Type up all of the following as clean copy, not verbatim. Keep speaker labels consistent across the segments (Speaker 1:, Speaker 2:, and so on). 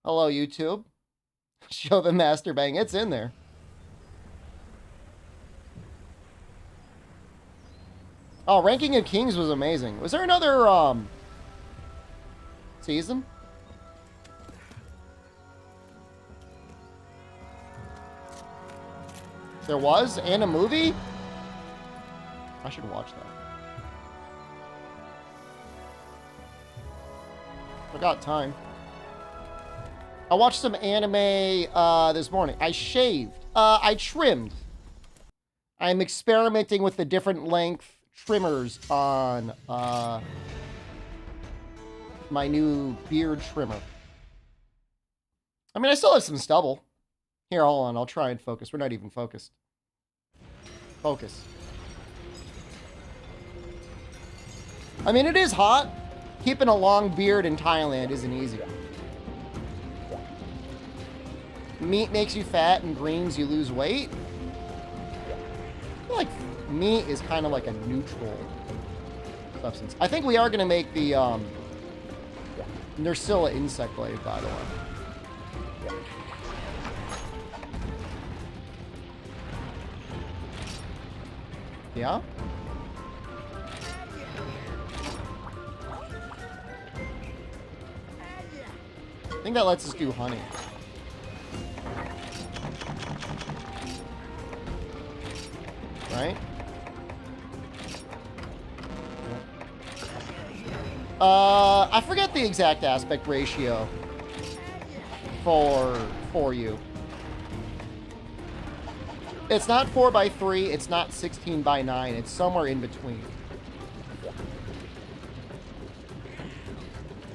Speaker 1: Hello, YouTube. Show the master bang. It's in there. Oh, Ranking of Kings was amazing. Was there another, season? There was? And a movie? I should watch that. I got time. I watched some anime this morning. I shaved. I trimmed. I'm experimenting with the different length trimmers on my new beard trimmer. I mean, I still have some stubble. Here, hold on. I'll try and focus. We're not even focused. Focus. I mean, it is hot. Keeping a long beard in Thailand isn't easy. Meat makes you fat and greens you lose weight. I feel like meat is kind of like a neutral substance. I think we are going to make the Nersilla insect blade, by the way. Yeah? I think that lets us do honey. Right? I forget the exact aspect ratio for you. It's not 4:3, it's not 16:9, it's somewhere in between.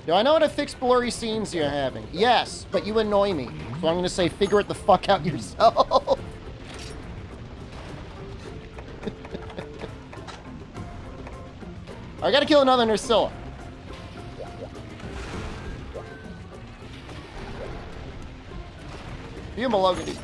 Speaker 1: Do I know how to fix blurry scenes you're having? Yes, but you annoy me. So I'm going to say figure it the fuck out yourself. I gotta kill another Nersilla. You Malogany.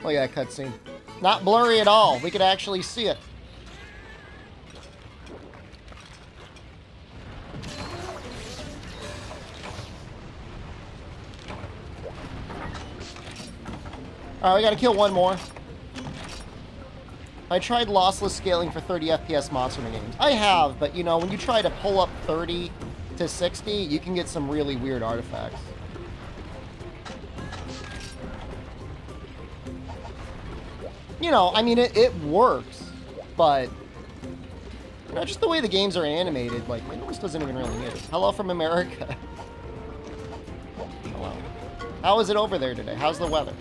Speaker 1: Look at that cutscene. Not blurry at all. We could actually see it. Alright, we gotta kill one more. I tried lossless scaling for 30 FPS Monster Hunter games. I have, but you know, when you try to pull up 30 to 60, you can get some really weird artifacts. You know, I mean, it works, but you know, just the way the games are animated, like, Windows doesn't even really need it. Hello from America. Hello. How is it over there today? How's the weather?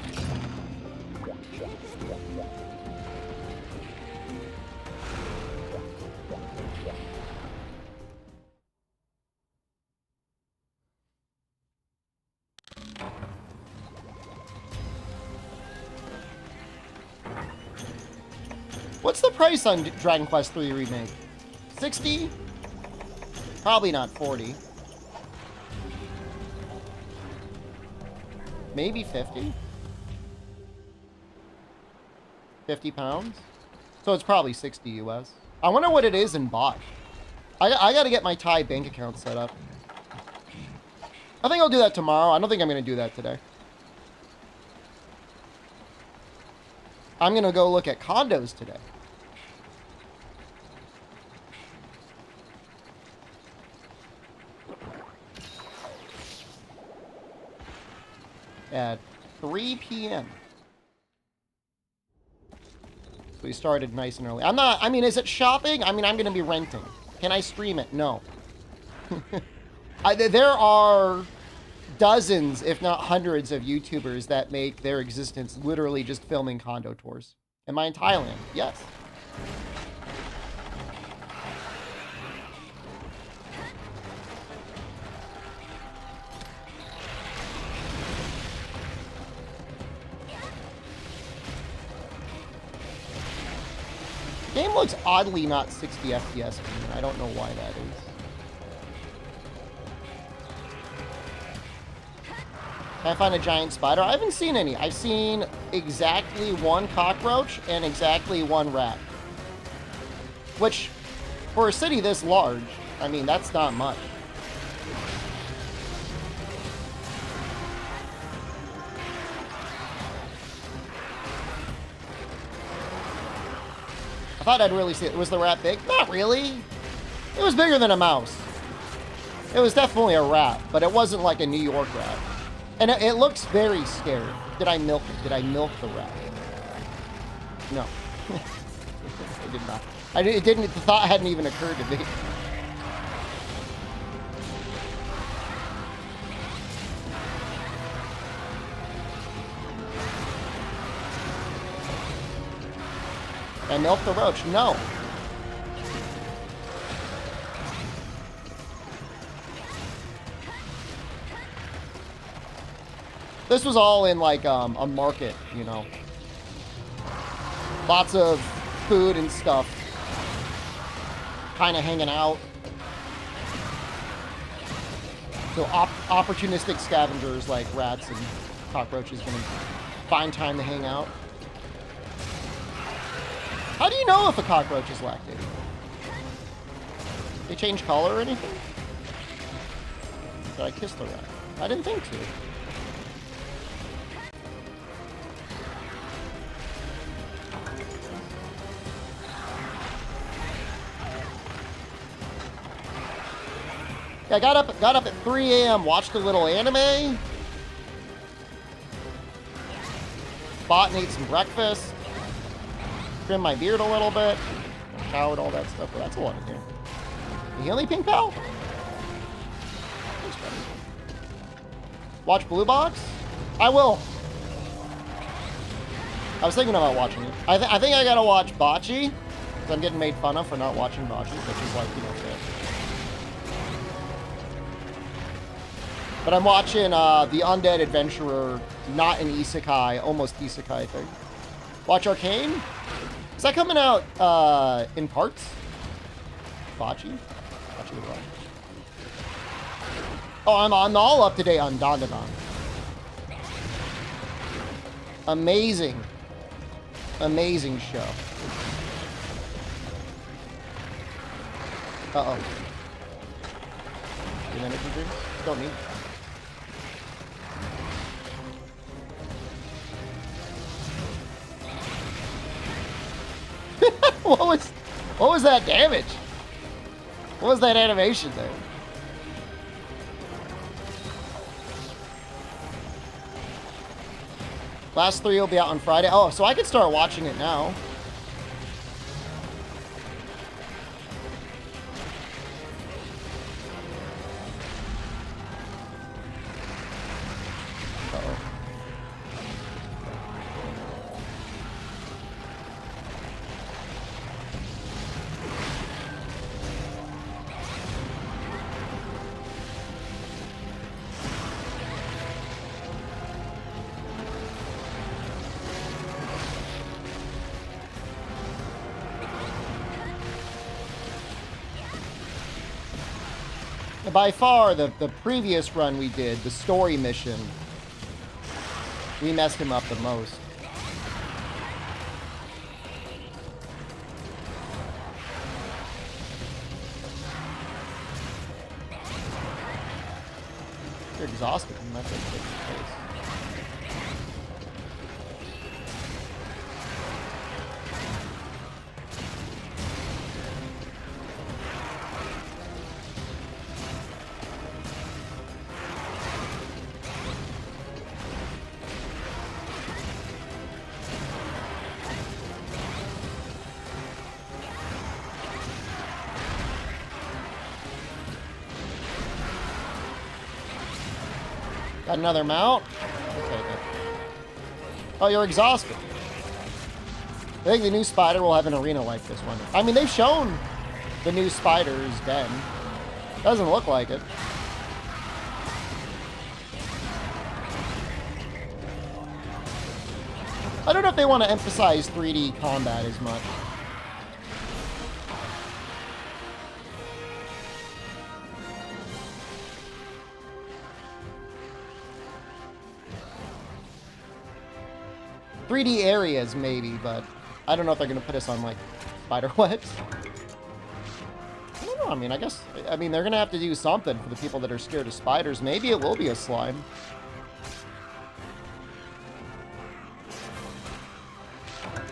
Speaker 1: What's the price on Dragon Quest III Remake? 60? Probably not 40. Maybe 50? 50 pounds? So it's probably 60 US. I wonder what it is in bot. I gotta get my Thai bank account set up. I think I'll do that tomorrow. I don't think I'm gonna do that today. I'm gonna go look at condos today. At 3 p.m. So we started nice and early. I mean, is it shopping? I mean, I'm going to be renting. Can I stream it? No. There are dozens, if not hundreds, of YouTubers that make their existence literally just filming condo tours. Am I in Thailand? Yes. Game looks oddly not 60 FPS. I don't know why that is. Can I find a giant spider? I haven't seen any. I've seen exactly one cockroach and exactly one rat. Which, for a city this large, I mean, that's not much. I thought I'd really see it. Was the rat big? Not really. It was bigger than a mouse. It was definitely a rat, but it wasn't like a New York rat. And it looks very scary. Did I milk it? Did I milk the rat? No. I did not. It didn't, the thought hadn't even occurred to me. I milk the roach? No. This was all in like a market, you know. Lots of food and stuff. Kind of hanging out. So opportunistic scavengers like rats and cockroaches gonna find time to hang out. How do you know if a cockroach is lactating? They change color or anything? Did I kiss the rat? I didn't think to. I got up at 3 a.m., watched a little anime. Bought and ate some breakfast. Trimmed my beard a little bit. Showered, all that stuff. Well, that's a lot in here. You heal me, Pink Pal? Thanks, buddy. Watch Blue Box? I will. I was thinking about watching it. I think I gotta watch Bocce. Because I'm getting made fun of for not watching Bocce, which is like, you know, fair. But I'm watching The Undead Adventurer, not an isekai, almost isekai thing. Watch Arcane? Is that coming out in parts? Bocce? Bocce would run. Oh, I'm all up to date on Dandadan. Amazing. Amazing show. Uh-oh. Get energy drinks? Don't need. What was that damage? What was that animation there? Last 3 will be out on Friday. Oh, so I could start watching it now. Uh-oh. By far, the previous run we did, the story mission, we messed him up the most. You're exhausted. I'm not gonna take your face. Got another mount? Okay, good. Oh, you're exhausted. I think the new spider will have an arena like this one. I mean, they've shown the new spider's den. Doesn't look like it. I don't know if they want to emphasize 3D combat as much. 3D areas, maybe, but I don't know if they're going to put us on, like, spider webs. I don't know. I mean, I guess... I mean, they're going to have to do something for the people that are scared of spiders. Maybe it will be a slime.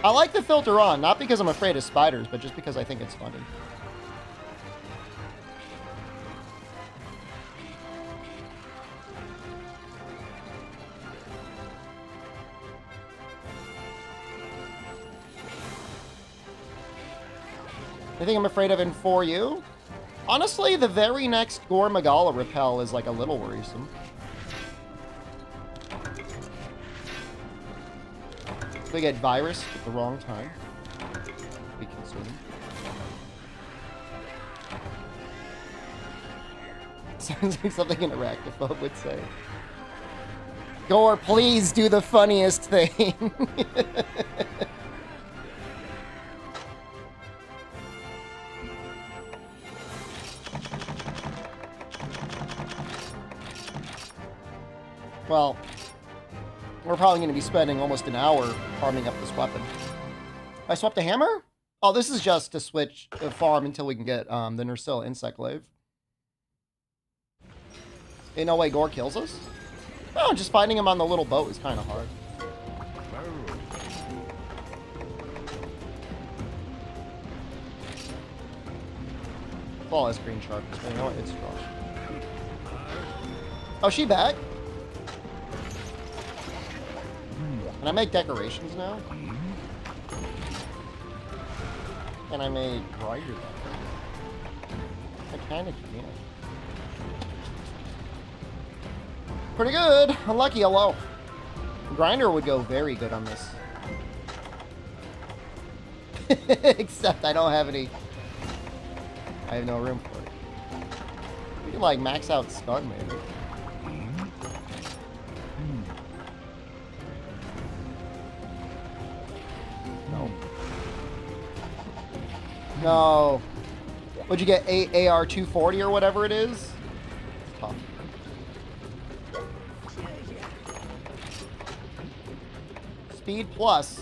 Speaker 1: I like the filter on, not because I'm afraid of spiders, but just because I think it's funny. Anything I'm afraid of in 4U? Honestly, the very next Gore Magala repel is like a little worrisome. We get virus at the wrong time. Be concerning. Sounds like something an arachnophobe would say. Gore, please do the funniest thing. Well, we're probably going to be spending almost an hour farming up this weapon. I swapped a hammer? Oh, this is just to switch the farm until we can get the Nursilla insect glaive. Ain't no way Gore kills us? No, just fighting him on the little boat is kind of hard. Flawless green shark. You know what? It's strong. Oh, she back? Can I make decorations now? Can I make grinder? I kind of can. Pretty good. Unlucky, hello. Grinder would go very good on this. Except I don't have any. I have no room for it. We can like max out stun maybe. No. No. What'd you get? AR 240 or whatever it is? It's tough. Speed plus.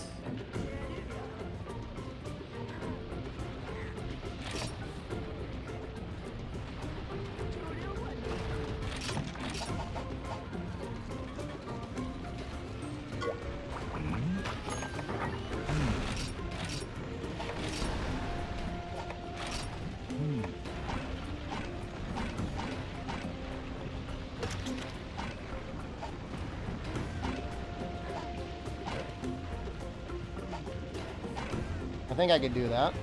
Speaker 1: I think I could do that.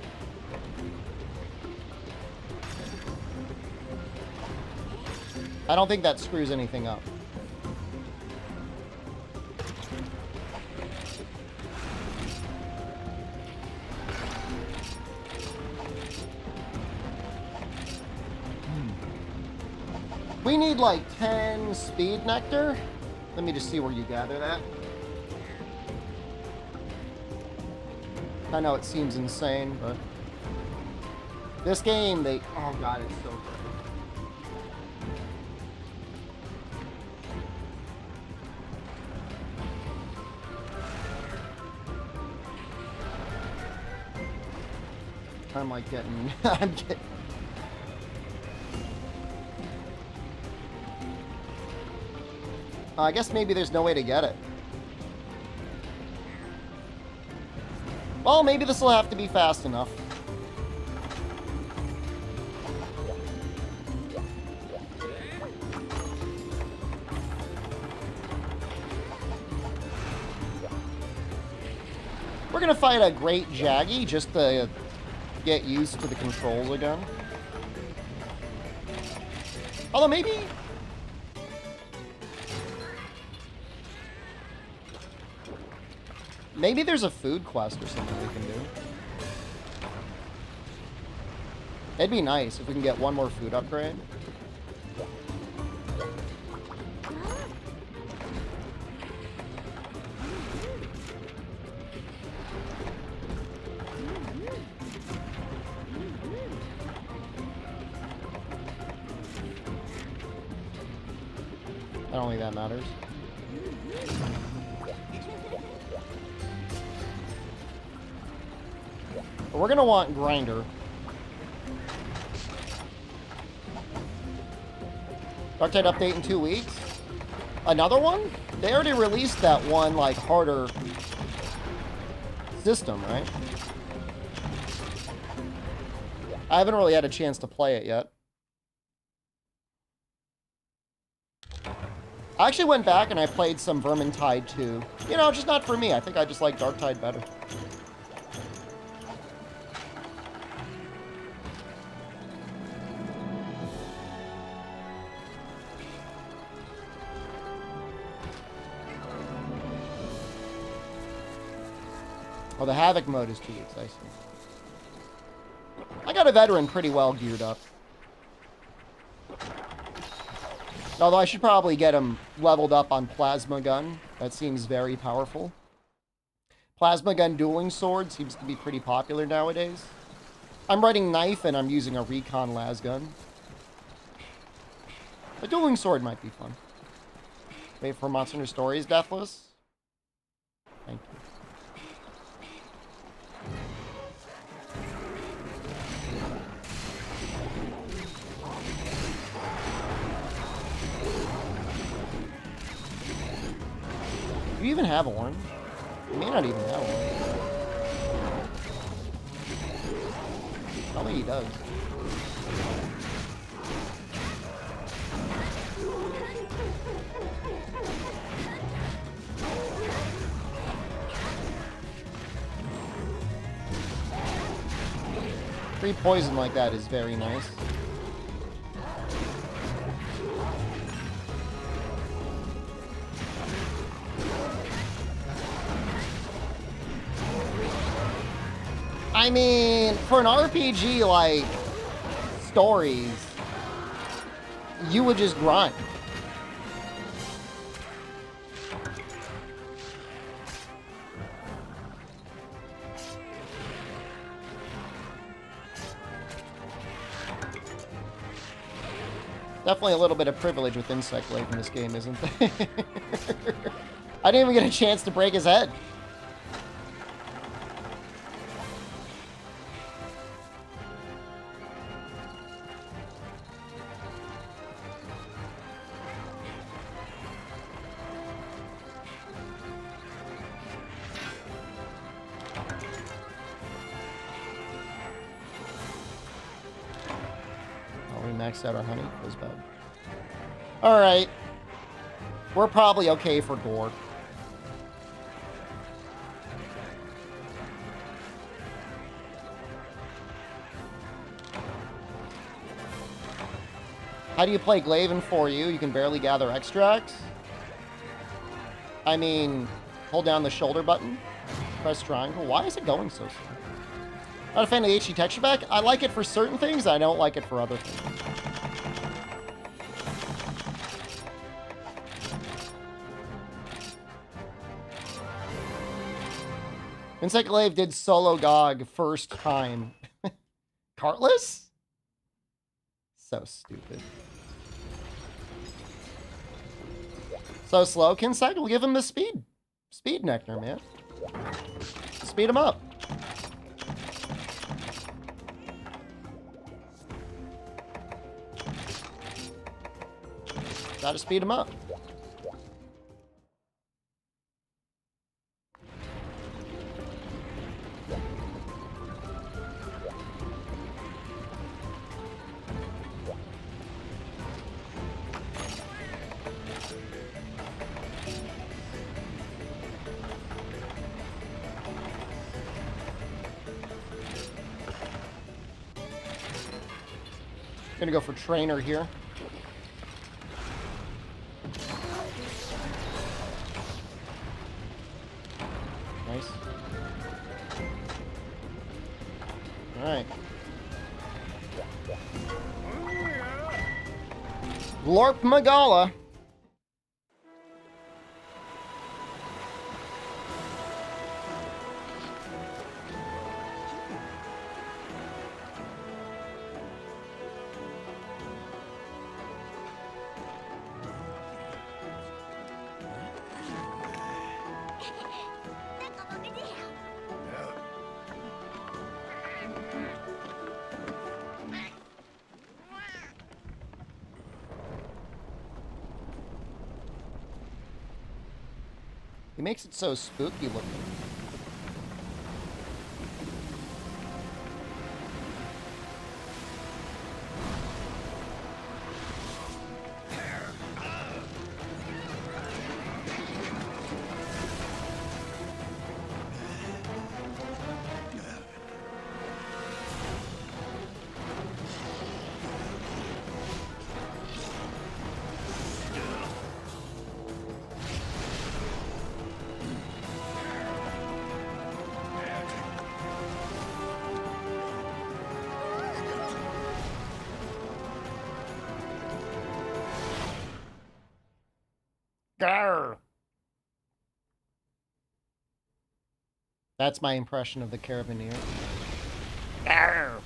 Speaker 1: I don't think that screws anything up. We need like 10 speed nectar. Let me just see where you gather that. I know it seems insane, but this game, oh god, it's so good. I'm like getting, I guess maybe there's no way to get it. Well, maybe this will have to be fast enough. We're gonna fight a great Jaggy just to get used to the controls again. Although maybe... maybe there's a food quest or something we can do. It'd be nice if we can get one more food upgrade. I don't think that matters. But we're gonna want Grinder. Darktide update in 2 weeks. Another one? They already released that one, like, harder system, right? I haven't really had a chance to play it yet. I actually went back and I played some Vermintide 2. You know, just not for me. I think I just like Darktide better. Oh, the Havoc mode is 2 weeks, I see. I got a veteran pretty well geared up. Although I should probably get him leveled up on Plasma Gun. That seems very powerful. Plasma Gun dueling sword seems to be pretty popular nowadays. I'm writing Knife and I'm using a Recon las gun. A dueling sword might be fun. Wait for Monster Hunter Stories, Deathless. Thank you. Do you even have orange? You may not even have orange. I don't think he does. Free poison like that is very nice. I mean, for an RPG like Stories, you would just grind. Definitely a little bit of privilege with Insect Life in this game, isn't there? I didn't even get a chance to break his head. Maxed out our honey. Feels bad. Alright. We're probably okay for Gore. How do you play Glaive in 4U? You can barely gather extracts. I mean, hold down the shoulder button. Press triangle. Why is it going so slow? Not a fan of the HD texture pack. I like it for certain things. I don't like it for other things. Insect Glaive did solo GOG first time. Cartless? So stupid. So slow. Kinsect will give him the speed. Speed nectar, man. Speed him up. Gotta speed him up. Gonna go for trainer here. Nice. Alright. Gore Magala. He makes it so spooky looking. Grr. That's my impression of the Carabineer. Grr.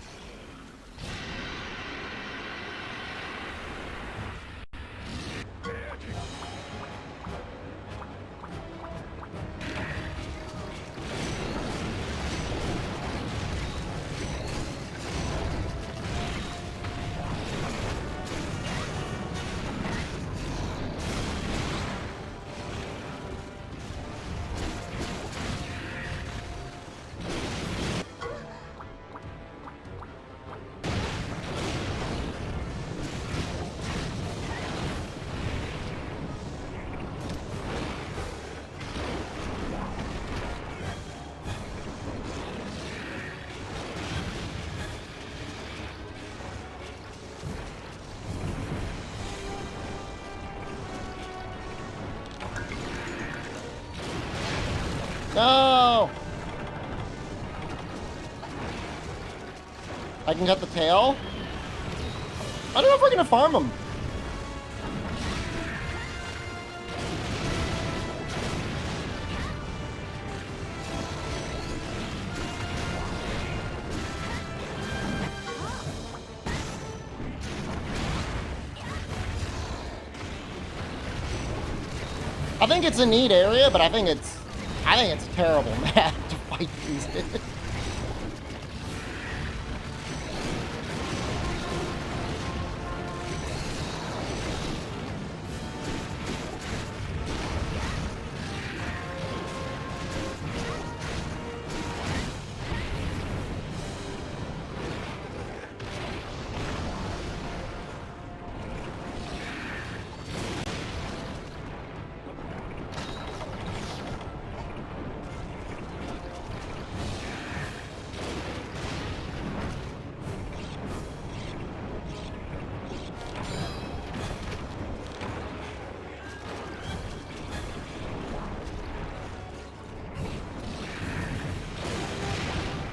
Speaker 1: No! I can cut the tail? I don't know if we're gonna farm him. I think it's a neat area, but I think it's a terrible map to fight these in.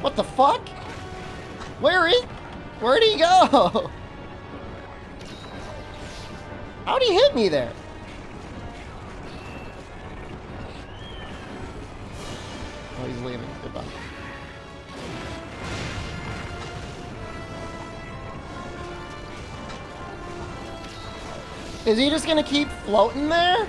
Speaker 1: What the fuck? Where'd he go? How'd he hit me there? Oh, he's leaving. Goodbye. Is he just gonna keep floating there?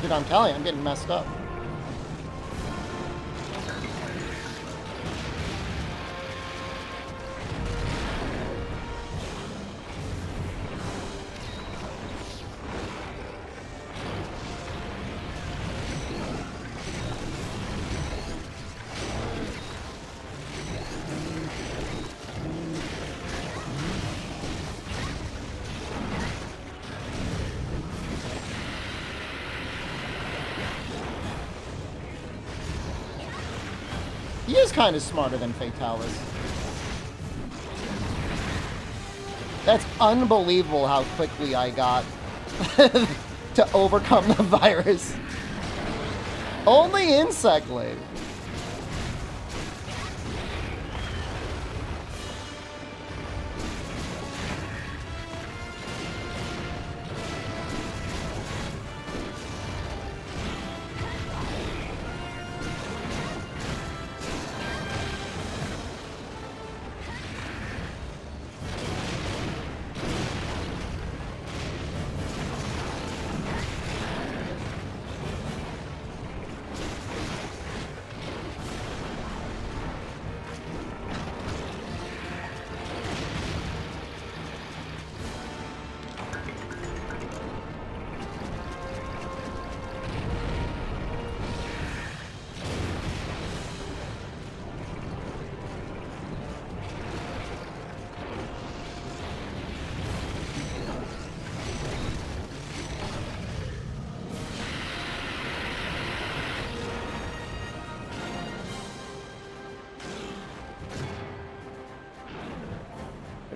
Speaker 1: Dude, I'm telling you, I'm getting messed up. He is kind of smarter than Fatalis. That's unbelievable how quickly I got to overcome the virus. Only Insect Lady.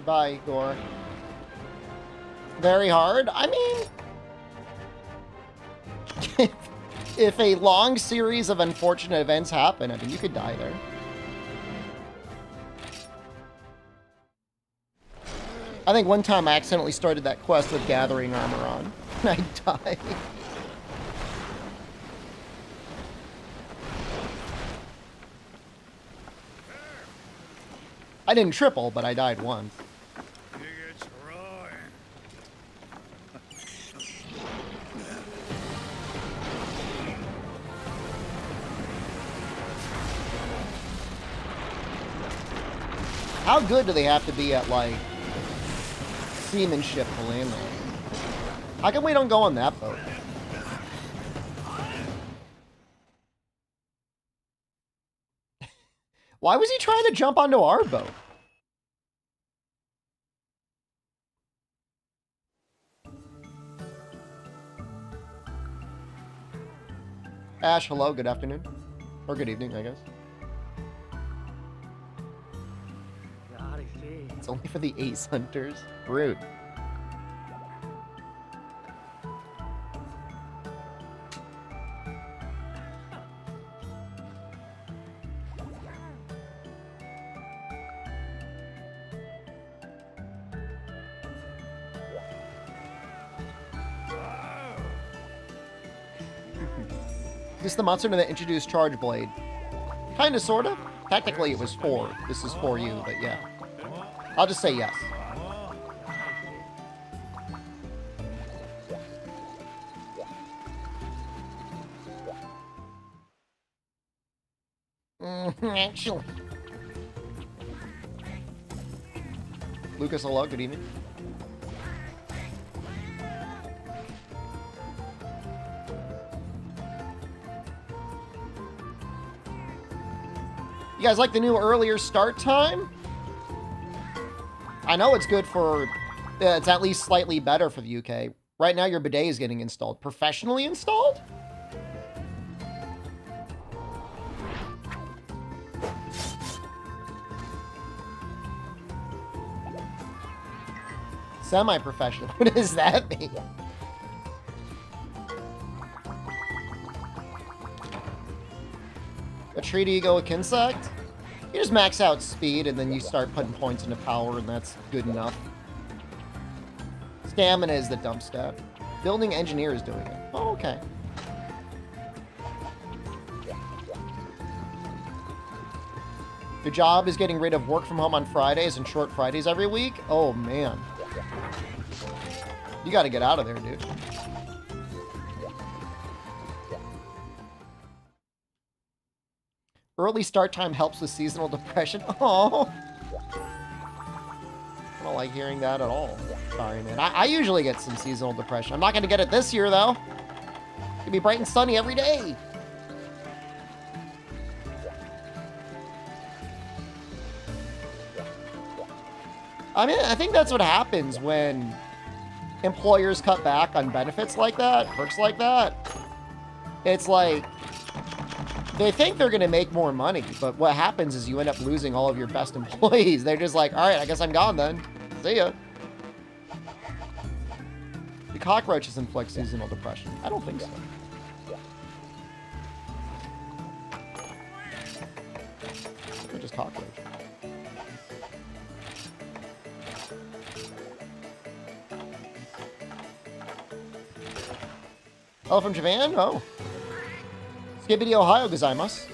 Speaker 1: Goodbye, Gore. Very hard? I mean... if a long series of unfortunate events happen, I mean, you could die there. I think one time I accidentally started that quest with gathering armor on, and I died. I didn't triple, but I died once. How good do they have to be at, like, seamanship to land there? How come we don't go on that boat? Why was he trying to jump onto our boat? Ash, hello, good afternoon. Or good evening, I guess. It's only for the ace hunters. Rude. This is the monster that introduced Charge Blade. Kinda, sorta. Technically it was 4. This is for you, but yeah. I'll just say yes. Actually. Lucas, hello, good evening. You guys like the new earlier start time? I know it's good for... it's at least slightly better for the UK. Right now, your bidet is getting installed. Professionally installed? Semi-professional. What does that mean? A tree to egoic insect? You just max out speed and then you start putting points into power and that's good enough. Stamina is the dump stat. Building engineer is doing it. Oh, okay. Your job is getting rid of work from home on Fridays and short Fridays every week? Oh, man. You gotta get out of there, dude. Early start time helps with seasonal depression. Oh, I don't like hearing that at all. Sorry, man. I usually get some seasonal depression. I'm not going to get it this year, though. It's going to be bright and sunny every day. I mean, I think that's what happens when employers cut back on benefits like that, perks like that. It's like... they think they're going to make more money, but what happens is you end up losing all of your best employees. They're just like, all right, I guess I'm gone then. See ya. Do cockroaches inflict seasonal depression? I don't think so. They're just cockroaches. Oh, from Japan? Oh. Skibidi Ohio gozaimasu.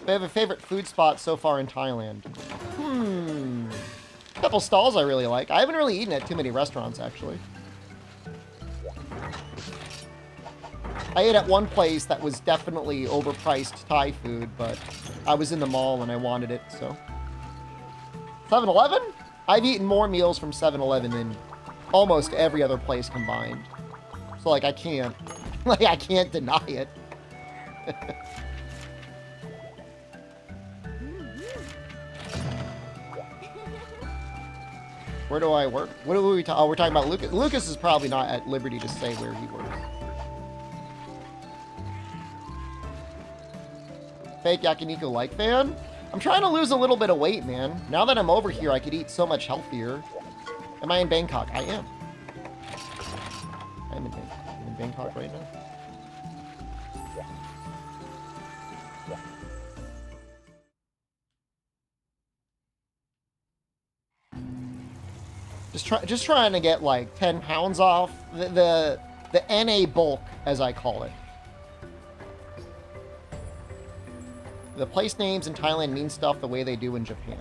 Speaker 1: We have a favorite food spot so far in Thailand. A couple stalls I really like. I haven't really eaten at too many restaurants, actually. I ate at one place that was definitely overpriced Thai food, but I was in the mall and I wanted it, so. 7-Eleven? I've eaten more meals from 7-Eleven than almost every other place combined. So, like, I can't deny it. Where do I work? What are we we're talking about Lucas. Lucas is probably not at liberty to say where he works. Fake Yakiniku like fan? I'm trying to lose a little bit of weight, man. Now that I'm over here, I could eat so much healthier. Am I in Bangkok? I am. I'm in Bangkok right now. Just trying to get like 10 pounds off the NA bulk, as I call it. The place names in Thailand mean stuff the way they do in Japan.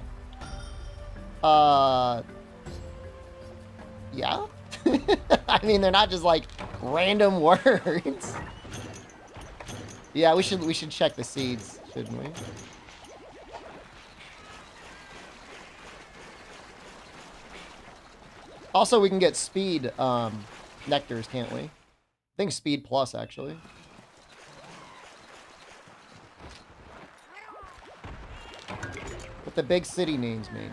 Speaker 1: Yeah. I mean, they're not just like random words. Yeah, we should check the seeds, shouldn't we? Also, we can get speed nectars, can't we? I think speed plus, actually. What the big city names mean.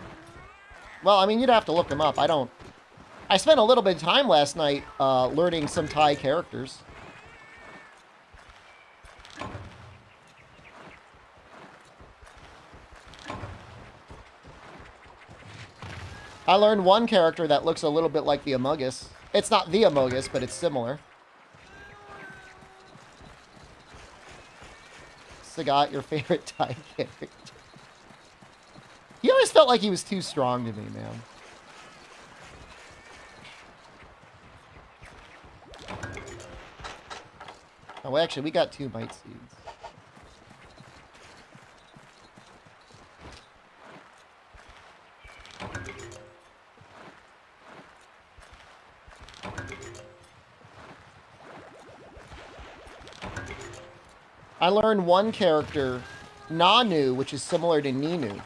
Speaker 1: Well, I mean, you'd have to look them up. I spent a little bit of time last night learning some Thai characters. I learned one character that looks a little bit like the Amogus. It's not the Amogus, but it's similar. Sagat, your favorite Thai character. He always felt like he was too strong to me, man. Oh, actually, we got 2 mite seeds. I learned one character, Nanu, which is similar to Ninu.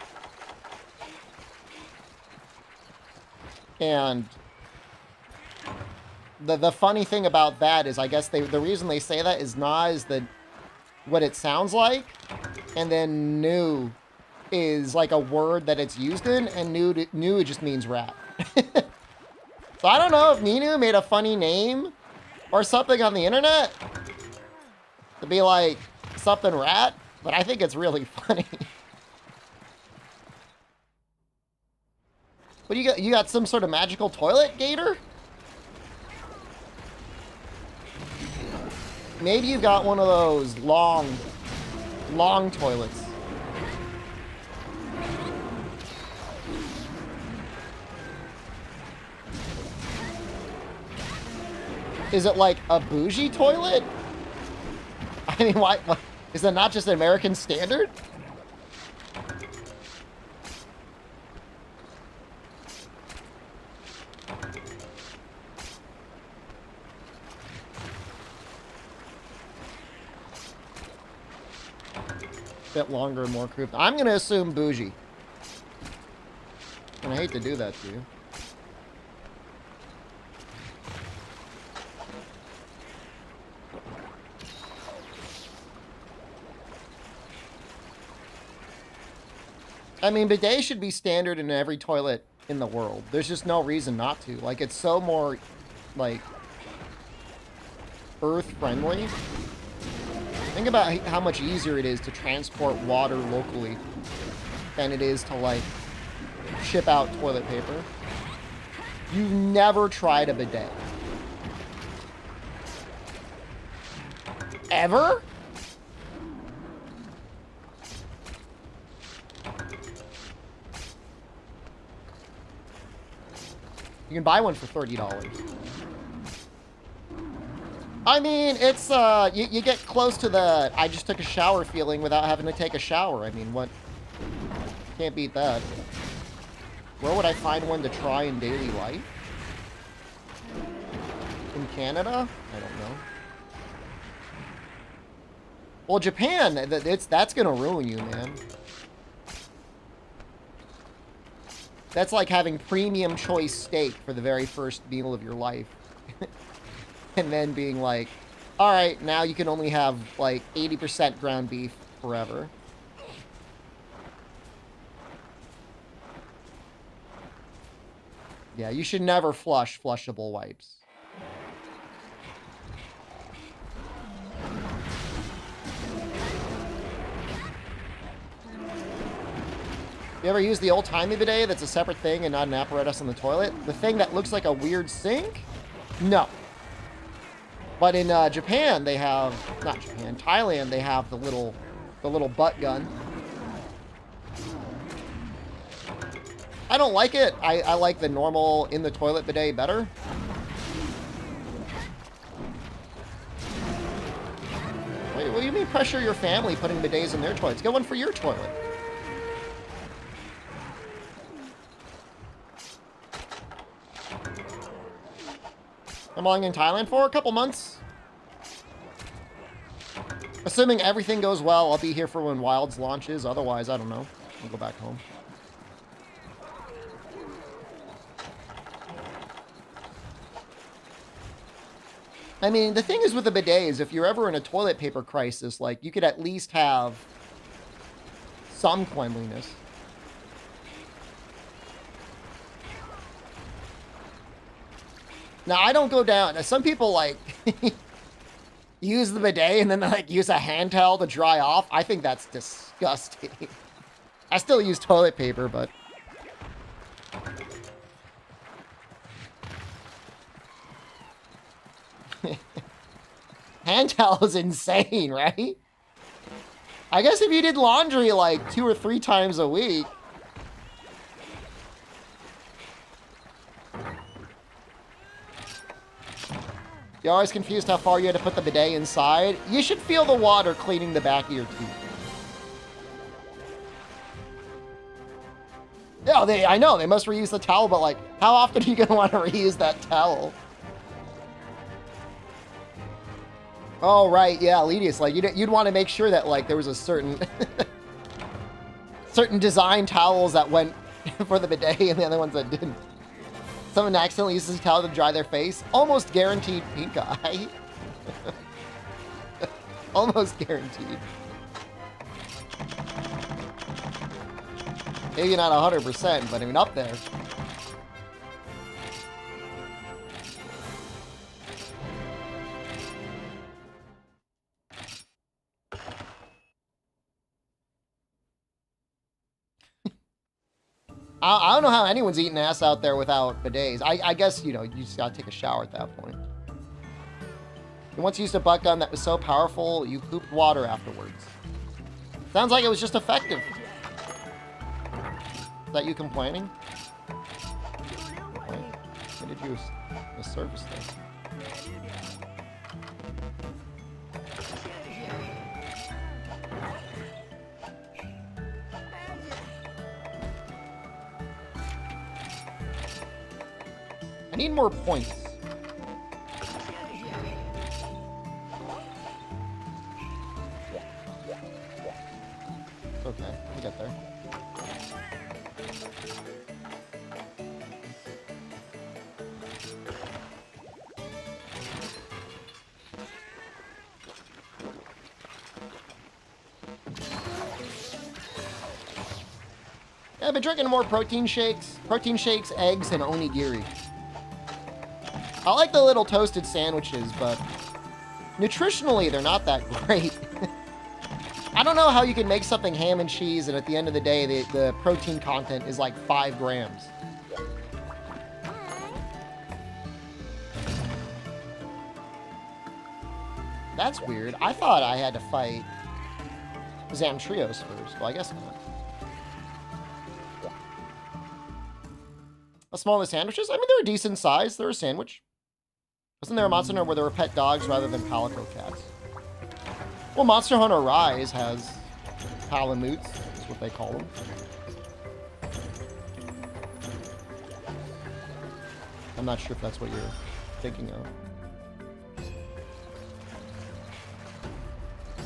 Speaker 1: And the funny thing about that is, I guess the reason they say that is Na is what it sounds like, and then Nu is like a word that it's used in, and Nu just means rat. So I don't know if Ninu made a funny name or something on the internet to be like something rat, but I think it's really funny. What do you got? You got some sort of magical toilet, Gator? Maybe you got one of those long toilets. Is it like a bougie toilet? I mean, why is that not just an American standard? Bit longer and more croup. I'm gonna assume bougie. And I hate to do that to you. I mean, bidet should be standard in every toilet in the world. There's just no reason not to. Like, it's so more, like, earth-friendly. Think about how much easier it is to transport water locally than it is to, like, ship out toilet paper. You've never tried a bidet. Ever? You can buy one for $30. I mean, it's, you get close to the I just took a shower feeling without having to take a shower. I mean, what? Can't beat that. Where would I find one to try in daily life? In Canada? I don't know. Well, Japan, that's gonna ruin you, man. That's like having premium choice steak for the very first meal of your life. And then being like, all right, now you can only have like 80% ground beef forever. Yeah, you should never flush flushable wipes. You ever use the old-timey bidet that's a separate thing and not an apparatus on the toilet? The thing that looks like a weird sink? No. But in Japan, they have... Not Japan. Thailand, they have the little butt gun. I don't like it. I like the normal in-the-toilet bidet better. Wait, what do you mean pressure your family putting bidets in their toilets? Get one for your toilet. I'm long in Thailand for a couple months. Assuming everything goes well, I'll be here for when Wilds launches. Otherwise, I don't know. I'll go back home. I mean, the thing is with the bidet is if you're ever in a toilet paper crisis, like, you could at least have some cleanliness. Now, I don't go down. Some people, like, use the bidet and then, like, use a hand towel to dry off. I think that's disgusting. I still use toilet paper, but... hand towel is insane, right? I guess if you did laundry, like, 2 or 3 times a week... You're always confused how far you had to put the bidet inside. You should feel the water cleaning the back of your teeth. Yeah, I know, they must reuse the towel, but, like, how often are you going to want to reuse that towel? Oh, right, yeah, Ledius, like, you'd want to make sure that, like, there was a certain... certain design towels that went for the bidet and the other ones that didn't. Someone accidentally uses a towel to dry their face. Almost guaranteed pink eye. Almost guaranteed. Maybe not 100%, but I mean, up there. I don't know how anyone's eating ass out there without bidets. I guess, you know, you just gotta take a shower at that point. You once used a butt gun that was so powerful, you pooped water afterwards. Sounds like it was just effective. Is that you complaining? Wait, when did you the service thing? I need more points. Okay, we'll get there. Yeah, I've been drinking more protein shakes, eggs, and onigiri. I like the little toasted sandwiches, but nutritionally, they're not that great. I don't know how you can make something ham and cheese, and at the end of the day, the protein content is like 5 grams. That's weird. I thought I had to fight Zamtrios first. Well, I guess not. How small are the sandwiches? I mean, they're a decent size. They're a sandwich. Wasn't there a Monster Hunter where there were pet dogs rather than palico cats? Well, Monster Hunter Rise has palamutes. That's what they call them. I'm not sure if that's what you're thinking of.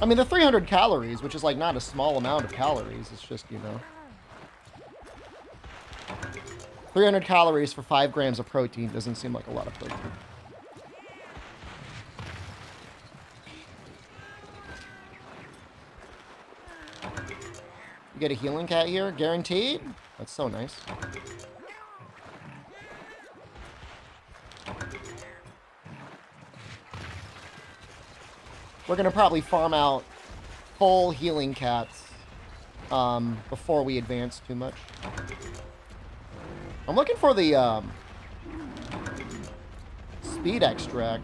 Speaker 1: I mean, they're 300 calories, which is, like, not a small amount of calories. It's just, you know... 300 calories for 5 grams of protein doesn't seem like a lot of protein. You get a healing cat here, guaranteed? That's so nice. We're gonna probably farm out full healing cats before we advance too much. I'm looking for the speed extract.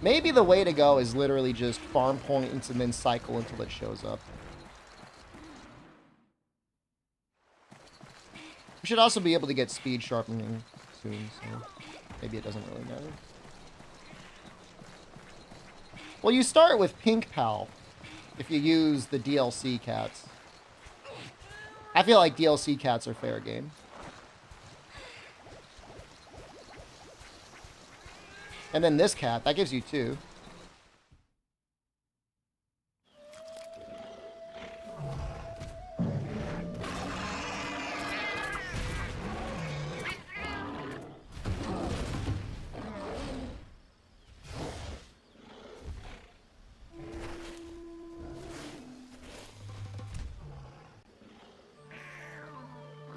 Speaker 1: Maybe the way to go is literally just farm points and then cycle until it shows up. We should also be able to get speed sharpening soon, so maybe it doesn't really matter. Well, you start with Pink Pal if you use the DLC cats. I feel like DLC cats are fair game. And then this cat, that gives you 2.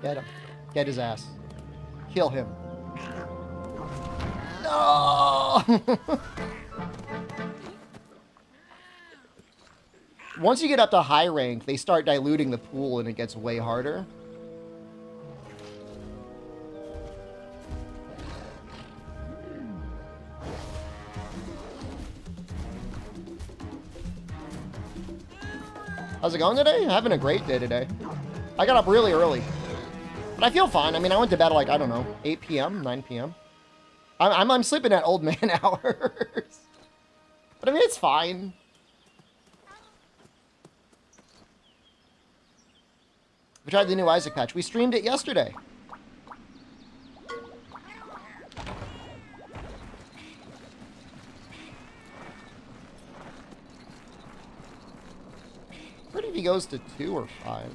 Speaker 1: Get him. Get his ass. Kill him. No! Once you get up to high rank, they start diluting the pool and it gets way harder. How's it going today? Having a great day today. I got up really early. But I feel fine. I mean, I went to bed at like, I don't know, 8 p.m., 9 p.m. I'm sleeping at old man hours. But I mean, it's fine. We tried the new Isaac patch. We streamed it yesterday. What if he goes to 2 or 5?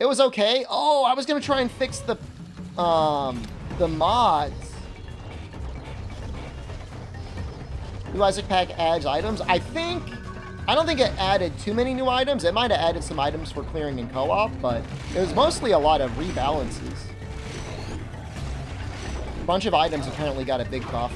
Speaker 1: It was okay. Oh, I was gonna try and fix the mods. New Isaac pack adds items. I don't think it added too many new items. It might have added some items for clearing in co-op, but it was mostly a lot of rebalances. A bunch of items apparently got a big buff.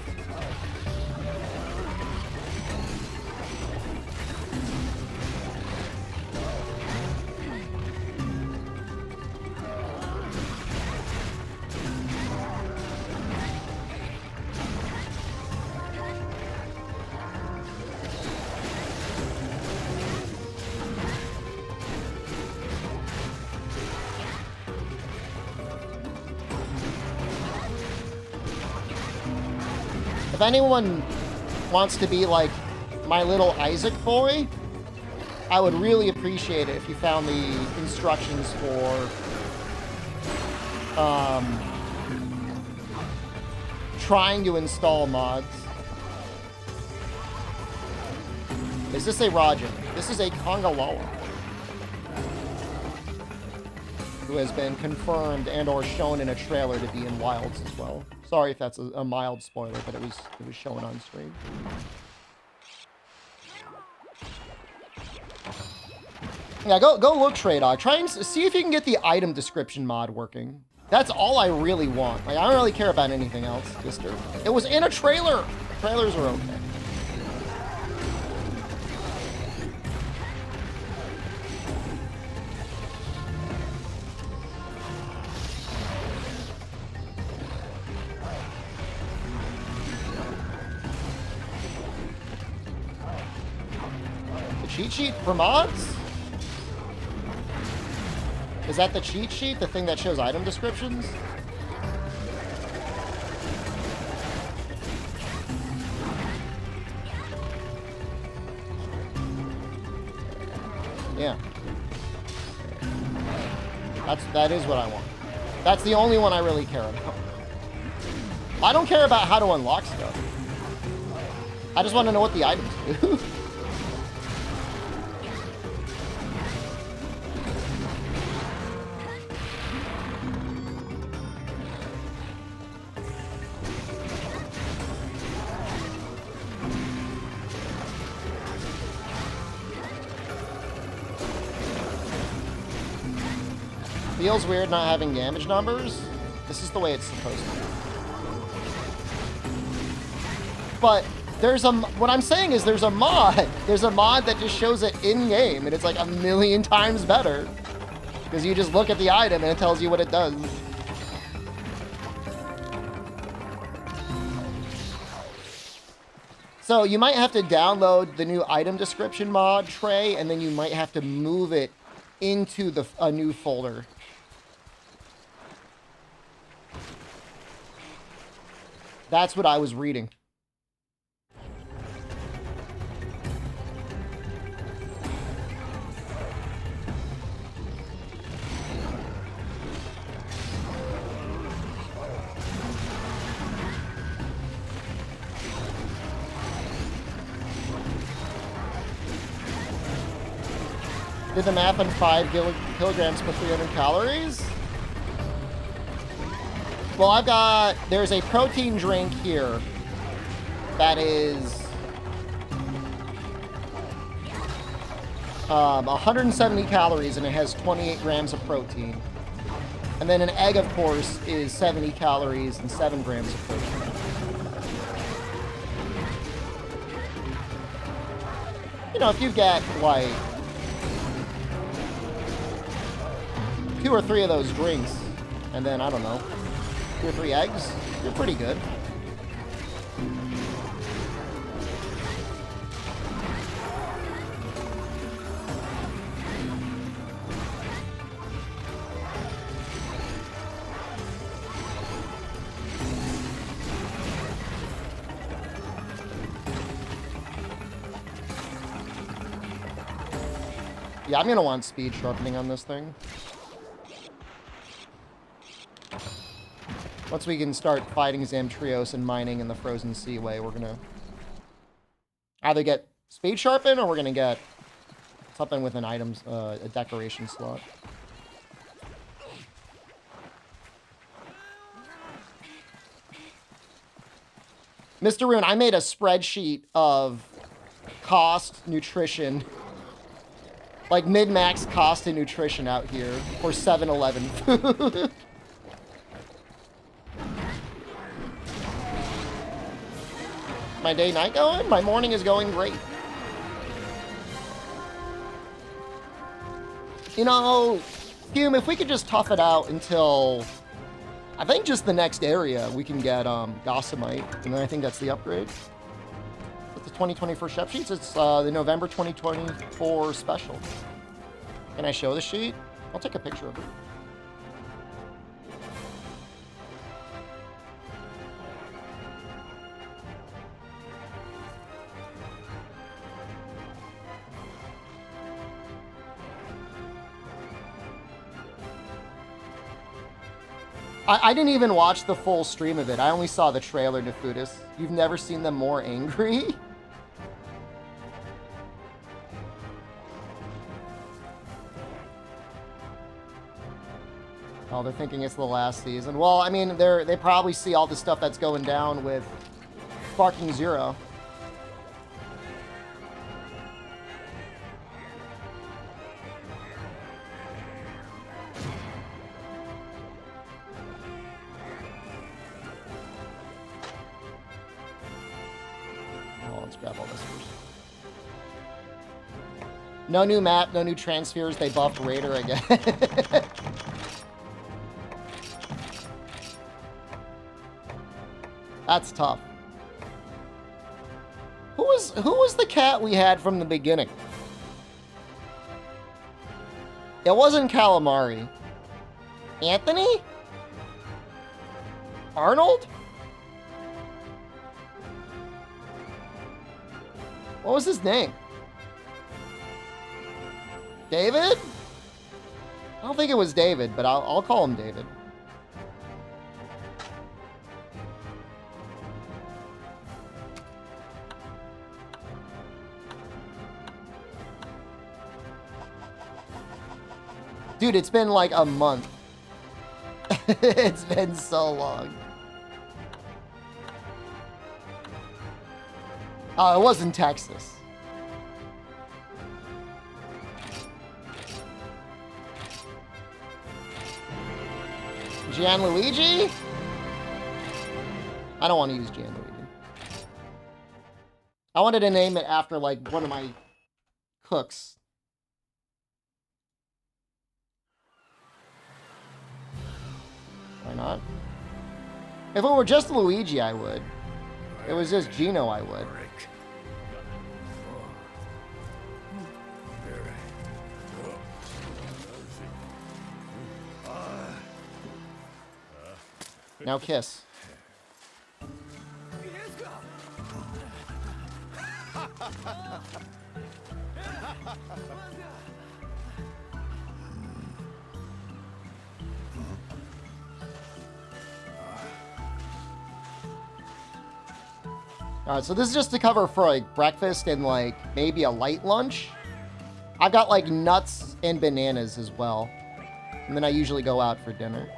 Speaker 1: If anyone wants to be like my little Isaac boy, I would really appreciate it if you found the instructions for trying to install mods. Is this a Rajan? This is a Congalala, who has been confirmed and or shown in a trailer to be in Wilds as well. Sorry if that's a mild spoiler, but it was shown on stream. Yeah, go look, Trey Dog. Try and see if you can get the item description mod working. That's all I really want. Like, I don't really care about anything else. It was in a trailer. Trailers are okay. Cheat sheet for mods? Is that the cheat sheet? The thing that shows item descriptions? Yeah. That is what I want. That's the only one I really care about. I don't care about how to unlock stuff. I just want to know what the items do. Feels weird not having damage numbers. This is the way it's supposed to be. But what I'm saying is there's a mod. There's a mod that just shows it in-game, and it's like a million times better. Because you just look at the item and it tells you what it does. So you might have to download the new item description mod tray, and then you might have to move it into a new folder. That's what I was reading. Did the math on 5 kilograms per 300 calories? Well, there's a protein drink here that is 170 calories, and it has 28 grams of protein. And then an egg, of course, is 70 calories and 7 grams of protein. You know, if you get, like, 2 or 3 of those drinks, and then, I don't know, 2 or 3 eggs, you're pretty good. Yeah, I'm gonna want speed sharpening on this thing. Once we can start fighting Zamtrios and mining in the Frozen Seaway, we're gonna either get speed sharpen, or we're gonna get something with an items, a decoration slot. Mr. Rune, I made a spreadsheet of cost, nutrition, like mid-max cost and nutrition out here for 7-Eleven food. My day-night going? My morning is going great. You know, Hume, if we could just tough it out until, I think just the next area, we can get Gossamite, and then I think that's the upgrade. With the 2024 chef sheets, it's the November 2024 special. Can I show the sheet? I'll take a picture of it. I didn't even watch the full stream of it. I only saw the trailer, Nefudis. You've never seen them more angry? Oh, they're thinking it's the last season. Well, I mean, they probably see all the stuff that's going down with Sparking Zero. Grab all this first. No new map, no new transfers. They buffed Raider again. That's tough. Who was the cat we had from the beginning? It wasn't Calamari. Anthony? Arnold? What was his name? David? I don't think it was David, but I'll call him David. Dude, it's been like a month. It's been so long. Oh, it was in Texas. Gianluigi? I don't want to use Gianluigi. I wanted to name it after, like, one of my cooks. Why not? If it were just Luigi, I would. If it was just Gino, I would. Now kiss. Alright, so this is just to cover for like breakfast and like maybe a light lunch. I've got like nuts and bananas as well. And then I usually go out for dinner.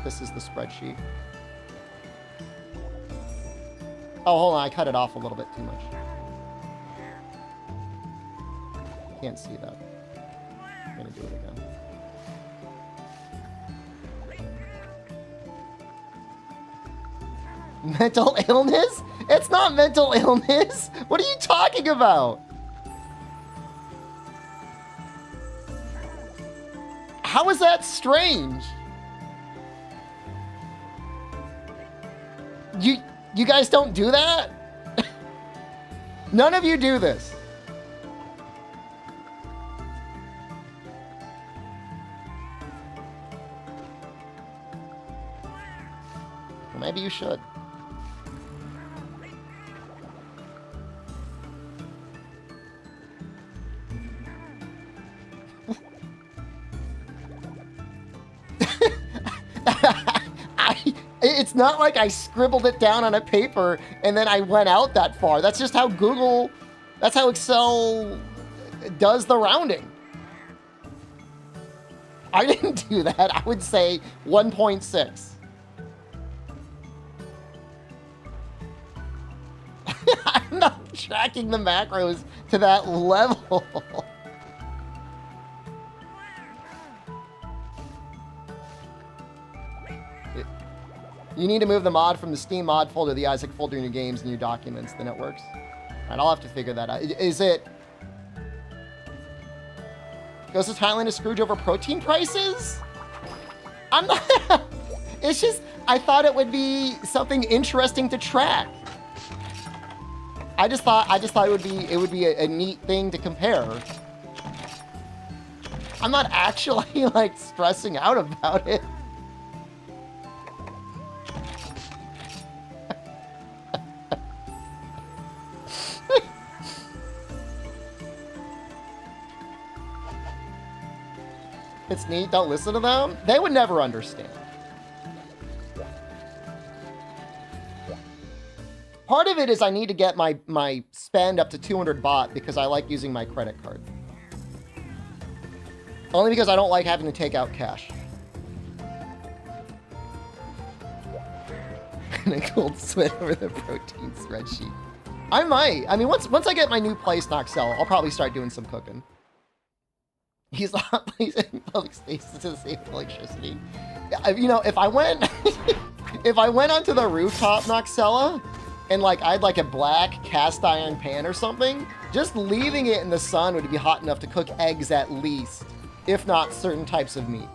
Speaker 1: This is the spreadsheet. Oh, hold on, I cut it off a little bit too much. Can't see that. I'm gonna do it again. Mental illness? It's not mental illness. What are you talking about? How is that strange? You guys don't do that? None of you do this. Well, maybe you should. It's not like I scribbled it down on a paper and then I went out that far. That's just how that's how Excel does the rounding. I didn't do that. I would say 1.6. I'm not tracking the macros to that level. You need to move the mod from the Steam mod folder to the Isaac folder in your games and your documents, then it works. All right, I'll have to figure that out. Is it... Goes to Thailand to Scrooge over protein prices? I'm not... It's just, I thought it would be something interesting to track. I just thought it would be a neat thing to compare. I'm not actually, like, stressing out about it. It's neat, don't listen to them. They would never understand. Part of it is I need to get my spend up to 200 baht because I like using my credit card. Only because I don't like having to take out cash. And a cold sweat over the protein spreadsheet. I might. I mean, once I get my new place, Noxel, I'll probably start doing some cooking. He's not placing public spaces to save electricity. You know, if I went onto the rooftop, Noxella, and like I had like a black cast iron pan or something, just leaving it in the sun would be hot enough to cook eggs at least, if not certain types of meat.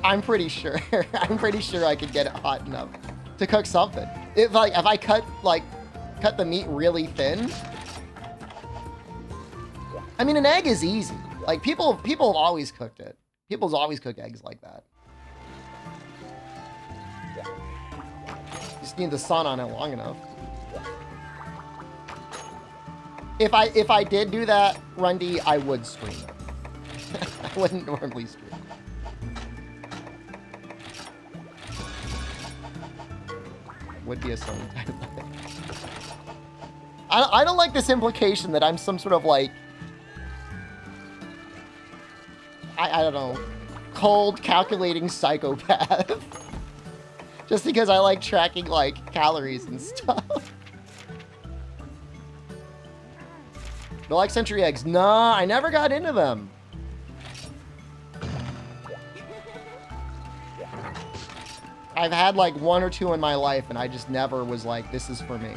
Speaker 1: I'm pretty sure I could get it hot enough to cook something. If I cut the meat really thin. I mean, an egg is easy. Like people have always cooked it. People's always cooked eggs like that. Just need the sun on it long enough. If I did do that, Rundy, I would stream it. I wouldn't normally stream it. Would be a song title. I don't like this implication that I'm some sort of like, I don't know, cold calculating psychopath. Just because I like tracking like calories and stuff. Do you like century eggs? Nah, I never got into them. I've had like 1 or 2 in my life, and I just never was like, this is for me.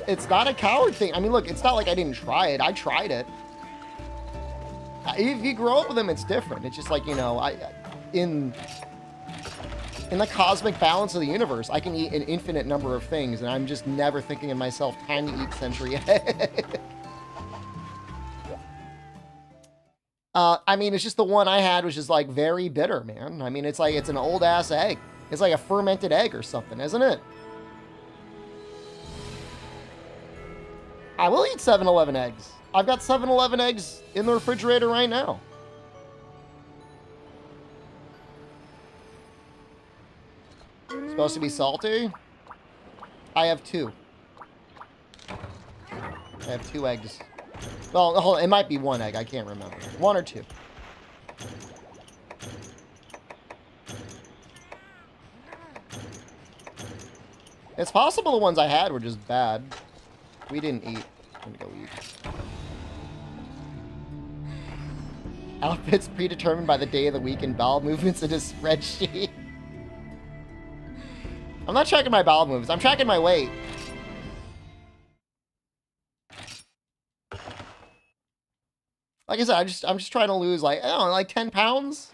Speaker 1: It's not a coward thing. I mean, look, it's not like I didn't try it. I tried it. If you grow up with them, it's different. It's just like, you know, in the cosmic balance of the universe, I can eat an infinite number of things, and I'm just never thinking of myself time to eat century egg. I mean, it's just the one I had was just like very bitter, man. I mean, it's like, it's an old ass egg. It's like a fermented egg or something, isn't it? I will eat 7-Eleven eggs. I've got 7-Eleven eggs in the refrigerator right now. Supposed to be salty? I have 2. I have 2 eggs. Well, hold on, it might be 1 egg. I can't remember. 1 or 2. It's possible the ones I had were just bad. We didn't eat. I'm gonna go eat. Outfits predetermined by the day of the week and bowel movements in a spreadsheet. I'm not tracking my bowel movements. I'm tracking my weight. Like I said, I'm just trying to lose like, I don't know, like 10 pounds.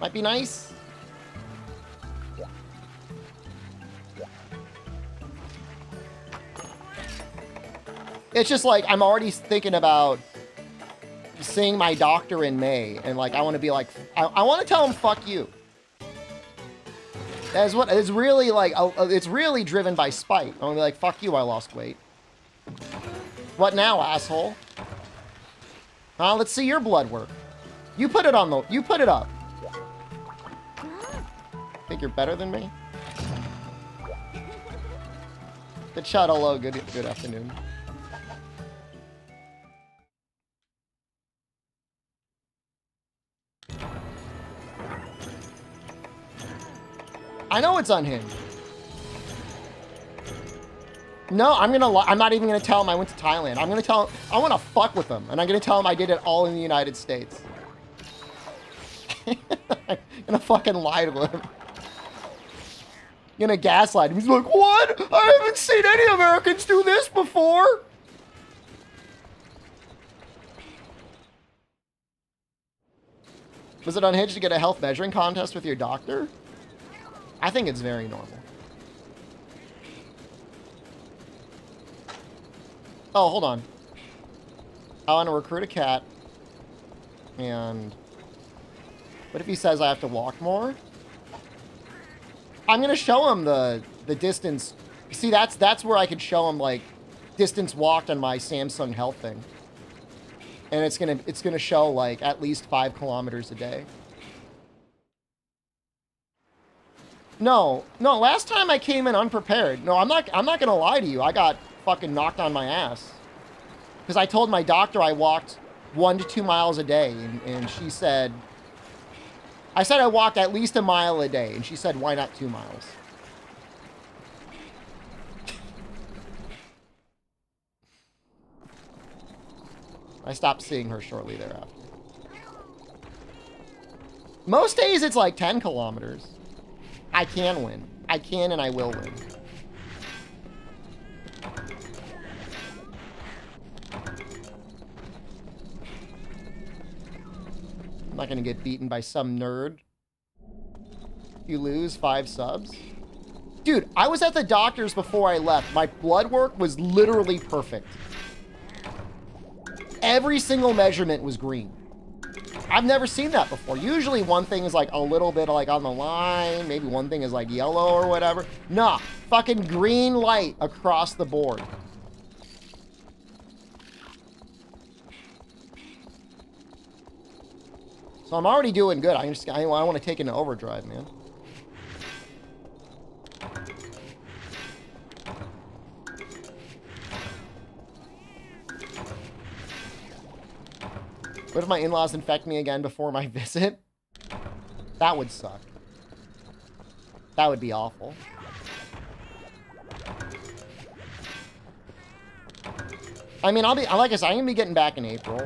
Speaker 1: Might be nice. It's just like, I'm already thinking about seeing my doctor in May, and like, I want to be like, I want to tell him, fuck you. That's what, it's really like, it's really driven by spite. I want to be like, fuck you, I lost weight. What now, asshole? Let's see your blood work. You put it on the, you put it up. Think you're better than me? Good shot, hello, good afternoon. I know it's unhinged. No, I'm not even gonna tell him I went to Thailand. I'm gonna tell him I want to fuck with him, and I'm gonna tell him I did it all in the United States. I'm gonna fucking lie to him. I'm gonna gaslight him. He's like, what? I haven't seen any Americans do this before. Was it unhinged to get a health measuring contest with your doctor? I think it's very normal. Oh, hold on. I want to recruit a cat. And what if he says I have to walk more? I'm going to show him the distance. See, that's where I could show him, like, distance walked on my Samsung Health thing. And it's going to show, like, at least 5 kilometers a day. No, last time I came in unprepared. No, I'm not going to lie to you. I got fucking knocked on my ass. Because I told my doctor I walked 1 to 2 miles a day. And she said... I said I walked at least a mile a day. And she said, why not 2 miles? I stopped seeing her shortly thereafter. Most days it's like 10 kilometers. I can win. I can and I will win. I'm not gonna get beaten by some nerd. You lose 5 subs. Dude, I was at the doctor's before I left. My blood work was literally perfect. Every single measurement was green. I've never seen that before. Usually one thing is like a little bit like on the line. Maybe one thing is like yellow or whatever. Nah, fucking green light across the board. So I'm already doing good. I want to take it into overdrive, man. What if my in-laws infect me again before my visit? That would suck. That would be awful. I mean, like I said, I'm gonna be getting back in April.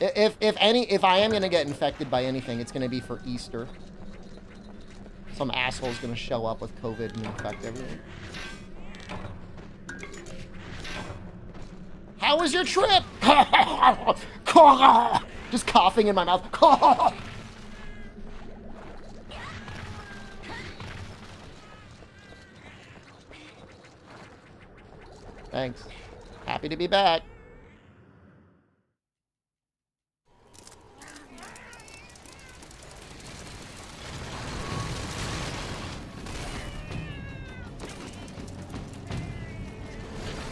Speaker 1: If I am gonna get infected by anything, it's gonna be for Easter. Some asshole's gonna show up with COVID and infect everyone. How was your trip? Just coughing in my mouth. Thanks. Happy to be back.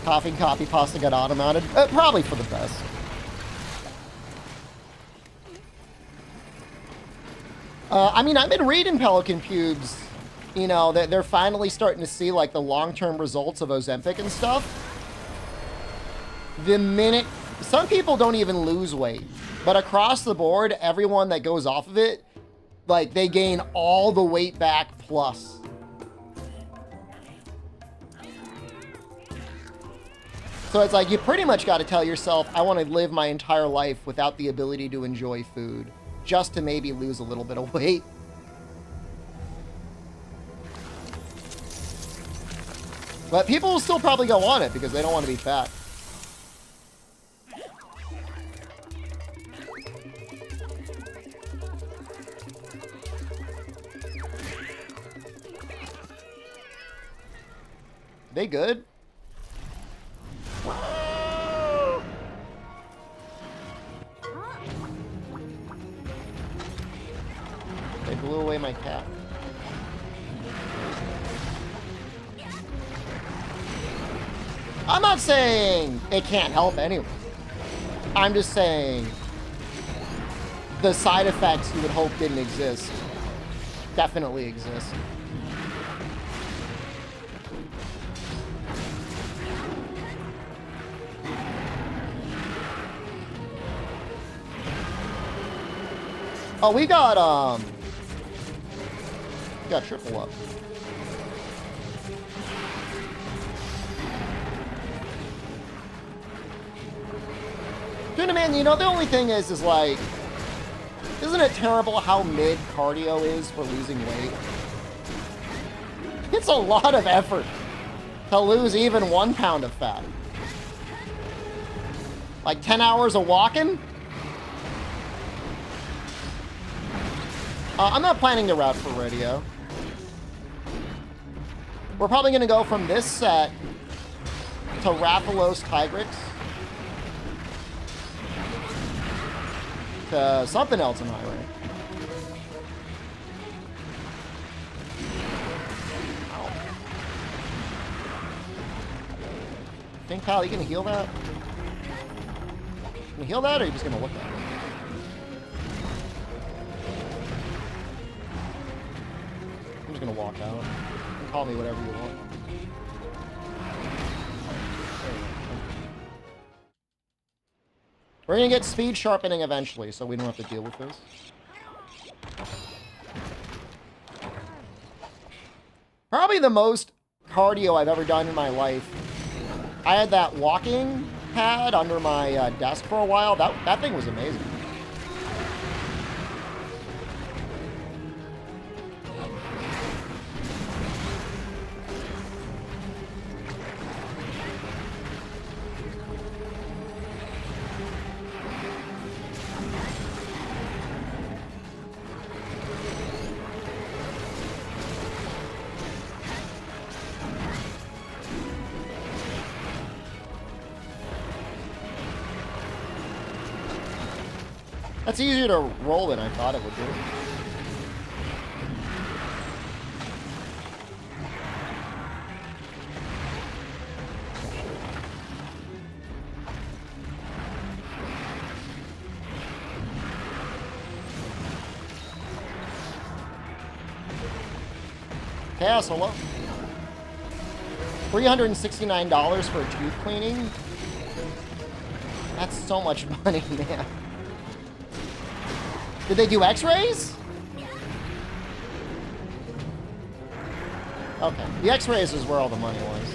Speaker 1: Coughing copy pasta got auto-mounted. Probably for the best. I mean, I've been reading Pelican Pubes. You know, they're finally starting to see, like, the long-term results of Ozempic and stuff. The minute... Some people don't even lose weight. But across the board, everyone that goes off of it, like, they gain all the weight back plus. So it's like, you pretty much got to tell yourself, I want to live my entire life without the ability to enjoy food, just to maybe lose a little bit of weight. But people will still probably go on it because they don't want to be fat. They good? They blew away my cat. I'm not saying it can't help anyone. I'm just saying the side effects you would hope didn't exist definitely exist. Oh, we got triple up. Dude, man, you know, the only thing is like, isn't it terrible how mid cardio is for losing weight? It's a lot of effort to lose even 1 pound of fat. Like 10 hours of walking? I'm not planning the route for radio. We're probably going to go from this set to Rathalos Tigrix to something else in high rank. Ow. Think, Kyle, you going to heal that? Can you heal that, or are you just going to look at it? I'm just going to walk out. You can call me whatever you want. We're going to get speed sharpening eventually, so we don't have to deal with this. Probably the most cardio I've ever done in my life. I had that walking pad under my desk for a while. That thing was amazing. That's easier to roll than I thought it would be. Chaos, hello. $369 for a tooth cleaning? That's so much money, man. Did they do x-rays? Okay. The x-rays is where all the money was.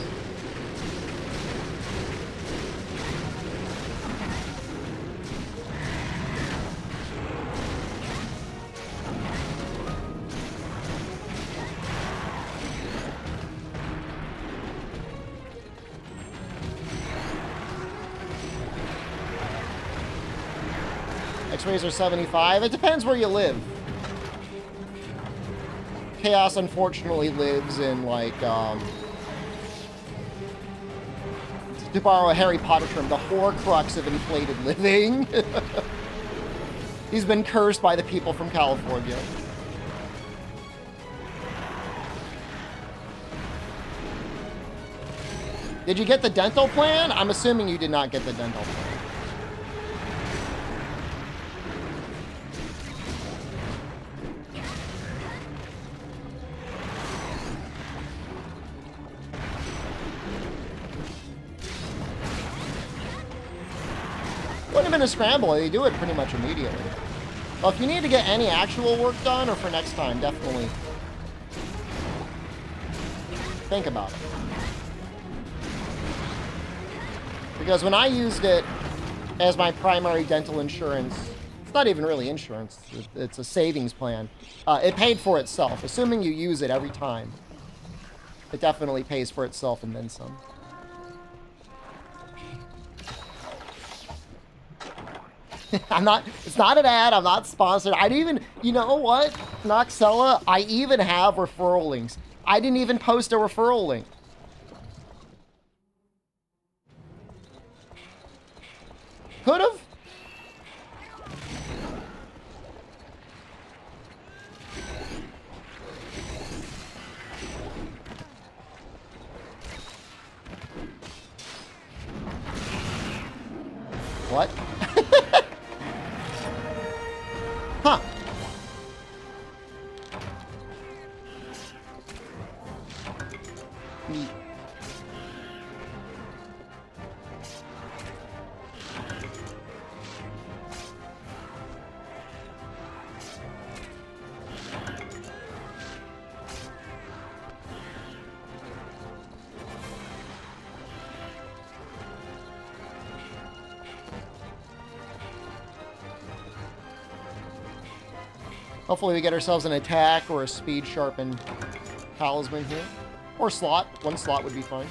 Speaker 1: X-rays are 75. It depends where you live. Chaos, unfortunately, lives in, like, to borrow a Harry Potter term, the Horcrux of inflated living. He's been cursed by the people from California. Did you get the dental plan? I'm assuming you did not get the dental plan. Wouldn't have been a scramble. They do it pretty much immediately. Well, if you need to get any actual work done or for next time, definitely think about it. Because when I used it as my primary dental insurance, it's not even really insurance, it's a savings plan. It paid for itself. Assuming you use it every time, it definitely pays for itself and then some. It's not an ad, I'm not sponsored. I'd even, you know what, Noxella, I even have referral links. I didn't even post a referral link. Could've. What? Huh. Hopefully we get ourselves an attack or a speed sharpened talisman here. Or slot. One slot would be fine.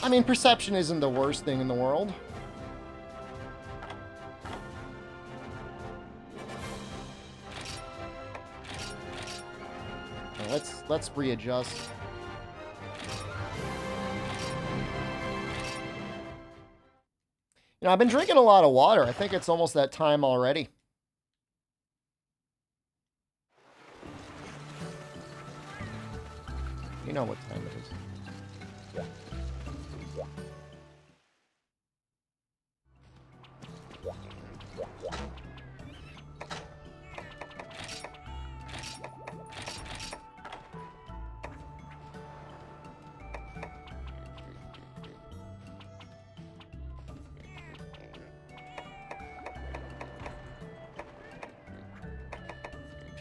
Speaker 1: I mean, perception isn't the worst thing in the world. Now let's readjust. You know, I've been drinking a lot of water. I think it's almost that time already. You know what time it is.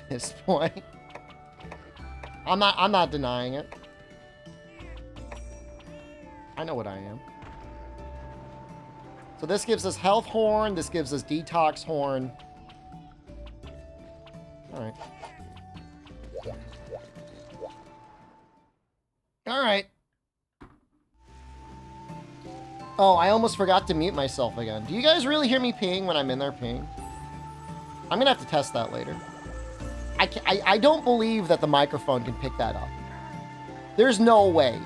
Speaker 1: This point. I'm not denying it. I know what I am. So this gives us health horn, this gives us detox horn. Alright. Alright. Oh, I almost forgot to mute myself again. Do you guys really hear me peeing when I'm in there peeing? I'm gonna have to test that later. I don't believe that the microphone can pick that up. There's no way.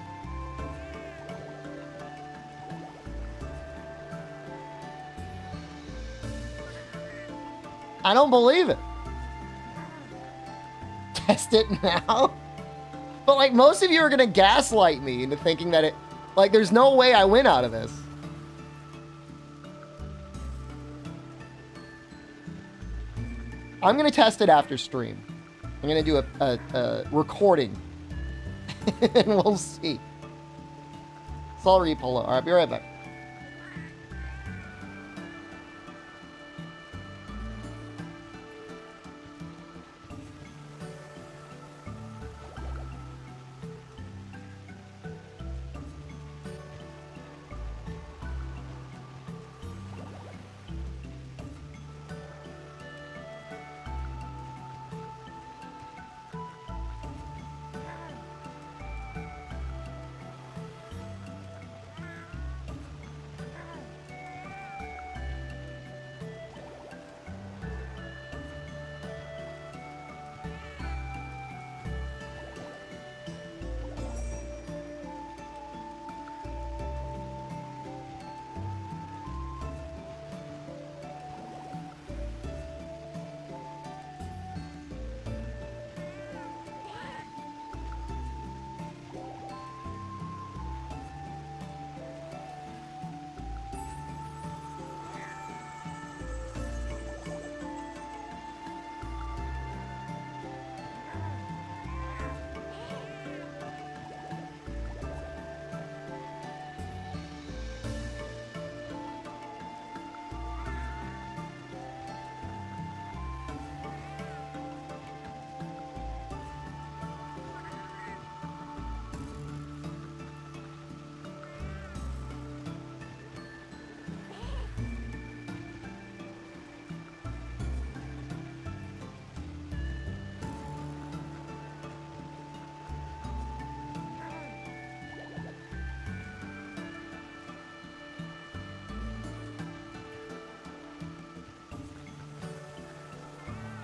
Speaker 1: I don't believe it. Test it now? But like most of you are gonna gaslight me into thinking that it, like there's no way I win out of this. I'm going to test it after stream. I'm going to do a recording. And we'll see. So I'll repull it. All right, be right back.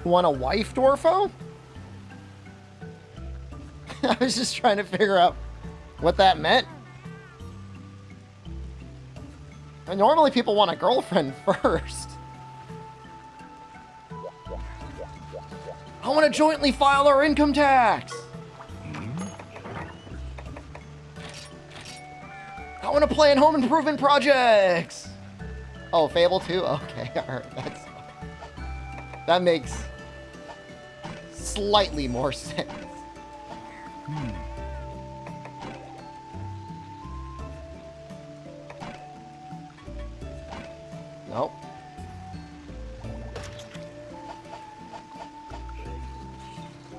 Speaker 1: Want a wife, Dwarfo? I was just trying to figure out what that meant. And normally people want a girlfriend first. I want to jointly file our income tax. I want to plan home improvement projects. Oh, Fable 2? Okay, alright, that makes slightly more sense. Nope.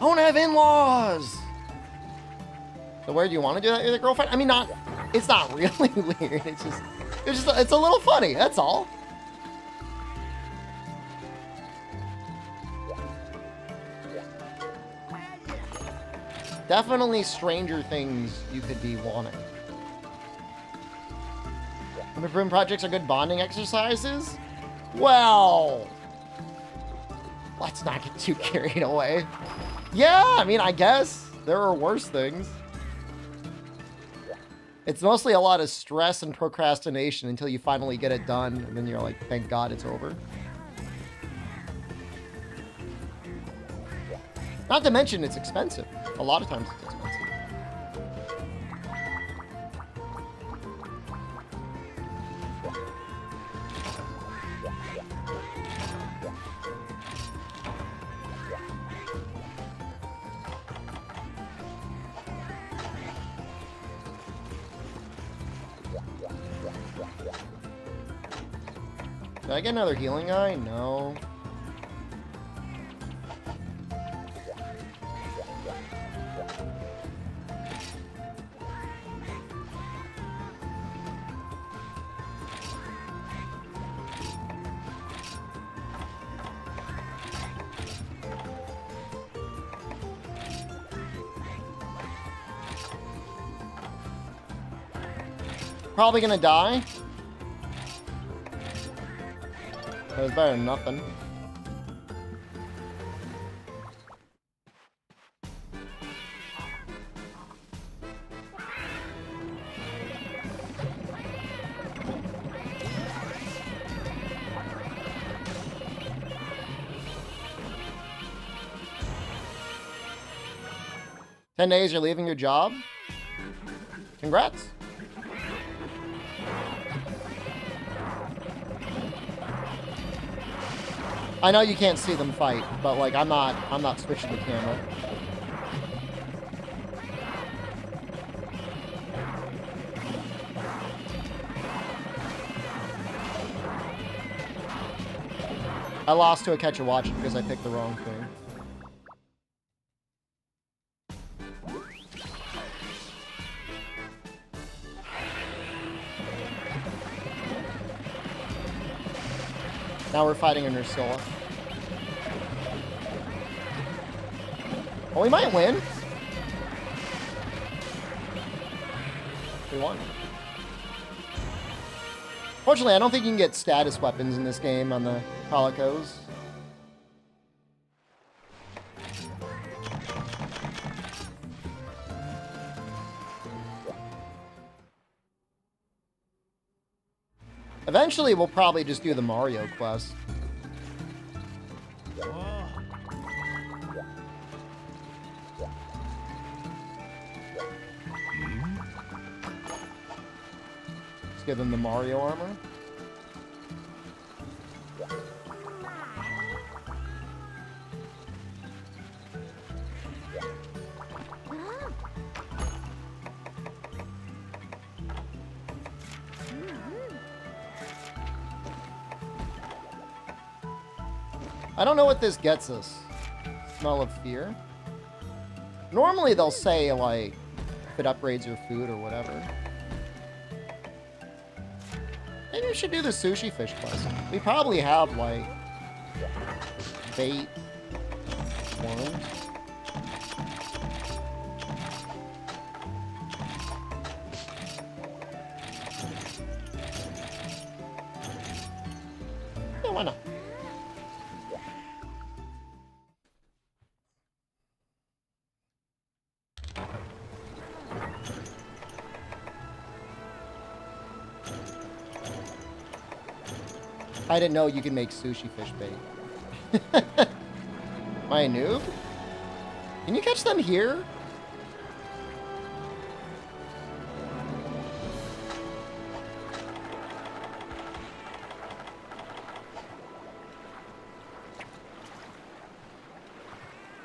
Speaker 1: I want to have in-laws. So where do you want to do that with a girlfriend? I mean, it's not really weird. It's a little funny. That's all. Definitely Stranger Things you could be wanting. Improvement projects are good bonding exercises? Well, let's not get too carried away. Yeah, I mean, I guess there are worse things. It's mostly a lot of stress and procrastination until you finally get it done, and then you're like, thank God it's over. Not to mention it's expensive. A lot of times it's expensive. Did I get another healing eye? No. Probably gonna die. But it's better than nothing. "10 days, you're leaving your job? Congrats. I know you can't see them fight, but like I'm not switching the camera. I lost to a catch a watch because I picked the wrong thing. Now we're fighting under Scylla. Well, we might win. We won. Fortunately, I don't think you can get status weapons in this game on the Calicos. Eventually, we'll probably just do the Mario quest. Let's give them the Mario armor. I don't know what this gets us. Smell of fear. Normally they'll say, like, if it upgrades your food or whatever. Maybe we should do the sushi fish quest. We probably have, like, bait, worms. Yeah, why not? I didn't know you could make sushi fish bait. Am I a noob? Can you catch them here?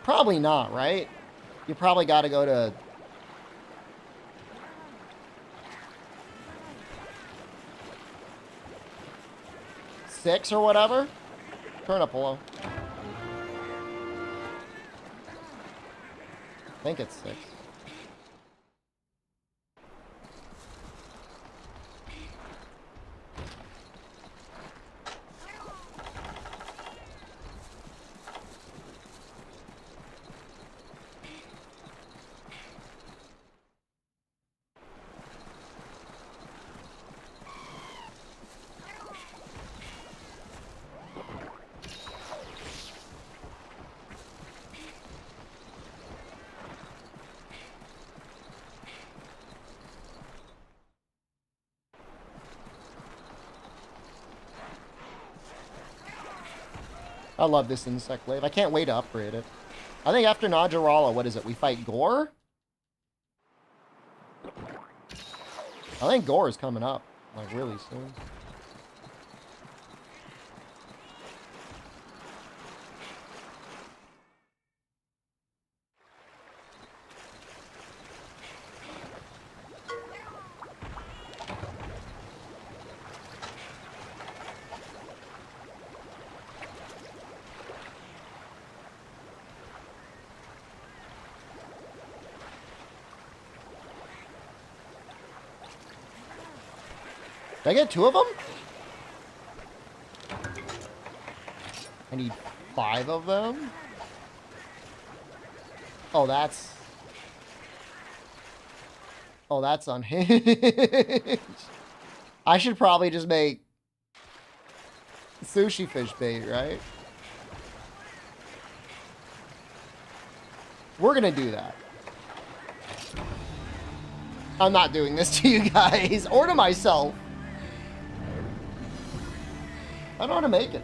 Speaker 1: Probably not, right? You probably got to go to... six or whatever? Turn up below. I think it's 6. I love this insect wave. I can't wait to upgrade it. I think after Najarala, what is it? We fight Gore? I think Gore is coming up, like, really soon. Did I get 2 of them? I need 5 of them. Oh, that's... oh, that's unhinged. I should probably just make sushi fish bait, right? We're gonna do that. I'm not doing this to you guys or to myself. I don't know how to make it.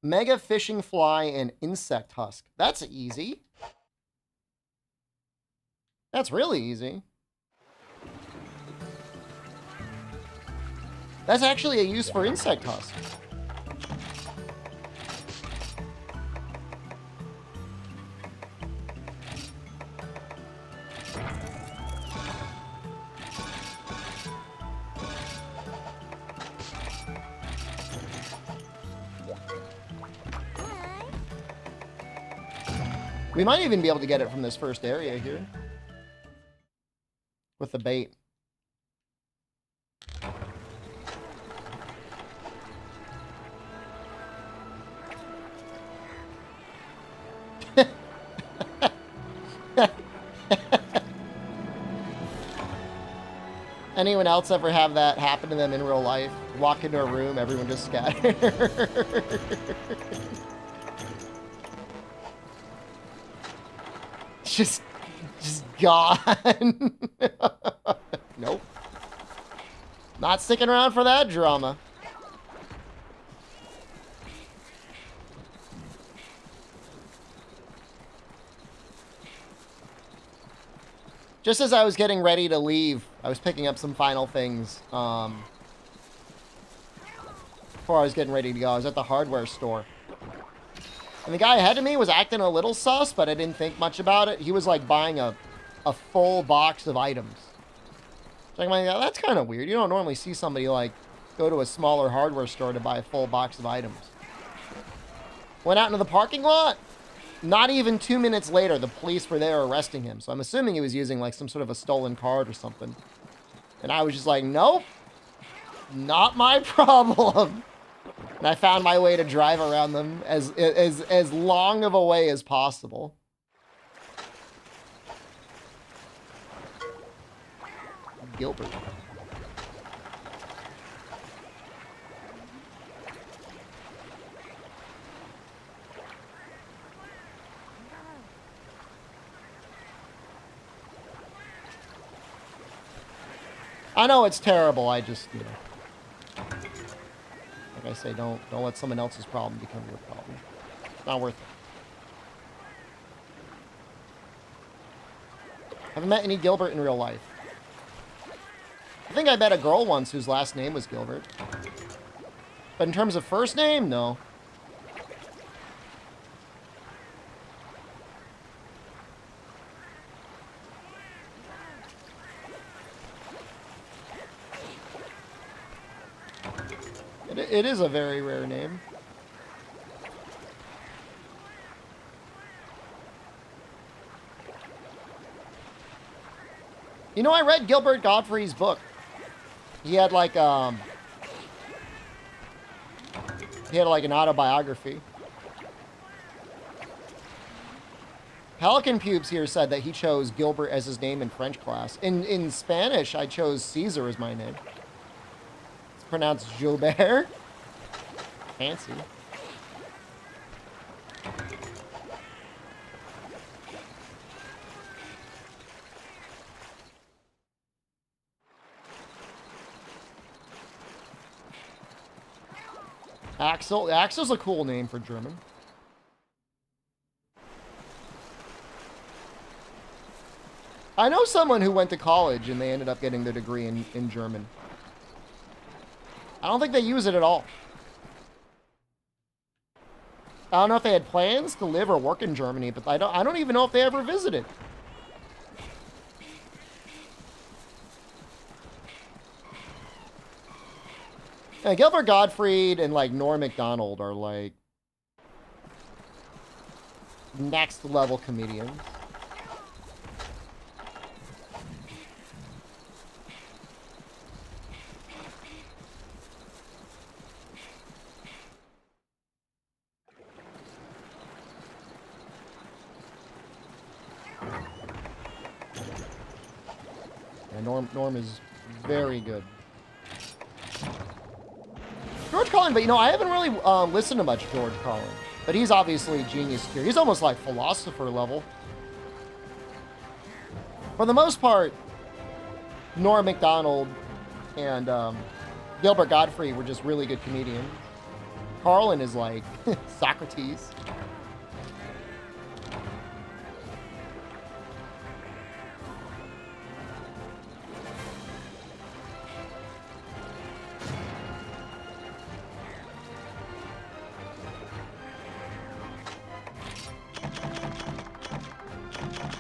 Speaker 1: Mega fishing fly and insect husk. That's easy. That's really easy. That's actually a use for insect husk. We might even be able to get it from this first area here. With the bait. Anyone else ever have that happen to them in real life? Walk into a room, everyone just scatters. just gone. Nope. Not sticking around for that drama. Just as I was getting ready to leave, I was picking up some final things. Before I was getting ready to go, I was at the hardware store. And the guy ahead of me was acting a little sus, but I didn't think much about it. He was like buying a full box of items. So I'm like, that's kind of weird. You don't normally see somebody like go to a smaller hardware store to buy a full box of items. Went out into the parking lot. Not even 2 minutes later, the police were there arresting him. So I'm assuming he was using like some sort of a stolen card or something. And I was just like, nope, not my problem. And I found my way to drive around them as long of a way as possible. Gilbert. I know it's terrible. I just, you know, like I say, don't let someone else's problem become your problem. It's not worth it. Haven't met any Gilbert in real life. I think I met a girl once whose last name was Gilbert. But in terms of first name, no. It is a very rare name. You know, I read Gilbert Gottfried's book. He had like an autobiography. Pelican Pubes here said that he chose Gilbert as his name in French class. In Spanish, I chose Caesar as my name. It's pronounced Gilbert. Fancy. Axel. Axel's a cool name for German. I know someone who went to college and they ended up getting their degree in German. I don't think they use it at all. I don't know if they had plans to live or work in Germany, but I don't even know if they ever visited. Yeah, Gilbert Gottfried and like Norm Macdonald are like next level comedians. Norm is very good. George Carlin, but you know, I haven't really listened to much George Carlin. But he's obviously genius here. He's almost like philosopher level. For the most part, Norm Macdonald and Gilbert Gottfried were just really good comedians. Carlin is like Socrates.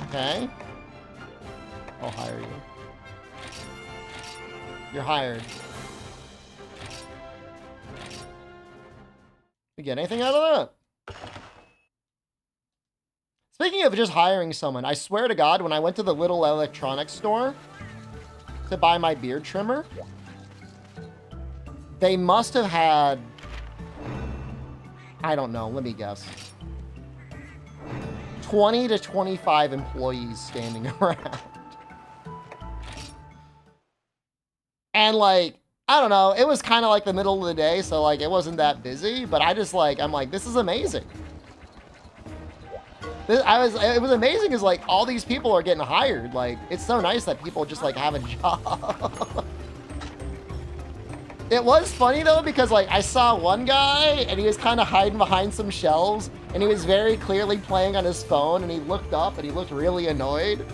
Speaker 1: Okay. I'll hire you. You're hired. You get anything out of that? Speaking of just hiring someone, I swear to God, when I went to the little electronics store to buy my beard trimmer, they must have had, I don't know, let me guess, 20 to 25 employees standing around. And like, I don't know, it was kind of like the middle of the day, so like it wasn't that busy, but I just like, I'm like, this is amazing. It was amazing because like all these people are getting hired. Like, it's so nice that people just like have a job. It was funny though, because like I saw one guy and he was kind of hiding behind some shelves and he was very clearly playing on his phone and he looked up and he looked really annoyed.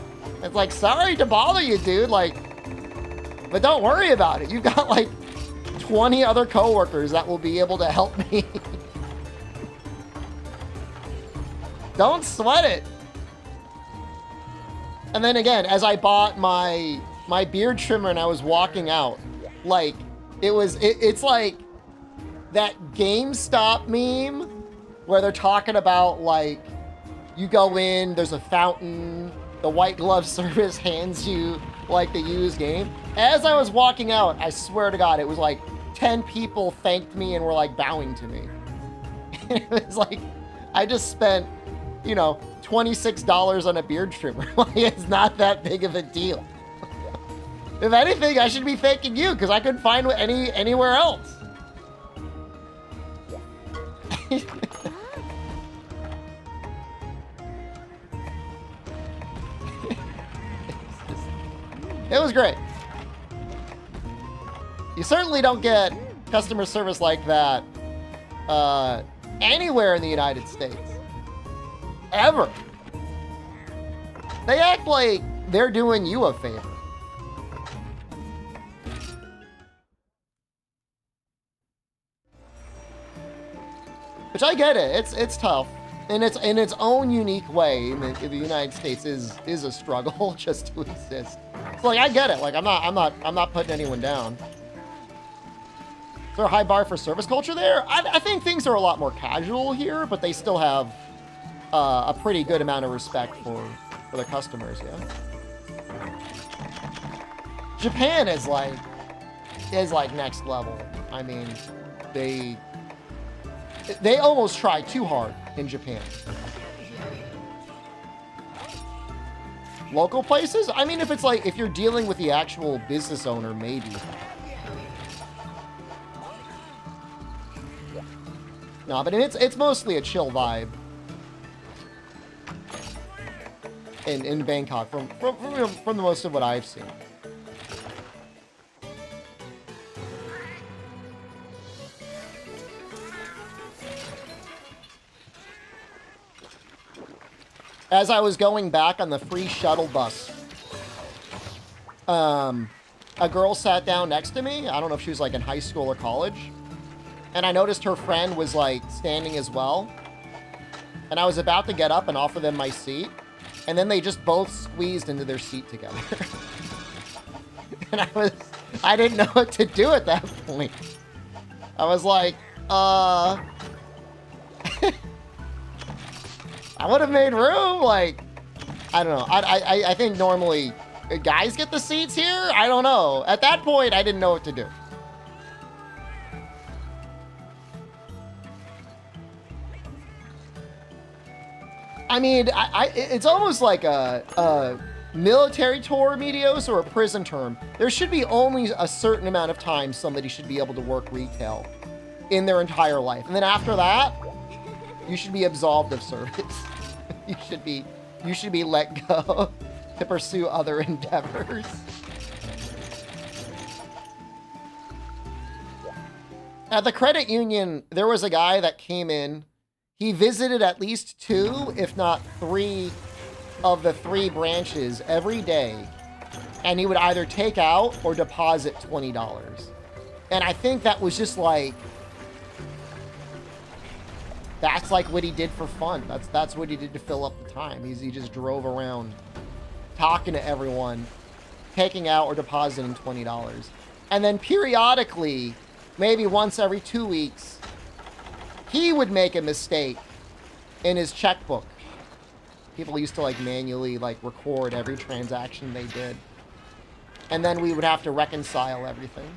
Speaker 1: It's like, sorry to bother you, dude. Like, but don't worry about it. You've got like 20 other coworkers that will be able to help me. Don't sweat it. And then again, as I bought my beard trimmer and I was walking out, like, it's like that GameStop meme where they're talking about like, you go in, there's a fountain, the white glove service hands you like the used game. As I was walking out, I swear to God, it was like 10 people thanked me and were like bowing to me. It was like, I just spent, you know, $26 on a beard trimmer. Like, it's not that big of a deal. If anything, I should be thanking you because I couldn't find anywhere else. It was great. You certainly don't get customer service like that anywhere in the United States. Ever. They act like they're doing you a favor. Which I get it. It's tough. And it's in its own unique way. In the United States is a struggle just to exist. So like, I get it. Like, I'm not putting anyone down. Is there a high bar for service culture there? I think things are a lot more casual here, but they still have a pretty good amount of respect for their customers, yeah. Japan is like next level. I mean, they almost try too hard in Japan. Local places? I mean, if you're dealing with the actual business owner, maybe. No, but it's mostly a chill vibe in Bangkok from the most of what I've seen. As I was going back on the free shuttle bus, a girl sat down next to me. I don't know if she was like in high school or college. And I noticed her friend was like standing as well. And I was about to get up and offer them my seat. And then they just both squeezed into their seat together. And I didn't know what to do at that point. I was like, I would have made room. Like, I don't know. I think normally guys get the seats here. I don't know. At that point, I didn't know what to do. I mean, it's almost like a military tour, Medios, or a prison term. There should be only a certain amount of time somebody should be able to work retail in their entire life. And then after that, you should be absolved of service. You should be let go to pursue other endeavors. At the credit union, there was a guy that came in. He visited at least 2, if not 3, of the 3 branches every day. And he would either take out or deposit $20. And I think that was just like... That's like what he did for fun. That's what he did to fill up the time. He just drove around talking to everyone, taking out or depositing $20. And then periodically, maybe once every 2 weeks, he would make a mistake in his checkbook. People used to like manually like record every transaction they did. And then we would have to reconcile everything.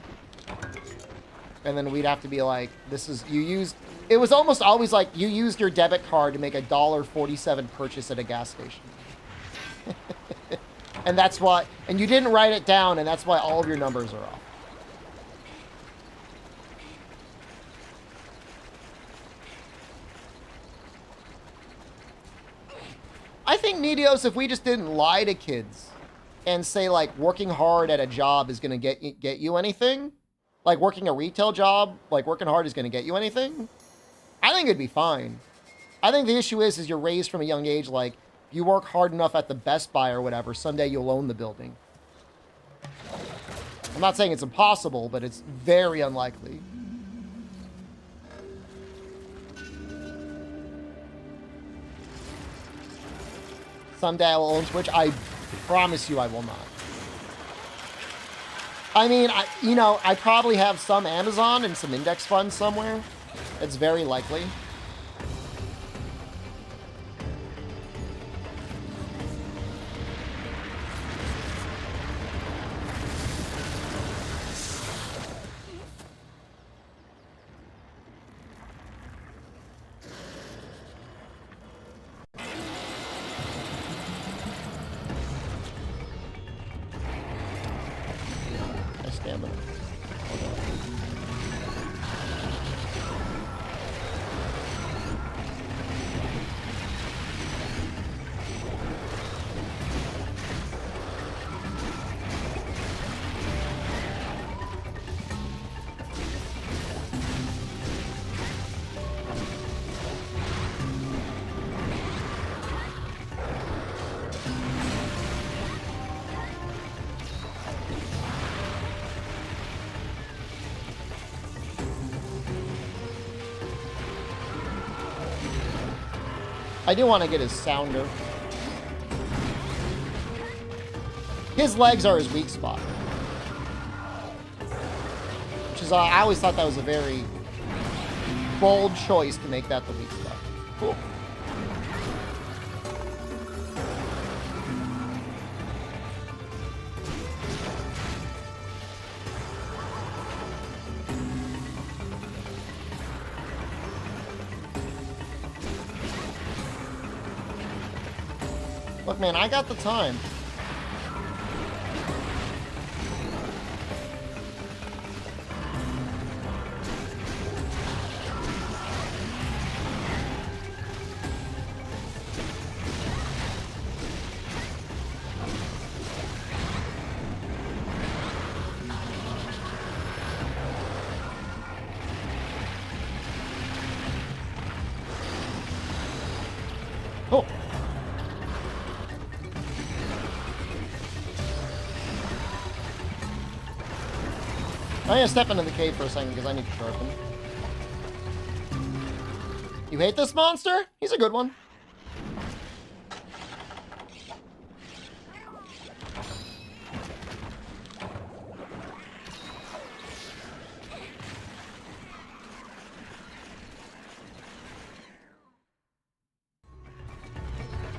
Speaker 1: And then we'd have to be like, this is, you used, it was almost always like you used your debit card to make a $1.47 purchase at a gas station. And that's why, and you didn't write it down, and that's why all of your numbers are off. I think, Nidios, if we just didn't lie to kids and say, like, working hard at a job is going to get you anything, like working a retail job, like working hard is going to get you anything, I think it'd be fine. I think the issue is you're raised from a young age, like, if you work hard enough at the Best Buy or whatever, someday you'll own the building. I'm not saying it's impossible, but it's very unlikely. Someday I will own Twitch. I promise you I will not. I mean, I probably have some Amazon and some index funds somewhere. It's very likely. I do want to get his sounder. His legs are his weak spot. Which is, I always thought that was a very bold choice to make that the weak spot. Cool. Look, man, I got the time. Oh. I'm gonna step into the cave for a second because I need to sharpen. You hate this monster? He's a good one.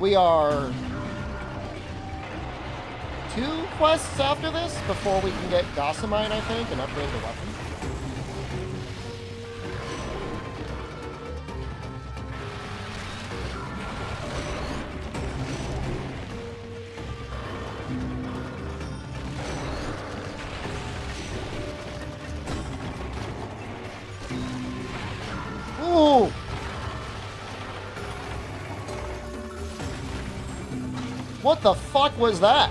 Speaker 1: We are 2 quests after this before we can get Gossamite, I think, and upgrade the weapon. Ooh! What the fuck was that?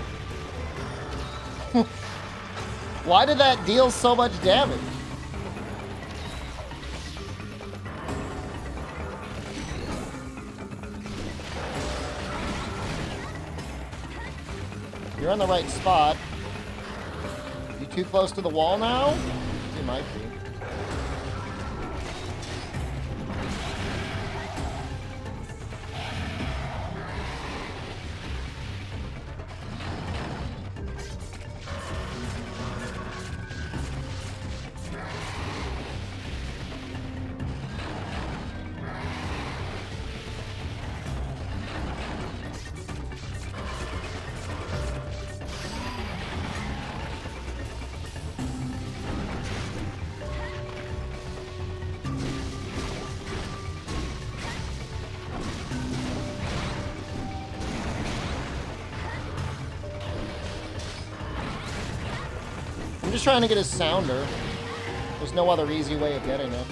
Speaker 1: Why did that deal so much damage? You're in the right spot. You too close to the wall now? You might be. I'm just trying to get his sounder. There's no other easy way of getting it.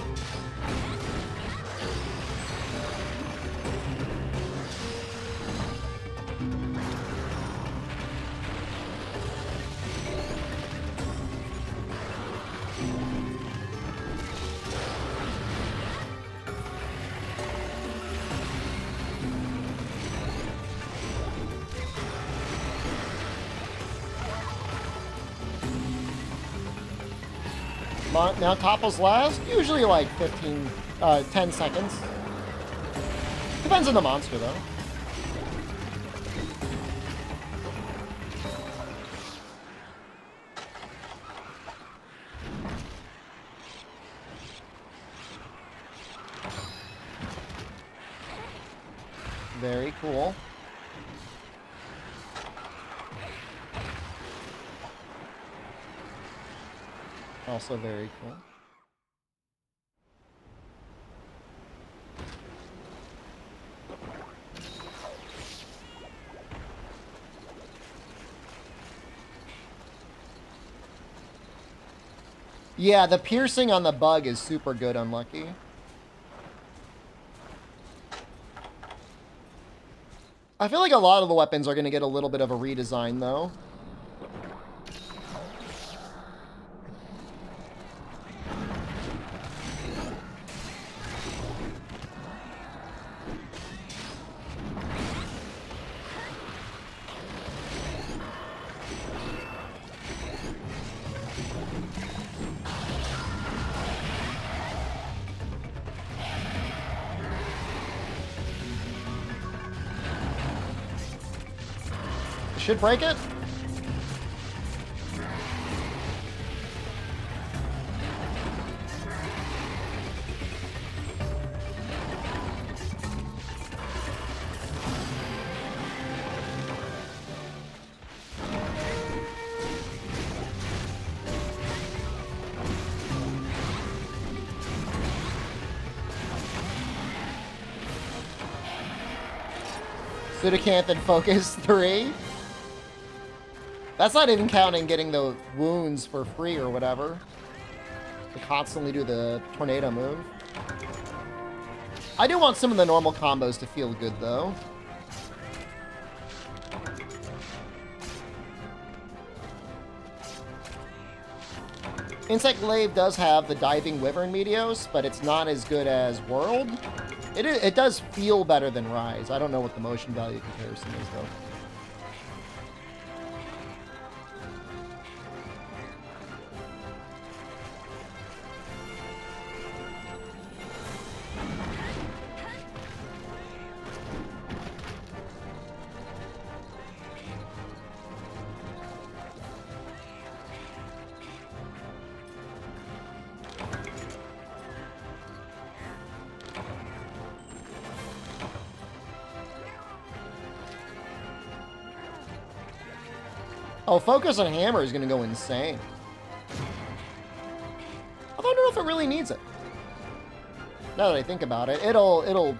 Speaker 1: Now topples last, usually like 10 seconds. Depends on the monster though. Very cool. Also very cool. Yeah, the piercing on the bug is super good, unlucky. I feel like a lot of the weapons are going to get a little bit of a redesign, though. Should break it. Pseudocanthan Focus 3. That's not even counting getting the wounds for free or whatever. To constantly do the tornado move. I do want some of the normal combos to feel good, though. Insect Glaive does have the Diving Wyvern Meteos, but it's not as good as World. It does feel better than Rise. I don't know what the motion value comparison is, though. Oh, Focus on Hammer is going to go insane. I don't know if it really needs it. Now that I think about it, it'll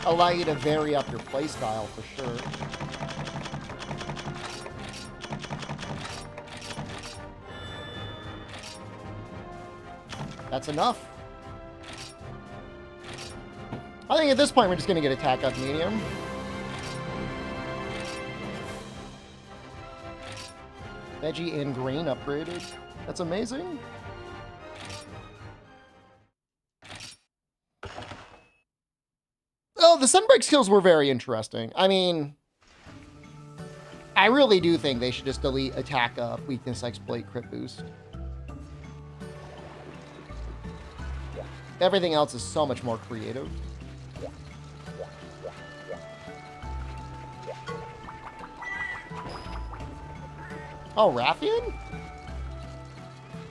Speaker 1: allow you to vary up your playstyle for sure. That's enough. I think at this point we're just going to get attack up medium. Veggie and green upgraded. That's amazing. Oh, the Sunbreak skills were very interesting. I mean, I really do think they should just delete attack up, weakness, exploit, crit boost. Everything else is so much more creative. Oh, Rathian?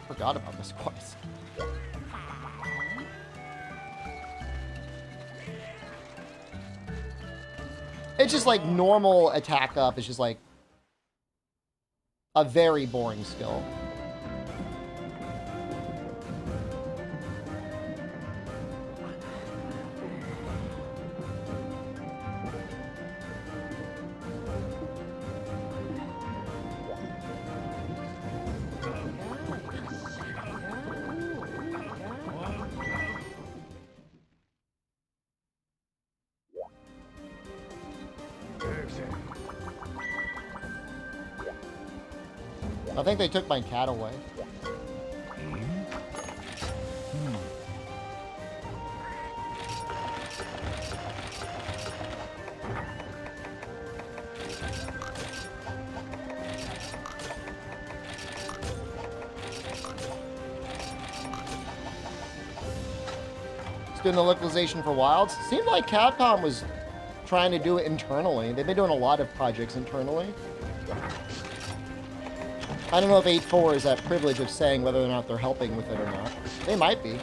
Speaker 1: Forgot about this quest. It's just like normal attack up. It's just like a very boring skill. I think they took my cat away. Just doing the localization for Wilds. Seemed like Capcom was trying to do it internally. They've been doing a lot of projects internally. I don't know if 8.4 is that privilege of saying whether or not they're helping with it or not. They might be.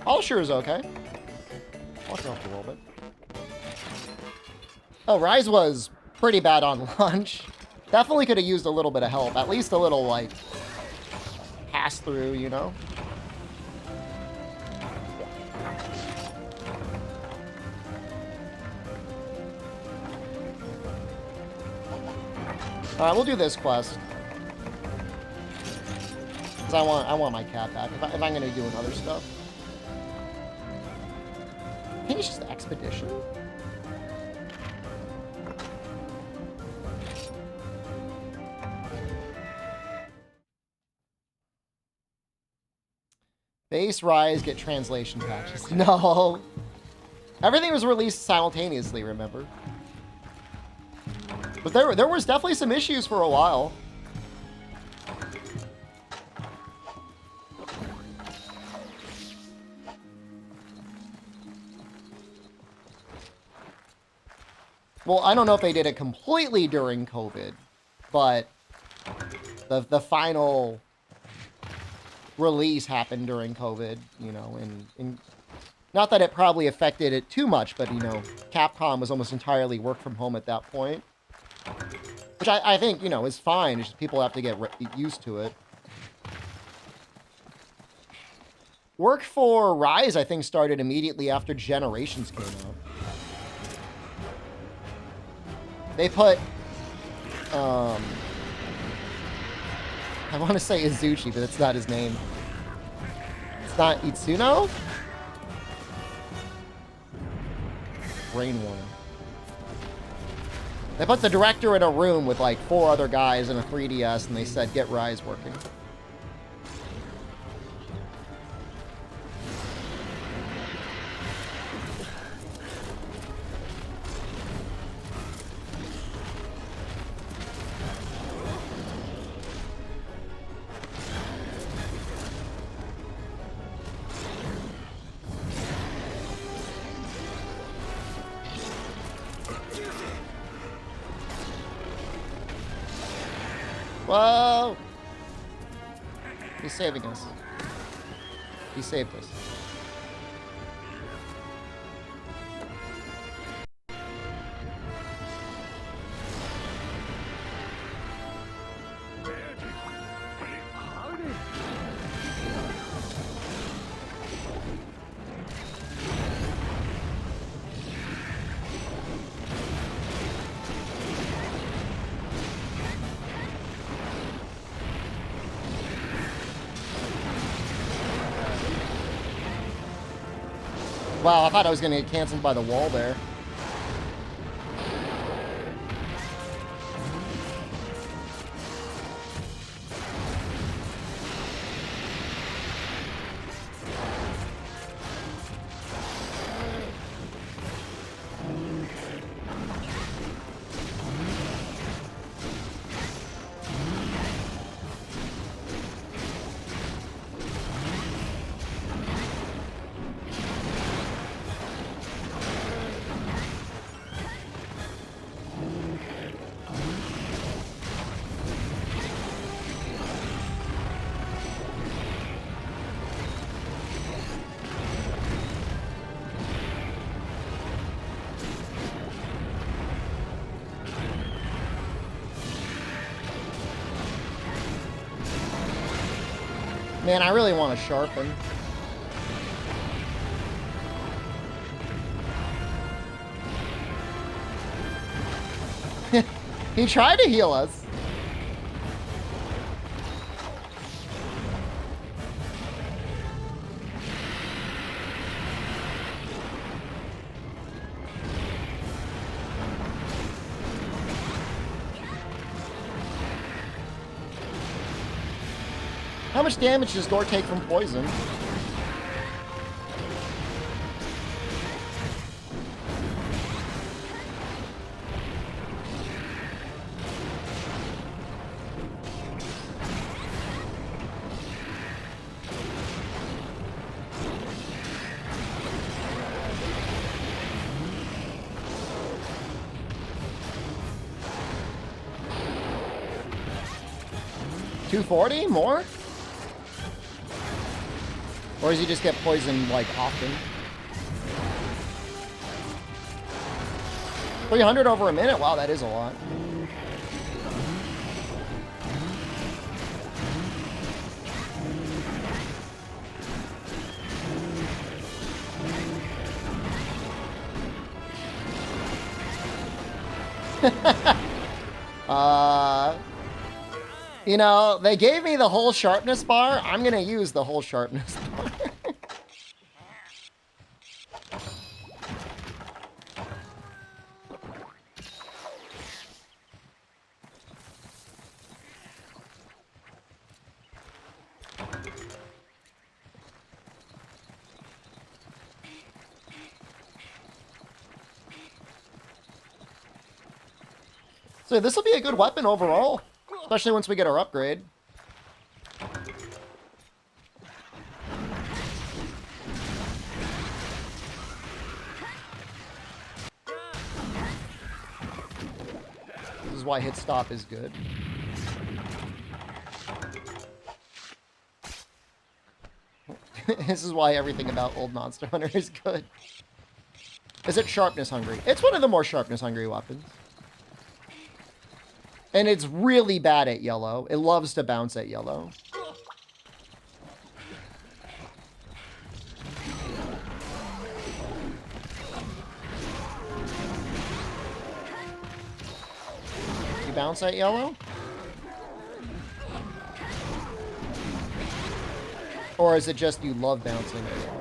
Speaker 1: Polisher is okay. Polisher helped a little bit. Oh, Rise was pretty bad on launch. Definitely could have used a little bit of help. At least a little, like, pass-through, you know? Alright, we'll do this quest. Because I want my cat back. If I'm going to be doing other stuff. I think it's just Expedition. Base, Rise, get translation patches. No. Everything was released simultaneously, remember? But there was definitely some issues for a while. Well, I don't know if they did it completely during COVID, but the final release happened during COVID, you know, and not that it probably affected it too much, but, you know, Capcom was almost entirely work from home at that point. Which I think, you know, is fine. It's just people have to get used to it. Work for Rise, I think, started immediately after Generations came out. They put, I want to say Izuchi, but it's not his name. It's not Itsuno? Brain warning. They put the director in a room with like 4 other guys and a 3DS, and they said, get Rise working. Whoa! He's saving us. He saved us. Wow, I thought I was going to get canceled by the wall there. Man, I really want to sharpen. He tried to heal us. How much damage does Gore take from poison? $240 more? Or does he just get poisoned, like, often? 300 over a minute? Wow, that is a lot. You know, they gave me the whole sharpness bar. I'm gonna use the whole sharpness bar. So this will be a good weapon overall, especially once we get our upgrade. This is why hit stop is good. This is why everything about old Monster Hunter is good. Is it sharpness hungry? It's one of the more sharpness hungry weapons. And it's really bad at yellow. It loves to bounce at yellow. You bounce at yellow? Or is it just you love bouncing at yellow?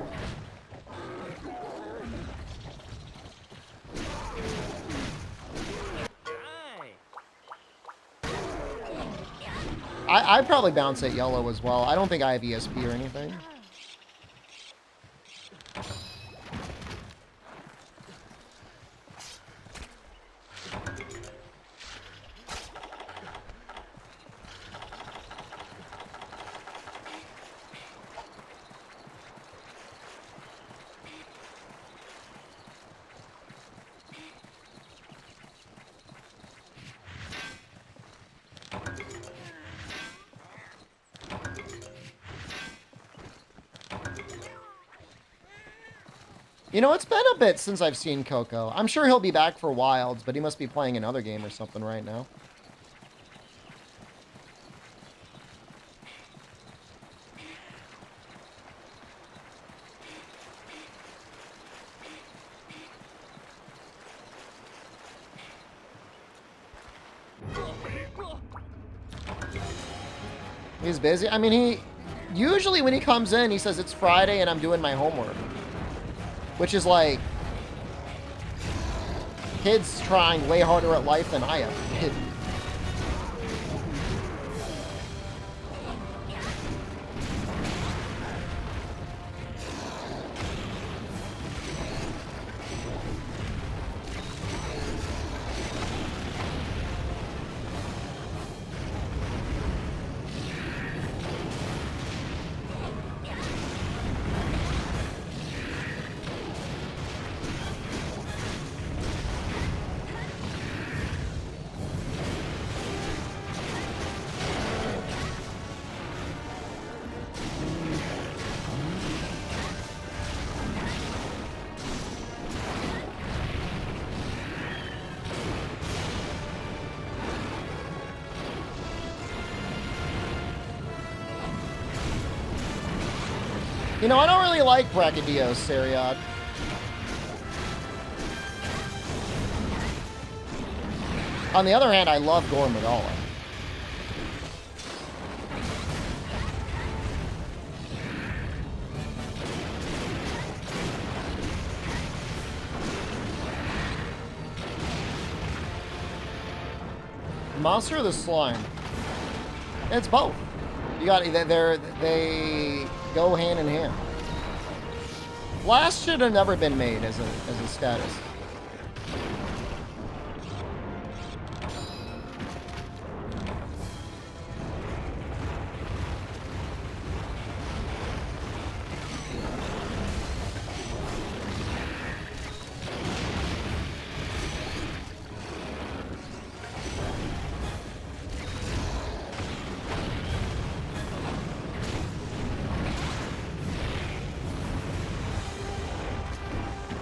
Speaker 1: I'd probably bounce at yellow as well. I don't think I have ESP or anything. You know, it's been a bit since I've seen Coco. I'm sure he'll be back for Wilds, but he must be playing another game or something right now. He's busy. I mean, usually when he comes in, he says it's Friday and I'm doing my homework. Which is like kids trying way harder at life than I ever did. You know, I don't really like Brachydios, Seriod. On the other hand, I love Gore Magala. Monster or the slime? It's both. You got they go hand in hand. Blast should have never been made as a status.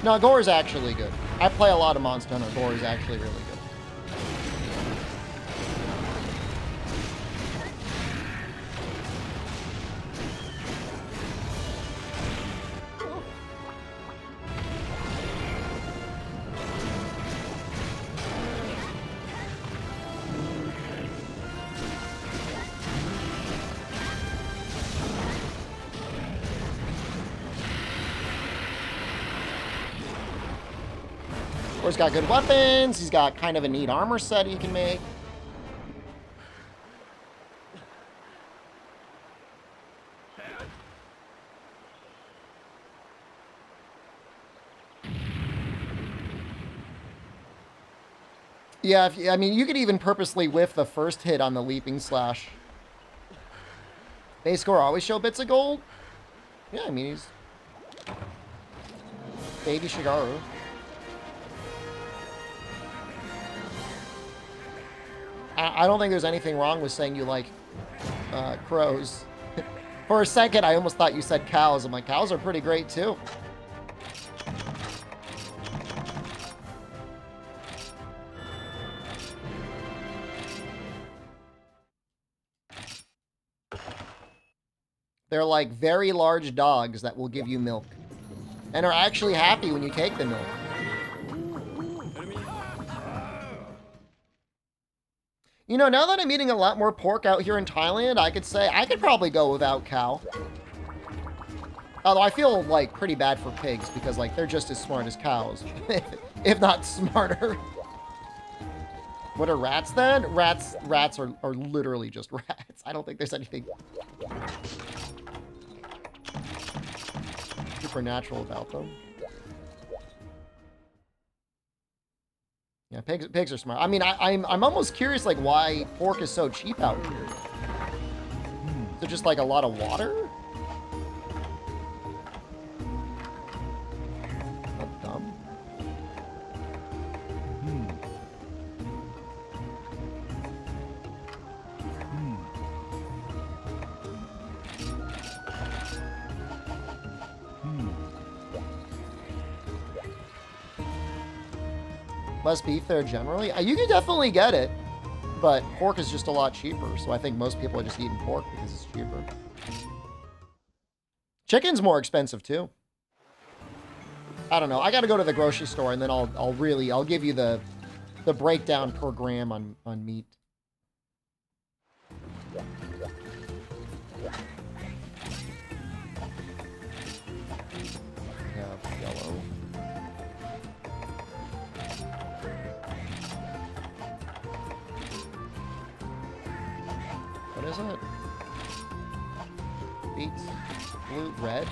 Speaker 1: No, Gore is actually good. I play a lot of Monster Hunter. Gore is actually really good. Gore's got good weapons. He's got kind of a neat armor set he can make. Yeah, I mean, you could even purposely whiff the first hit on the leaping slash. Base score always show bits of gold? Yeah, I mean, he's baby Shigaru. I don't think there's anything wrong with saying you like crows. For a second, I almost thought you said cows. I'm like, cows are pretty great, too. They're like very large dogs that will give you milk and are actually happy when you take the milk. You know, now that I'm eating a lot more pork out here in Thailand, I could say I could probably go without cow. Although I feel like pretty bad for pigs because like they're just as smart as cows, if not smarter. What are rats then? Rats are literally just rats. I don't think there's anything supernatural about them. Yeah, pigs are smart. I mean, I'm almost curious, like, why pork is so cheap out here. Is it just, like, a lot of water? Not dumb. Less beef there generally. You can definitely get it, but pork is just a lot cheaper. So I think most people are just eating pork because it's cheaper. Chicken's more expensive too. I don't know. I got to go to the grocery store and then I'll give you the breakdown per gram on meat. Yeah, yellow. is it? Beets, blue, red.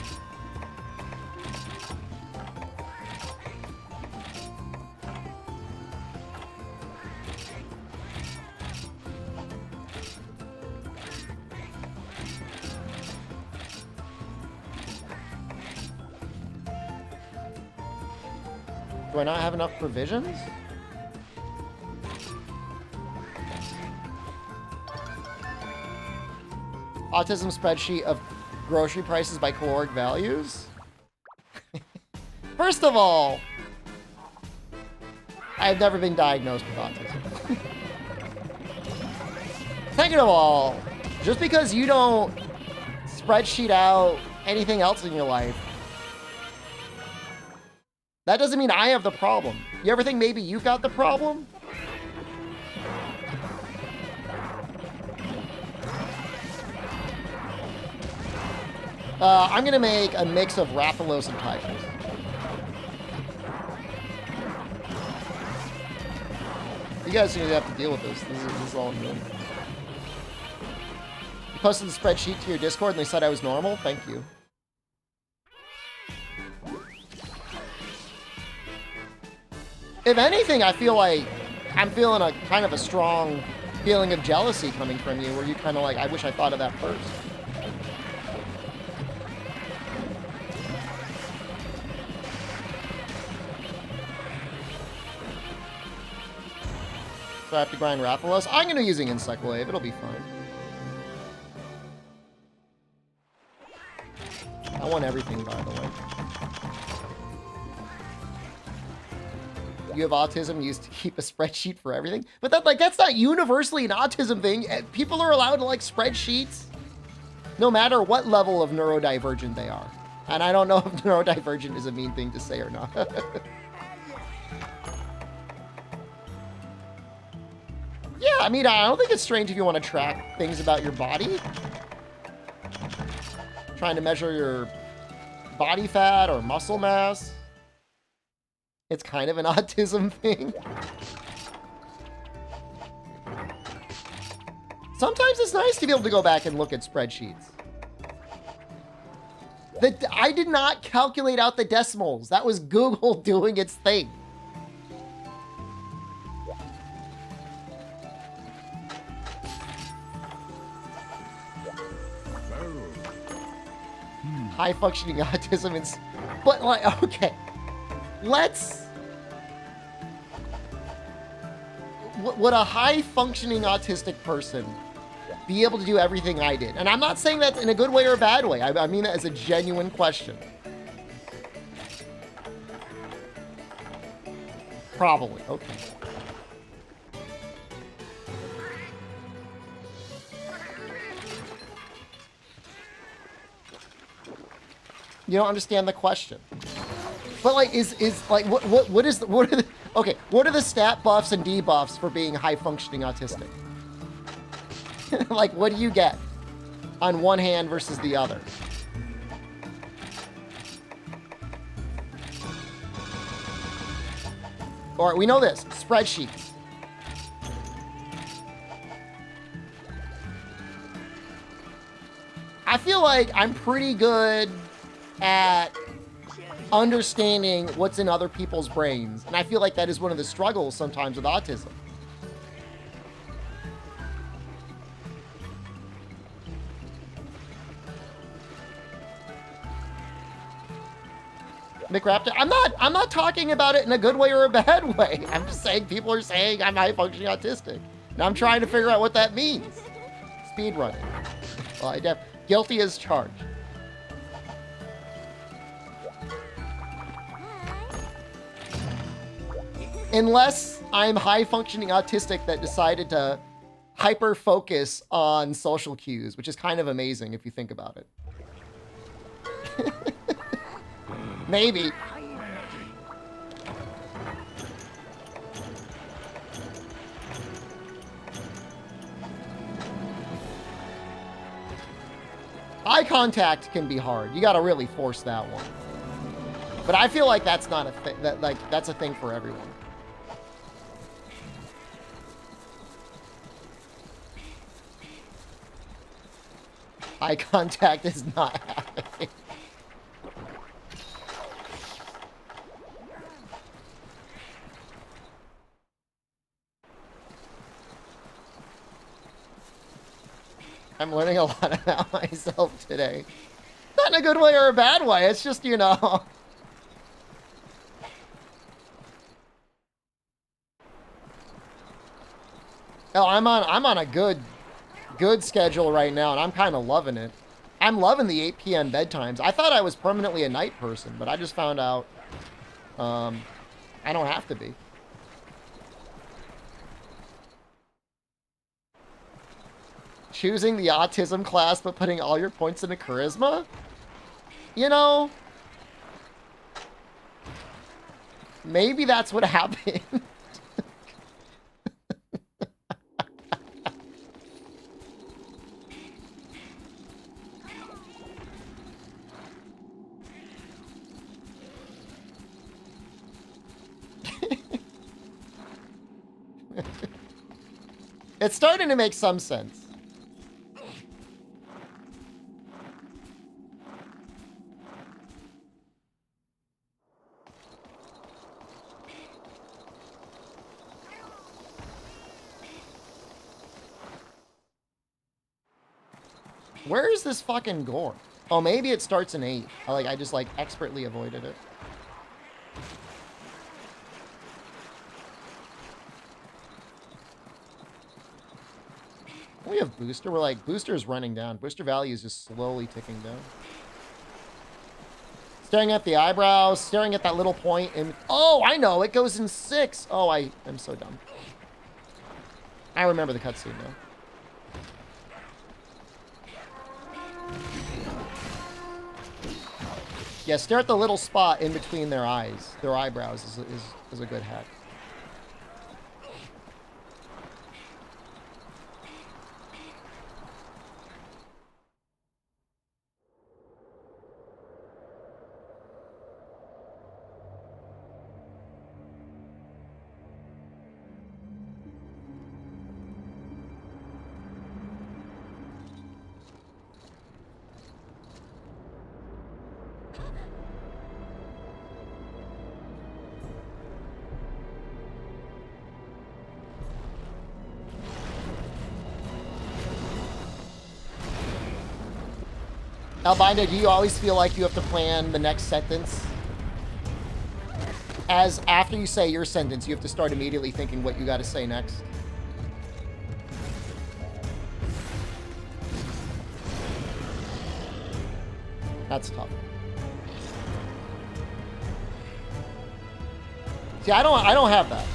Speaker 1: Do I not have enough provisions? Autism spreadsheet of grocery prices by caloric values? First of all, I've never been diagnosed with autism. Second of all, just because you don't spreadsheet out anything else in your life, that doesn't mean I have the problem. You ever think maybe you've got the problem? I'm gonna make a mix of Rathalos and Tigers. You guys need to have to deal with this. This is all new. You posted the spreadsheet to your Discord and they said I was normal? Thank you. If anything, I feel like I'm feeling a kind of a strong feeling of jealousy coming from you, where you kind of like, I wish I thought of that first. So I have to grind Rathalos. I'm going to be using Insect Wave. It'll be fine. I want everything, by the way. You have autism, you used to keep a spreadsheet for everything. But that's not universally an autism thing. People are allowed to like spreadsheets no matter what level of neurodivergent they are. And I don't know if neurodivergent is a mean thing to say or not. Yeah, I mean, I don't think it's strange if you want to track things about your body. Trying to measure your body fat or muscle mass. It's kind of an autism thing. Sometimes it's nice to be able to go back and look at spreadsheets. I did not calculate out the decimals. That was Google doing its thing. High functioning autism is, but like, okay, let's, would a high functioning autistic person be able to do everything I did? And I'm not saying that in a good way or a bad way. I mean that as a genuine question. Probably, okay. You don't understand the question. But like, what are the stat buffs and debuffs for being high functioning autistic? Like, what do you get on one hand versus the other? All right, we know this, spreadsheets. I feel like I'm pretty good at understanding what's in other people's brains. And I feel like that is one of the struggles sometimes with autism. McRaptor, I'm not talking about it in a good way or a bad way. I'm just saying people are saying I'm high functioning autistic. And I'm trying to figure out what that means. Speed running. Well, guilty as charged. Unless I'm high-functioning autistic that decided to hyper-focus on social cues, which is kind of amazing if you think about it. Maybe. Eye contact can be hard. You gotta really force that one. But I feel like that's not a thing. That's a thing for everyone. Eye contact is not happening. I'm learning a lot about myself today. Not in a good way or a bad way. It's just, you know. Oh, I'm on a good schedule right now, and I'm kind of loving it. I'm loving the 8 p.m. bedtimes. I thought I was permanently a night person, but I just found out I don't have to be. Choosing the autism class, but putting all your points into charisma? You know, maybe that's what happened. It's starting to make some sense. Where is this fucking Gore? Oh, maybe it starts in 8. I just like expertly avoided it. We have booster. We're like, booster is running down. Booster value is just slowly ticking down. Staring at the eyebrows, staring at that little point. And oh, I know. It goes in 6. Oh, I am so dumb. I remember the cutscene now. Yeah, stare at the little spot in between their eyes. Their eyebrows is a good hack. Albino, do you always feel like you have to plan the next sentence? As after you say your sentence, you have to start immediately thinking what you got to say next. That's tough. See, I don't have that.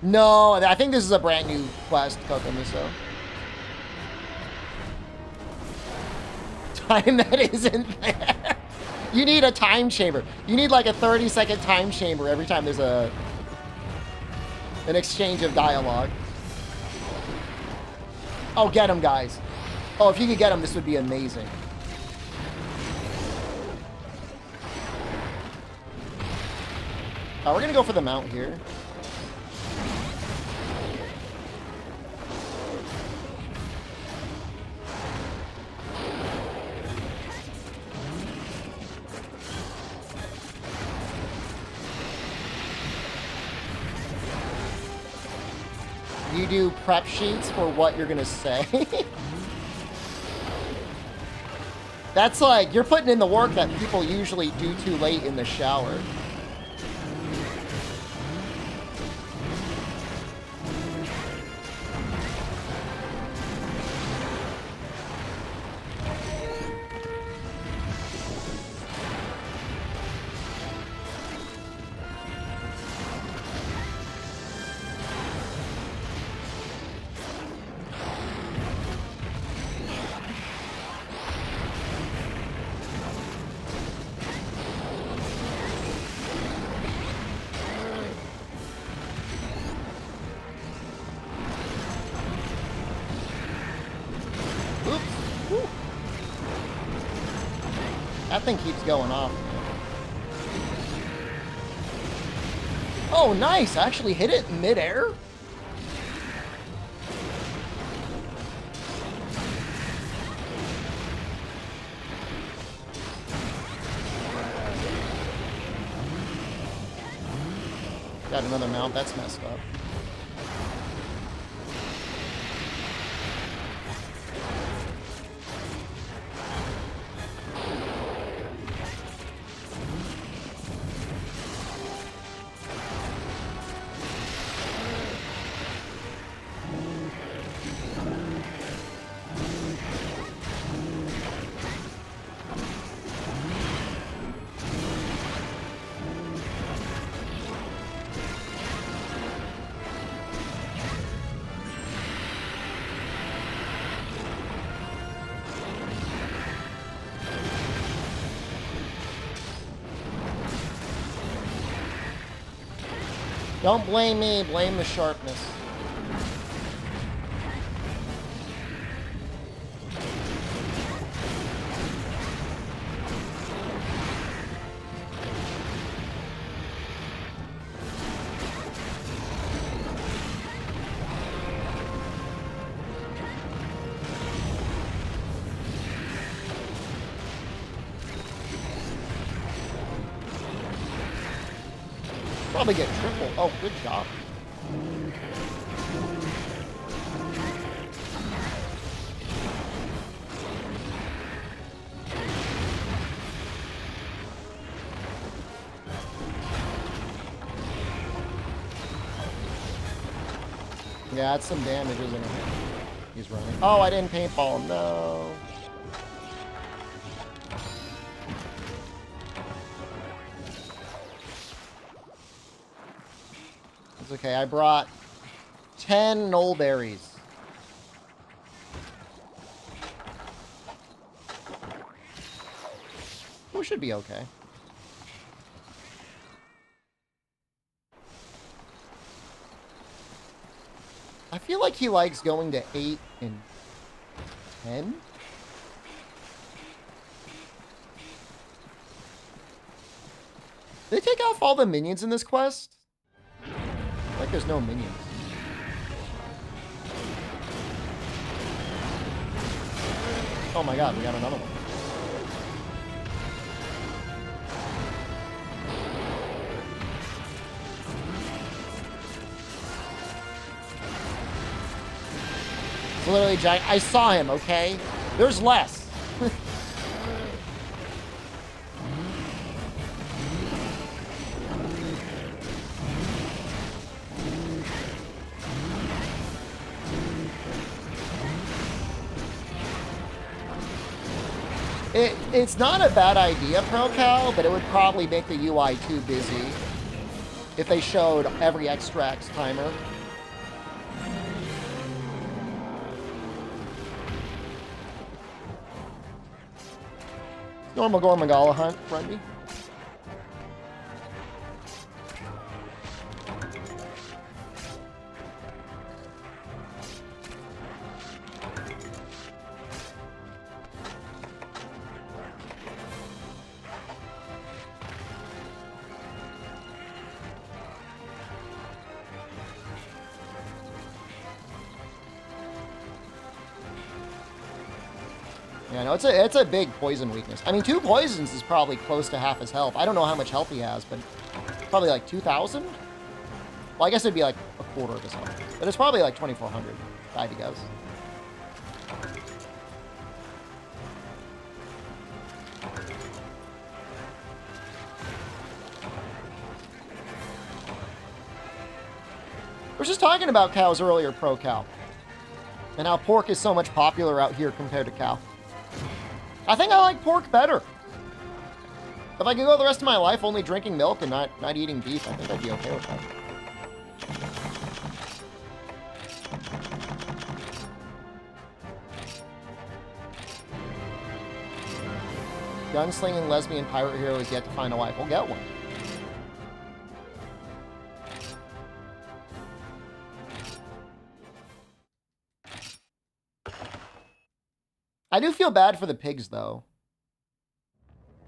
Speaker 1: No, I think this is a brand new quest, Kokomiso. Time that isn't there. You need a time chamber. You need like a 30-second time chamber every time there's an exchange of dialogue. Oh, get him, guys. Oh, if you could get him, this would be amazing. We're gonna go for the mount here. You do prep sheets for what you're gonna say. That's like, you're putting in the work that people usually do too late in the shower. That thing keeps going off. Oh, nice. I actually hit it in midair. Got another mount. That's messed up. Don't blame me, blame the sharpness. Probably get triple. Oh, good job. Yeah, that's some damage, isn't it? He's running. Oh, I didn't paintball him. No. It's okay. I brought 10 knoll berries. We should be okay. I feel like he likes going to 8 and 10. Did they take off all the minions in this quest? Like there's no minions. Oh my god, we got another one. It's literally giant. I saw him, okay? There's less. It's not a bad idea, ProCal, but it would probably make the UI too busy if they showed every extracts timer. Normal Gore Magala hunt, Grundy. Yeah, no, it's a big poison weakness. I mean, 2 poisons is probably close to half his health. I don't know how much health he has, but probably like 2,000? Well, I guess it'd be like a quarter of his health. But it's probably like 2,400, if I had to guess. We were just talking about cows earlier, ProCal. And how pork is so much popular out here compared to cow. I think I like pork better. If I could go the rest of my life only drinking milk and not eating beef, I think I'd be okay with that. Gunslinging lesbian pirate hero is yet to find a wife. We'll get one. I do feel bad for the pigs, though.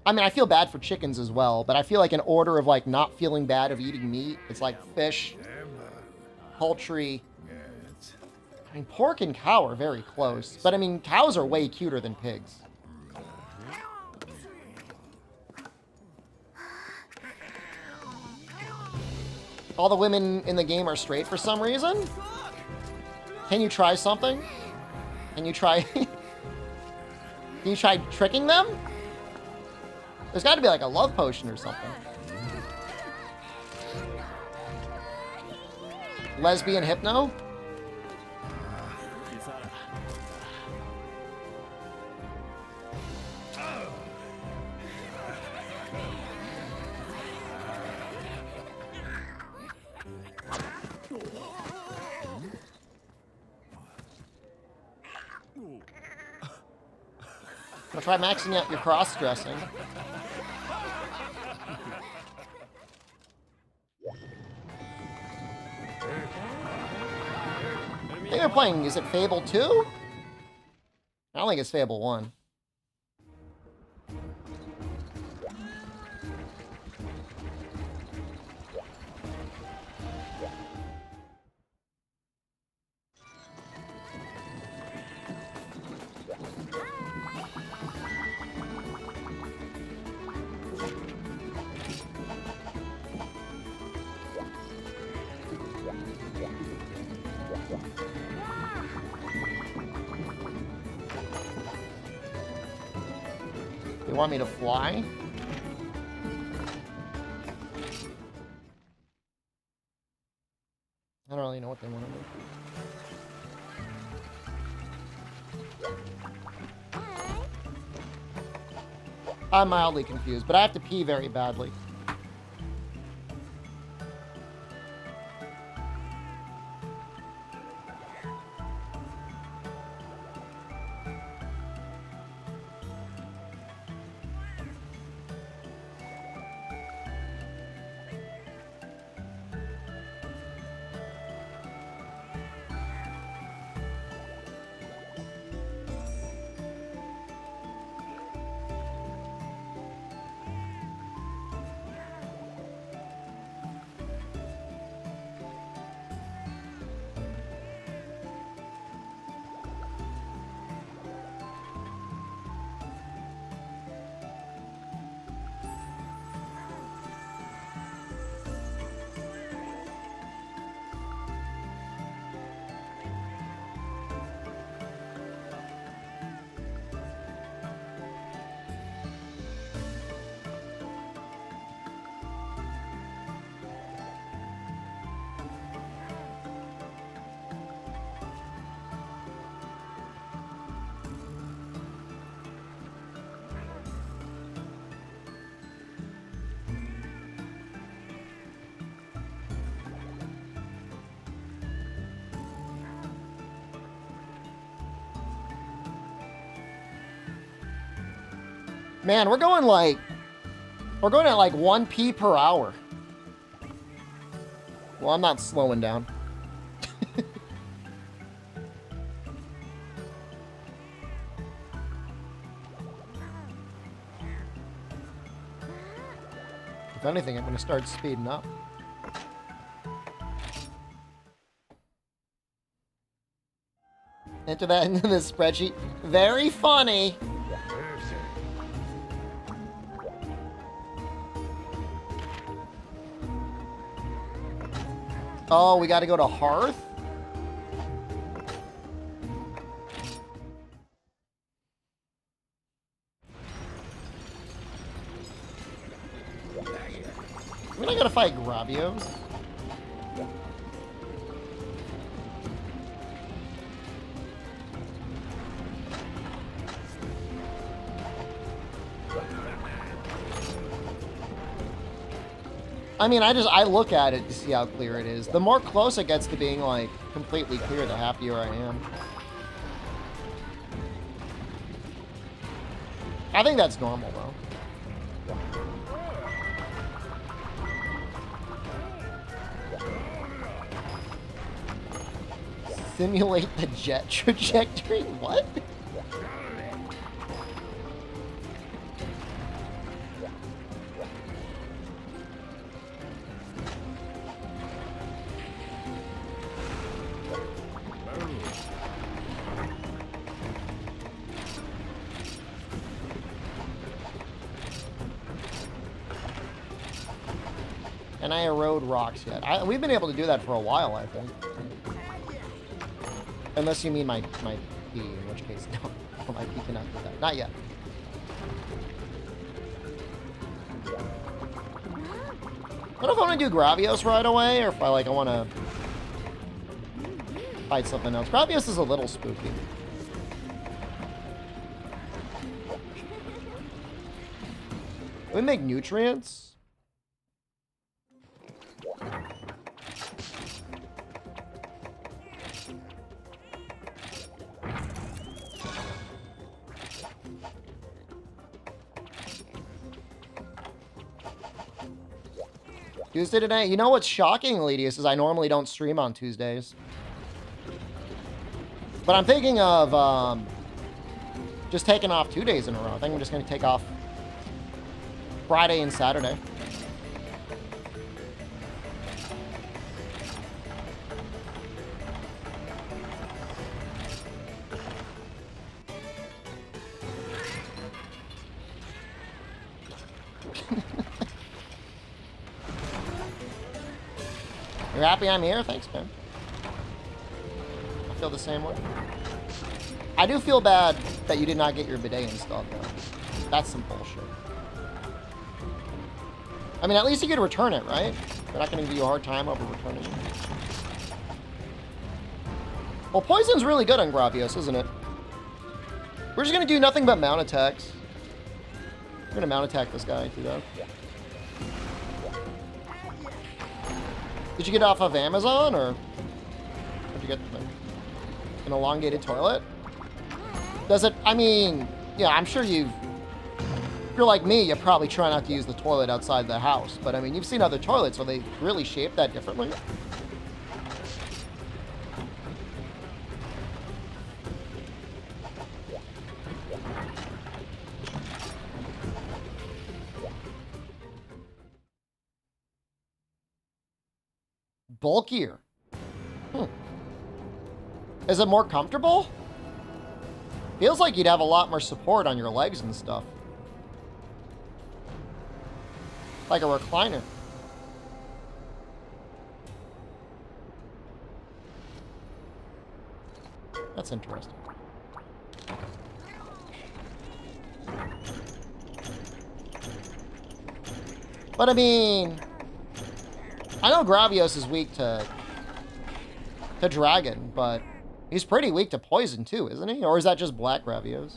Speaker 1: I mean, I feel bad for chickens as well, but I feel like in order of, like, not feeling bad of eating meat, it's like fish, poultry. I mean, pork and cow are very close, but I mean, cows are way cuter than pigs. All the women in the game are straight for some reason? Can you try something? Can you try... Can you try tricking them? There's got to be like a love potion or something. Lesbian hypno? I'll try maxing out your cross-dressing. I think they're playing, is it Fable 2? I don't think it's Fable 1. They want me to fly? I don't really know what they want to do. I'm mildly confused, but I have to pee very badly. Man, we're going at like 1p per hour. Well, I'm not slowing down. If anything, I'm going to start speeding up. Enter that into the spreadsheet. Very funny. Oh, we got to go to Hearth? We're not gonna fight Gravios. I mean, I look at it to see how clear it is. The more close it gets to being, like, completely clear, the happier I am. I think that's normal, though. Simulate the jet trajectory? What? Can I erode rocks yet? We've been able to do that for a while, I think. Unless you mean my pea, in which case, no. My pea cannot do that. Not yet. I don't know if I want to do Gravios right away, or if I want to fight something else. Gravios is a little spooky. Can we make nutrients? Tuesday tonight. You know what's shocking, Elitius, is I normally don't stream on Tuesdays. But I'm thinking of just taking off 2 days in a row. I think I'm just going to take off Friday and Saturday. You're happy I'm here? Thanks, man. I feel the same way. I do feel bad that you did not get your bidet installed, though. That's some bullshit. I mean, at least you could return it, right? They're not going to give you a hard time over returning it. Well, poison's really good on Gravios, isn't it? We're just going to do nothing but mount attacks. We're going to mount attack this guy, too, though. Did you get it off of Amazon, or where'd you get the thing? An elongated toilet? Does it, I mean, yeah, I'm sure if you're like me, you probably try not to use the toilet outside the house. But I mean, you've seen other toilets, are they really shaped that differently? Bulkier. Is it more comfortable? Feels like you'd have a lot more support on your legs and stuff. Like a recliner. That's interesting. But I mean, I know Gravios is weak to dragon, but he's pretty weak to poison too, isn't he? Or is that just black Gravios?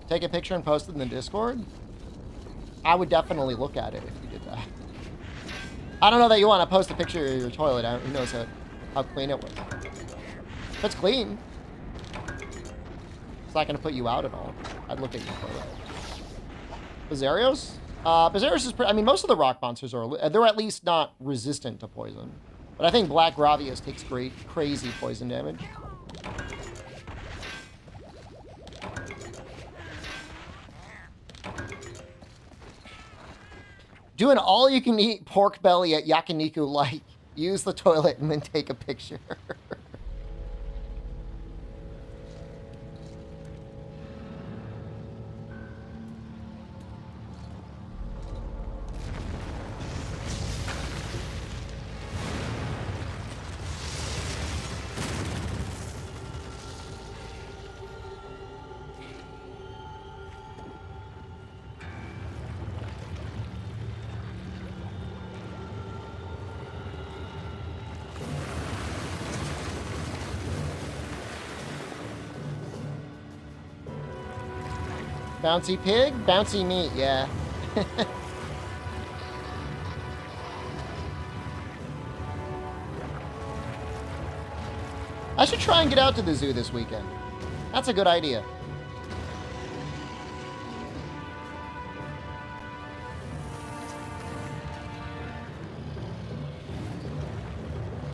Speaker 1: Take a picture and post it in the Discord? I would definitely look at it if you did that. I don't know that you want to post a picture of your toilet. Who knows how clean it was. If it's clean, it's not going to put you out at all. I'd look at your toilet. Bizarrios? Bizarrios is pretty, I mean, most of the rock monsters are, they're at least not resistant to poison. But I think Black Gravios takes crazy poison damage. Do an all-you-can-eat pork belly at Yakiniku like. Use the toilet and then take a picture. Bouncy pig? Bouncy meat, yeah. I should try and get out to the zoo this weekend. That's a good idea.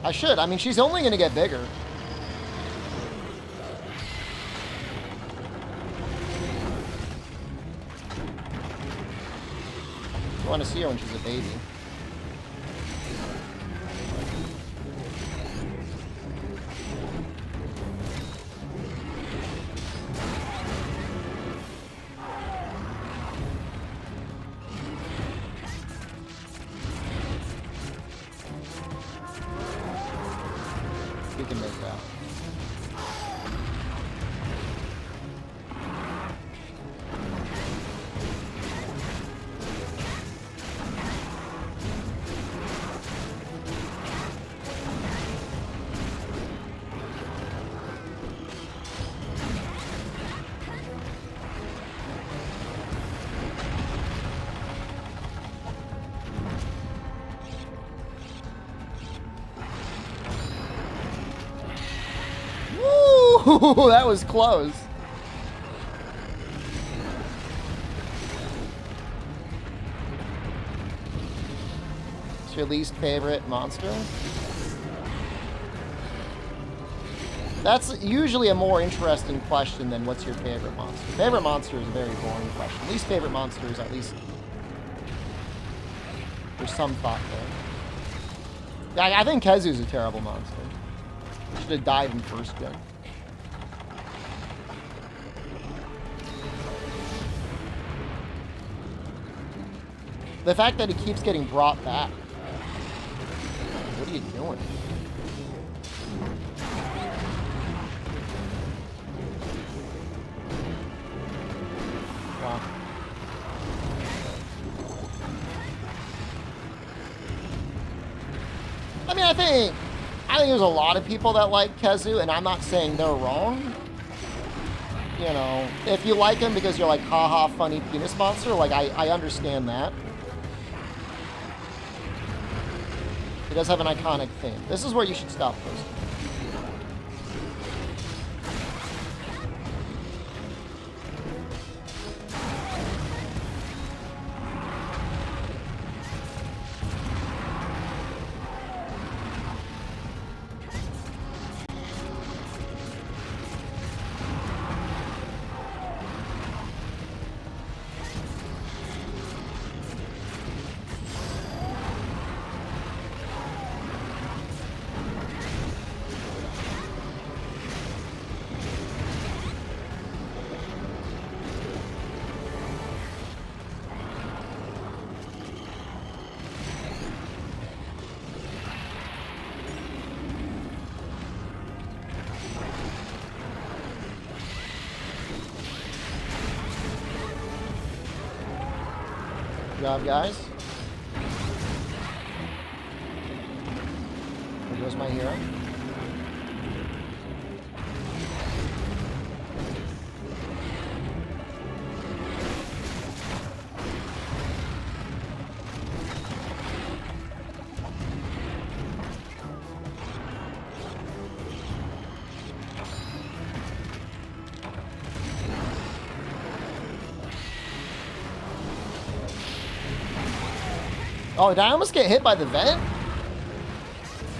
Speaker 1: I should. I mean, she's only going to get bigger. I want to see her when she's a baby. We can make that. Woo! That was close. What's your least favorite monster? That's usually a more interesting question than what's your favorite monster. Favorite monster is a very boring question. Least favorite monster is at least there's some thought there. Yeah, I think Kezu's a terrible monster. Should have died in first gen. The fact that he keeps getting brought back. What are you doing? Wow. I mean, I think there's a lot of people that like Kezu, and I'm not saying they're wrong. You know, if you like him because you're like, haha, funny penis monster, like, I understand that. He does have an iconic theme. This is where you should stop posting. Good job, guys. There goes my hero. Oh, did I almost get hit by the vent?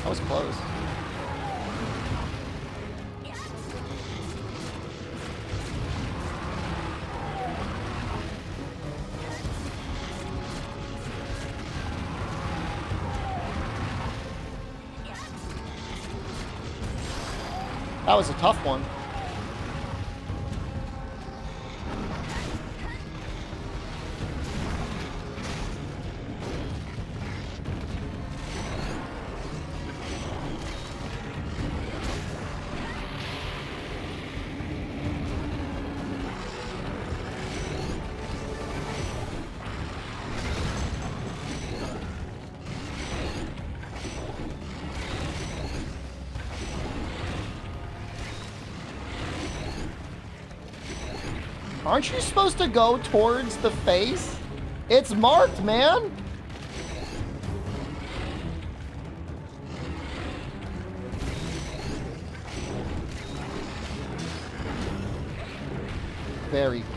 Speaker 1: That was close. That was a tough one. Aren't you supposed to go towards the face? It's marked, man. Very cool.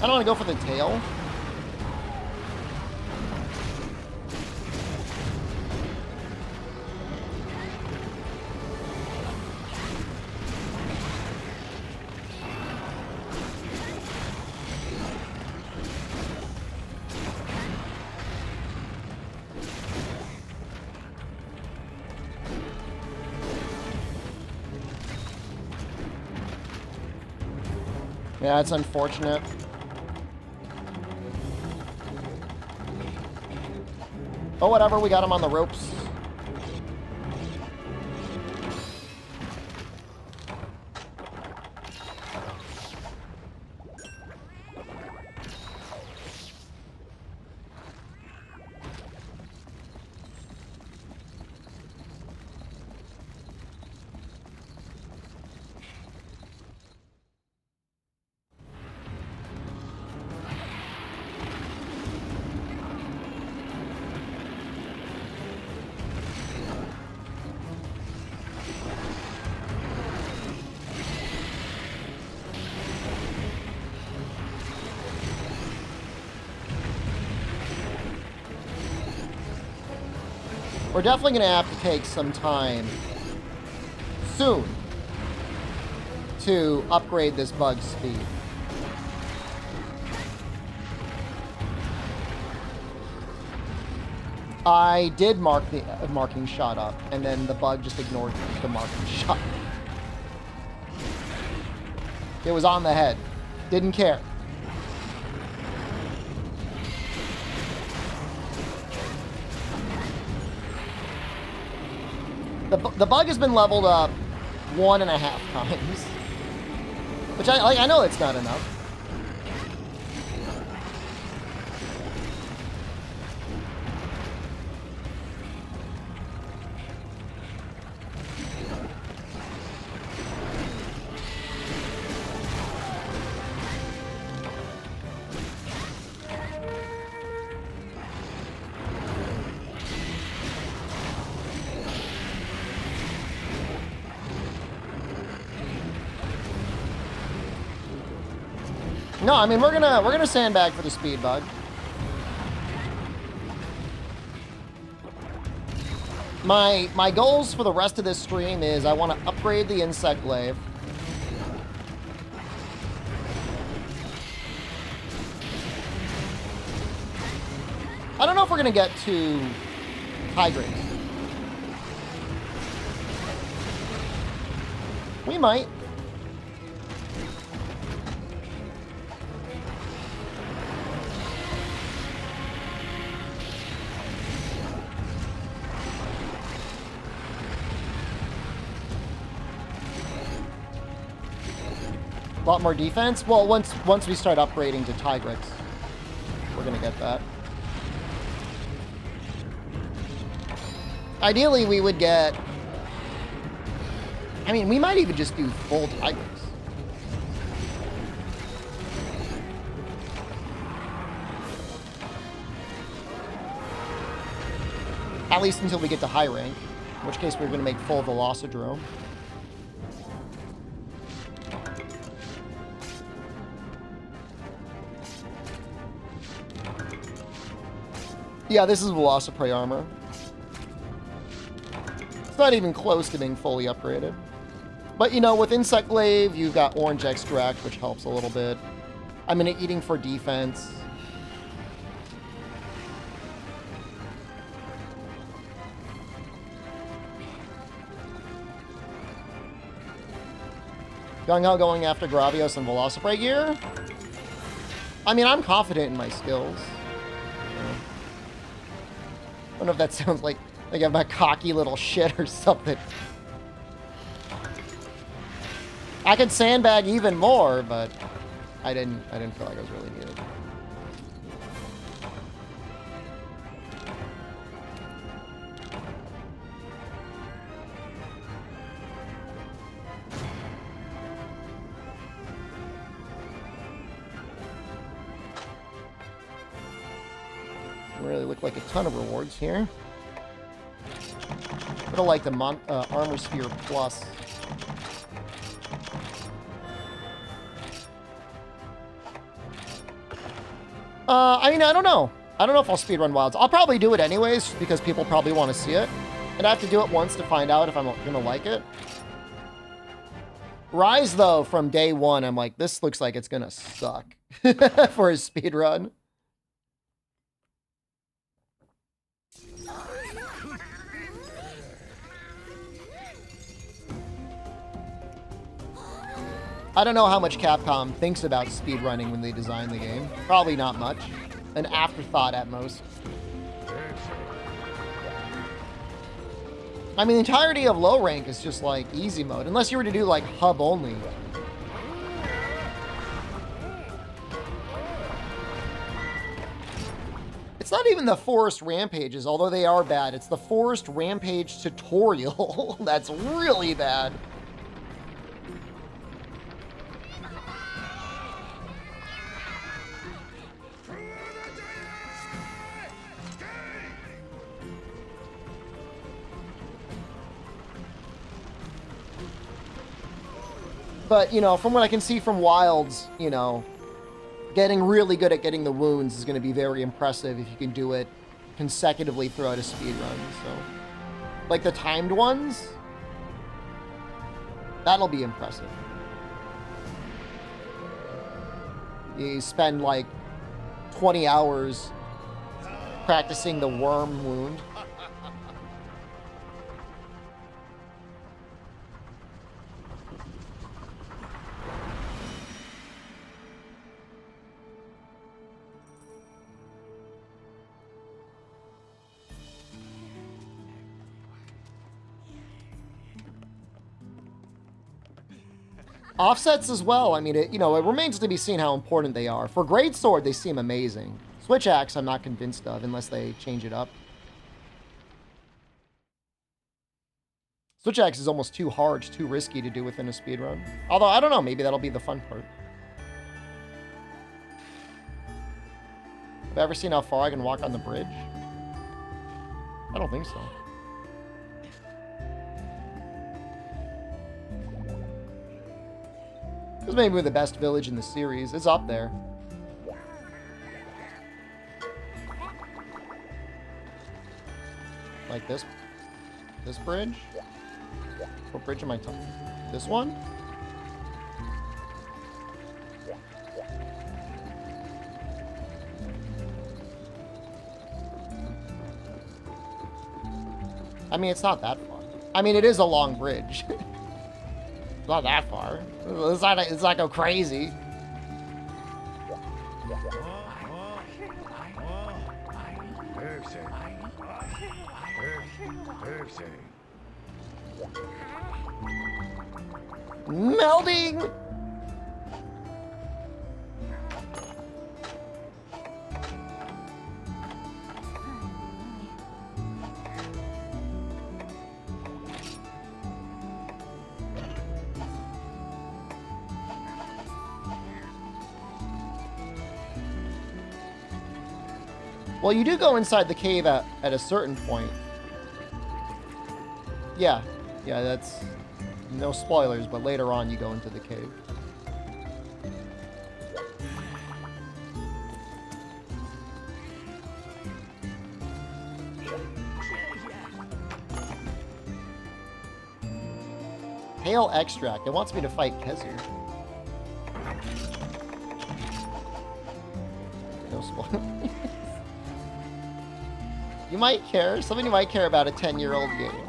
Speaker 1: I don't want to go for the tail. Yeah, it's unfortunate. Oh, whatever, we got him on the ropes. We're definitely going to have to take some time soon to upgrade this bug speed. I did mark the marking shot up, and then the bug just ignored the marking shot. It was on the head. Didn't care. The bug has been leveled up 1.5 times, which I know it's not enough. No, I mean we're gonna sandbag for the speed bug. My goals for the rest of this stream is I want to upgrade the insect glaive. I don't know if we're gonna get to high grade. We might. A lot more defense? Well, once we start upgrading to Tigrex, we're gonna get that. Ideally, we would get... I mean, we might even just do full Tigrex. At least until we get to high rank, in which case we're gonna make full Velocidrome. Yeah, this is Velociprey armor. It's not even close to being fully upgraded. But, you know, with Insect Glaive, you've got Orange Extract, which helps a little bit. I'm in Eating for defense. Gung-Ho going after Gravios and Velociprey gear? I mean, I'm confident in my skills. I don't know if that sounds like I'm a cocky little shit or something. I could sandbag even more, but I didn't feel like it was really needed. Really look like a ton of rewards here. But I like the Armor Sphere Plus. I mean, I don't know. I don't know if I'll speedrun Wilds. I'll probably do it anyways, because people probably want to see it. And I have to do it once to find out if I'm gonna like it. Rise, though, from day one, I'm like, this looks like it's gonna suck for a speedrun. I don't know how much Capcom thinks about speedrunning when they design the game. Probably not much. An afterthought at most. I mean, the entirety of low rank is just like easy mode, unless you were to do like hub only. It's not even the forest rampages, although they are bad. It's the forest rampage tutorial that's really bad. But, you know, from what I can see from Wilds, you know, getting really good at getting the wounds is going to be very impressive if you can do it consecutively throughout a speedrun. So, like the timed ones, that'll be impressive. You spend like 20 hours practicing the worm wound. Offsets as well. I mean, it remains to be seen how important they are. For Greatsword, they seem amazing. Switch Axe, I'm not convinced of unless they change it up. Switch Axe is almost too hard, too risky to do within a speedrun. Although, I don't know, maybe that'll be the fun part. Have you ever seen how far I can walk on the bridge? I don't think so. This may be the best village in the series. It's up there. Like this bridge? What bridge am I talking? This one? I mean, it's not that far. I mean, it is a long bridge. It's not that far. It's not go crazy. Melding! Well, you do go inside the cave at a certain point. Yeah, that's no spoilers, but later on you go into the cave. Pale Extract. It wants me to fight Kezir. No spoilers. You might care. Somebody might care about a 10-year-old game.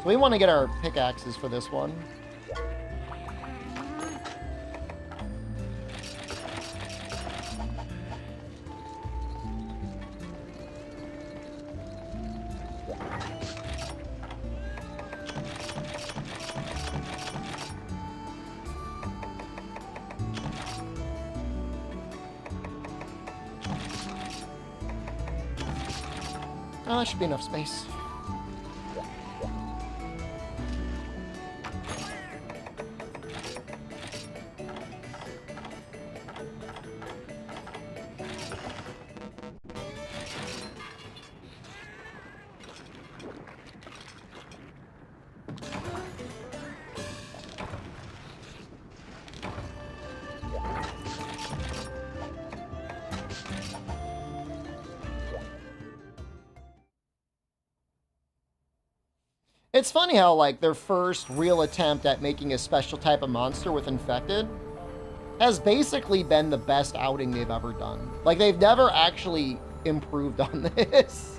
Speaker 1: We want to get our pickaxes for this one. Oh, that should be enough space. It's funny how, like, their first real attempt at making a special type of monster with infected has basically been the best outing they've ever done. Like, they've never actually improved on this.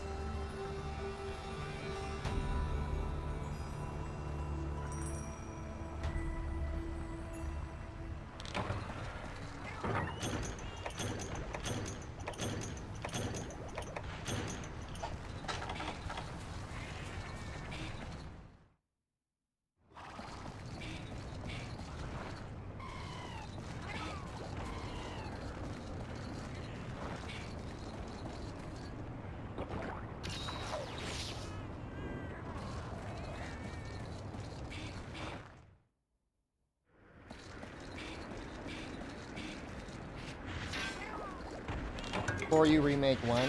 Speaker 1: Before you remake one.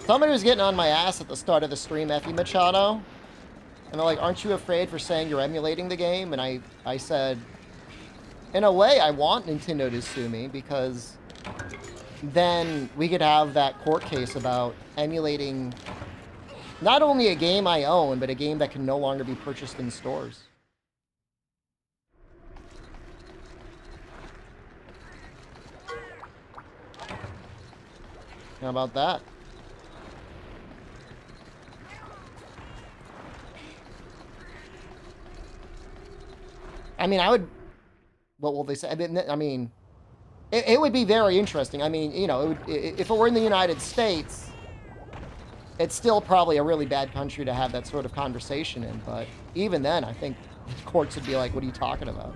Speaker 1: Somebody was getting on my ass at the start of the stream, Effie Machado. And they're like, aren't you afraid for saying you're emulating the game? And I said, in a way, I want Nintendo to sue me because then we could have that court case about emulating not only a game I own, but a game that can no longer be purchased in stores. How about that? I mean, I would... What will they say? I mean, it would be very interesting. I mean, you know, it would, if it were in the United States, it's still probably a really bad country to have that sort of conversation in. But even then, I think the courts would be like, what are you talking about?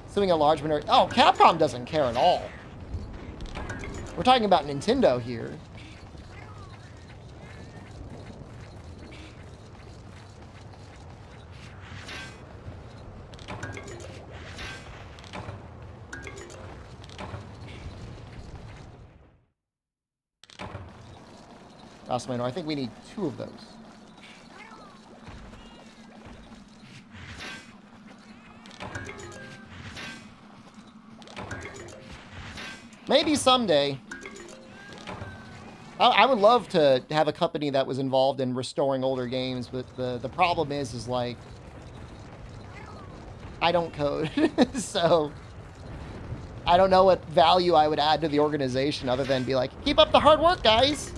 Speaker 1: Suing a large minority... Oh, Capcom doesn't care at all. We're talking about Nintendo here. Awesome, I think we need 2 of those. Maybe someday. I would love to have a company that was involved in restoring older games, but the problem is like, I don't code, so I don't know what value I would add to the organization other than be like, keep up the hard work, guys.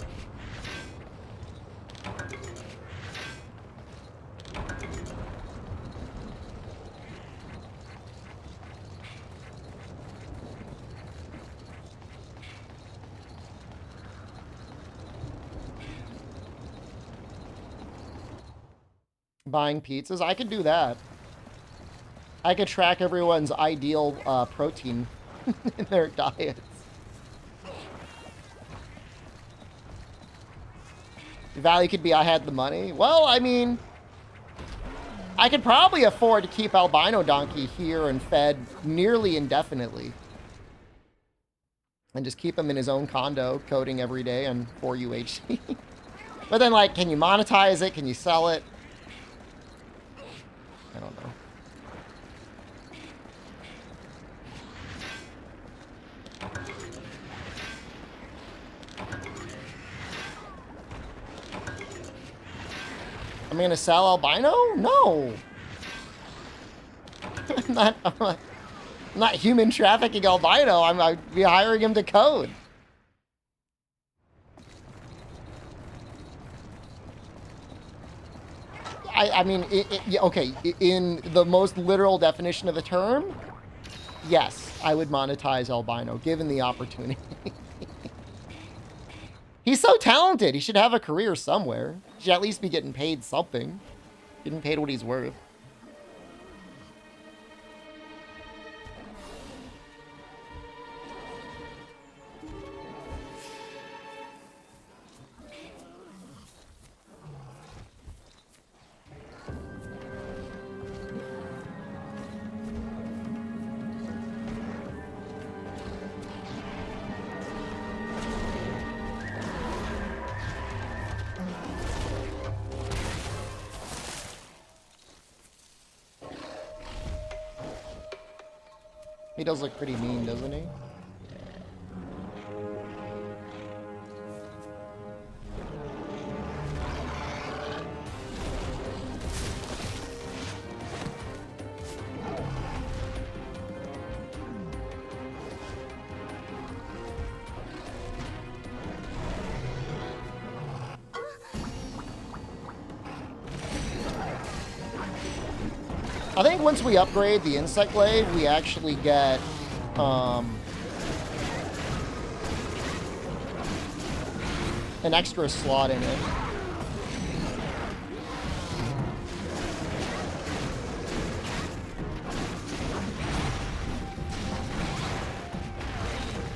Speaker 1: Buying pizzas, I could do that. I could track everyone's ideal protein in their diets. The value could be I had the money. Well, I mean, I could probably afford to keep Albino Donkey here and fed nearly indefinitely. And just keep him in his own condo, coding every day on 4UHC. But then, like, can you monetize it? Can you sell it? I don't know. I'm gonna sell Albino? No. I'm not human trafficking Albino. I'd be hiring him to code. I mean, okay, in the most literal definition of the term, yes, I would monetize Albino, given the opportunity. He's so talented. He should have a career somewhere. He should at least be getting paid something. Getting paid what he's worth. He does look pretty mean, doesn't he? I think once we upgrade the insect blade, we actually get an extra slot in it.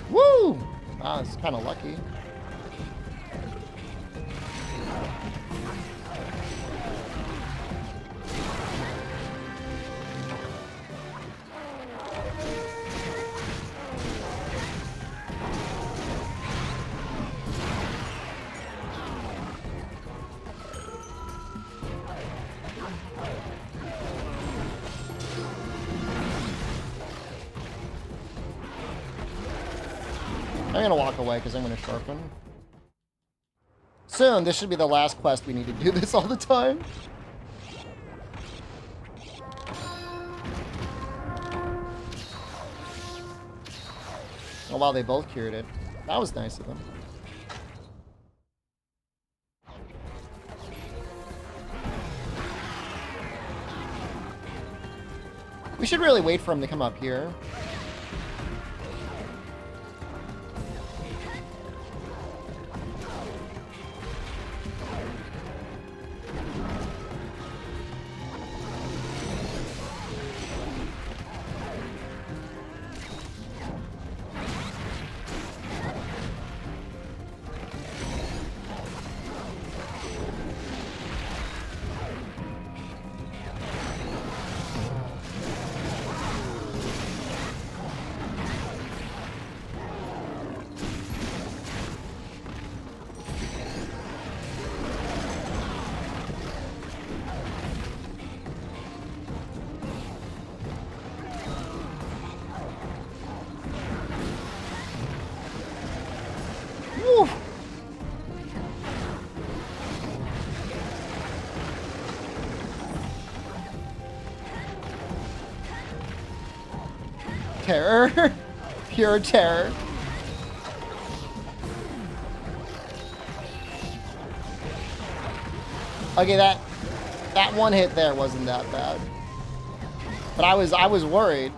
Speaker 1: Woo! Ah, it's kind of lucky. I'm gonna walk away because I'm gonna sharpen. Soon, this should be the last quest we need to do this all the time. Oh wow, they both cured it. That was nice of them. We should really wait for him to come up here. Terror. Pure terror. Okay, that one hit there wasn't that bad. But I was worried.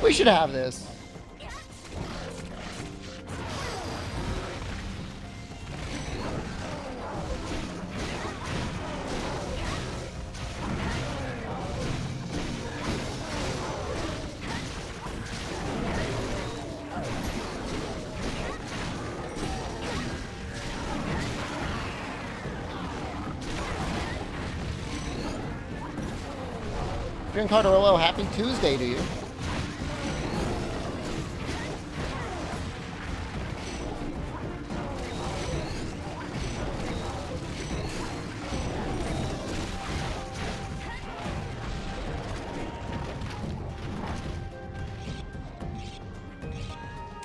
Speaker 1: We should have this. Green Carterillo, happy Tuesday to you.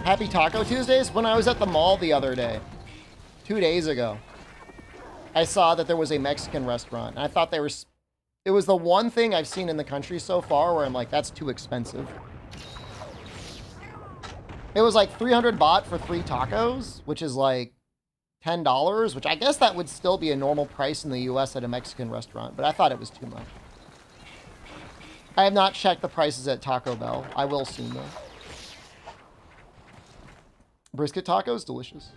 Speaker 1: Happy Taco Tuesdays? When I was at the mall the other day, 2 days ago, I saw that there was a Mexican restaurant. And I thought it was the one thing I've seen in the country so far where I'm like, that's too expensive. It was like 300 baht for 3 tacos, which is like $10, which I guess that would still be a normal price in the US at a Mexican restaurant, but I thought it was too much. I have not checked the prices at Taco Bell. I will soon though. Brisket tacos, delicious.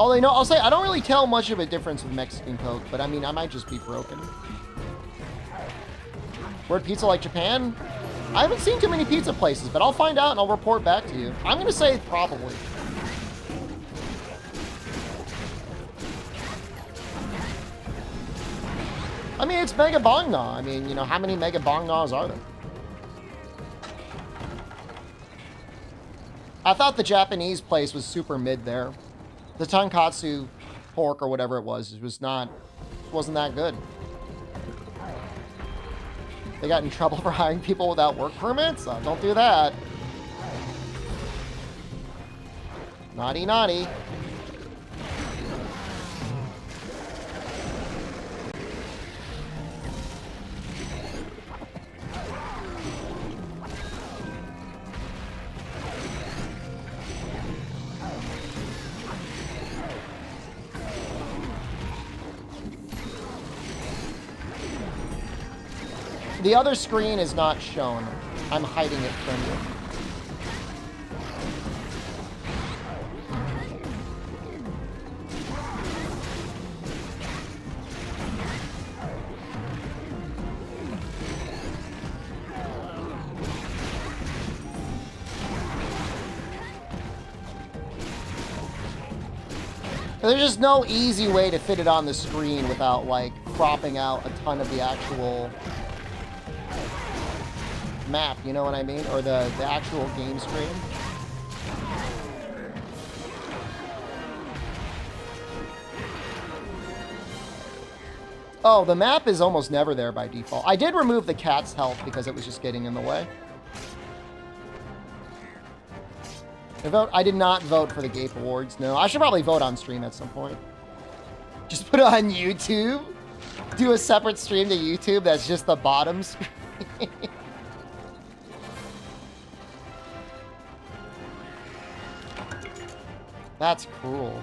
Speaker 1: Although, you know, I'll say I don't really tell much of a difference with Mexican Coke, but I mean, I might just be broken. Word pizza like Japan? I haven't seen too many pizza places, but I'll find out and I'll report back to you. I'm gonna say probably. I mean, it's Mega Bong Na. I mean, you know, how many Mega Bong Nas are there? I thought the Japanese place was super mid there. The tonkatsu pork or whatever it was wasn't that good. They got in trouble for hiring people without work permits? Don't do that. Naughty, naughty. The other screen is not shown. I'm hiding it from you. There's just no easy way to fit it on the screen without, like, cropping out a ton of the actual map, you know what I mean? Or the actual game screen. Oh, the map is almost never there by default. I did remove the cat's health because it was just getting in the way. I did not vote for the Gape Awards, no. I should probably vote on stream at some point. Just put it on YouTube. Do a separate stream to YouTube that's just the bottom screen. That's cruel.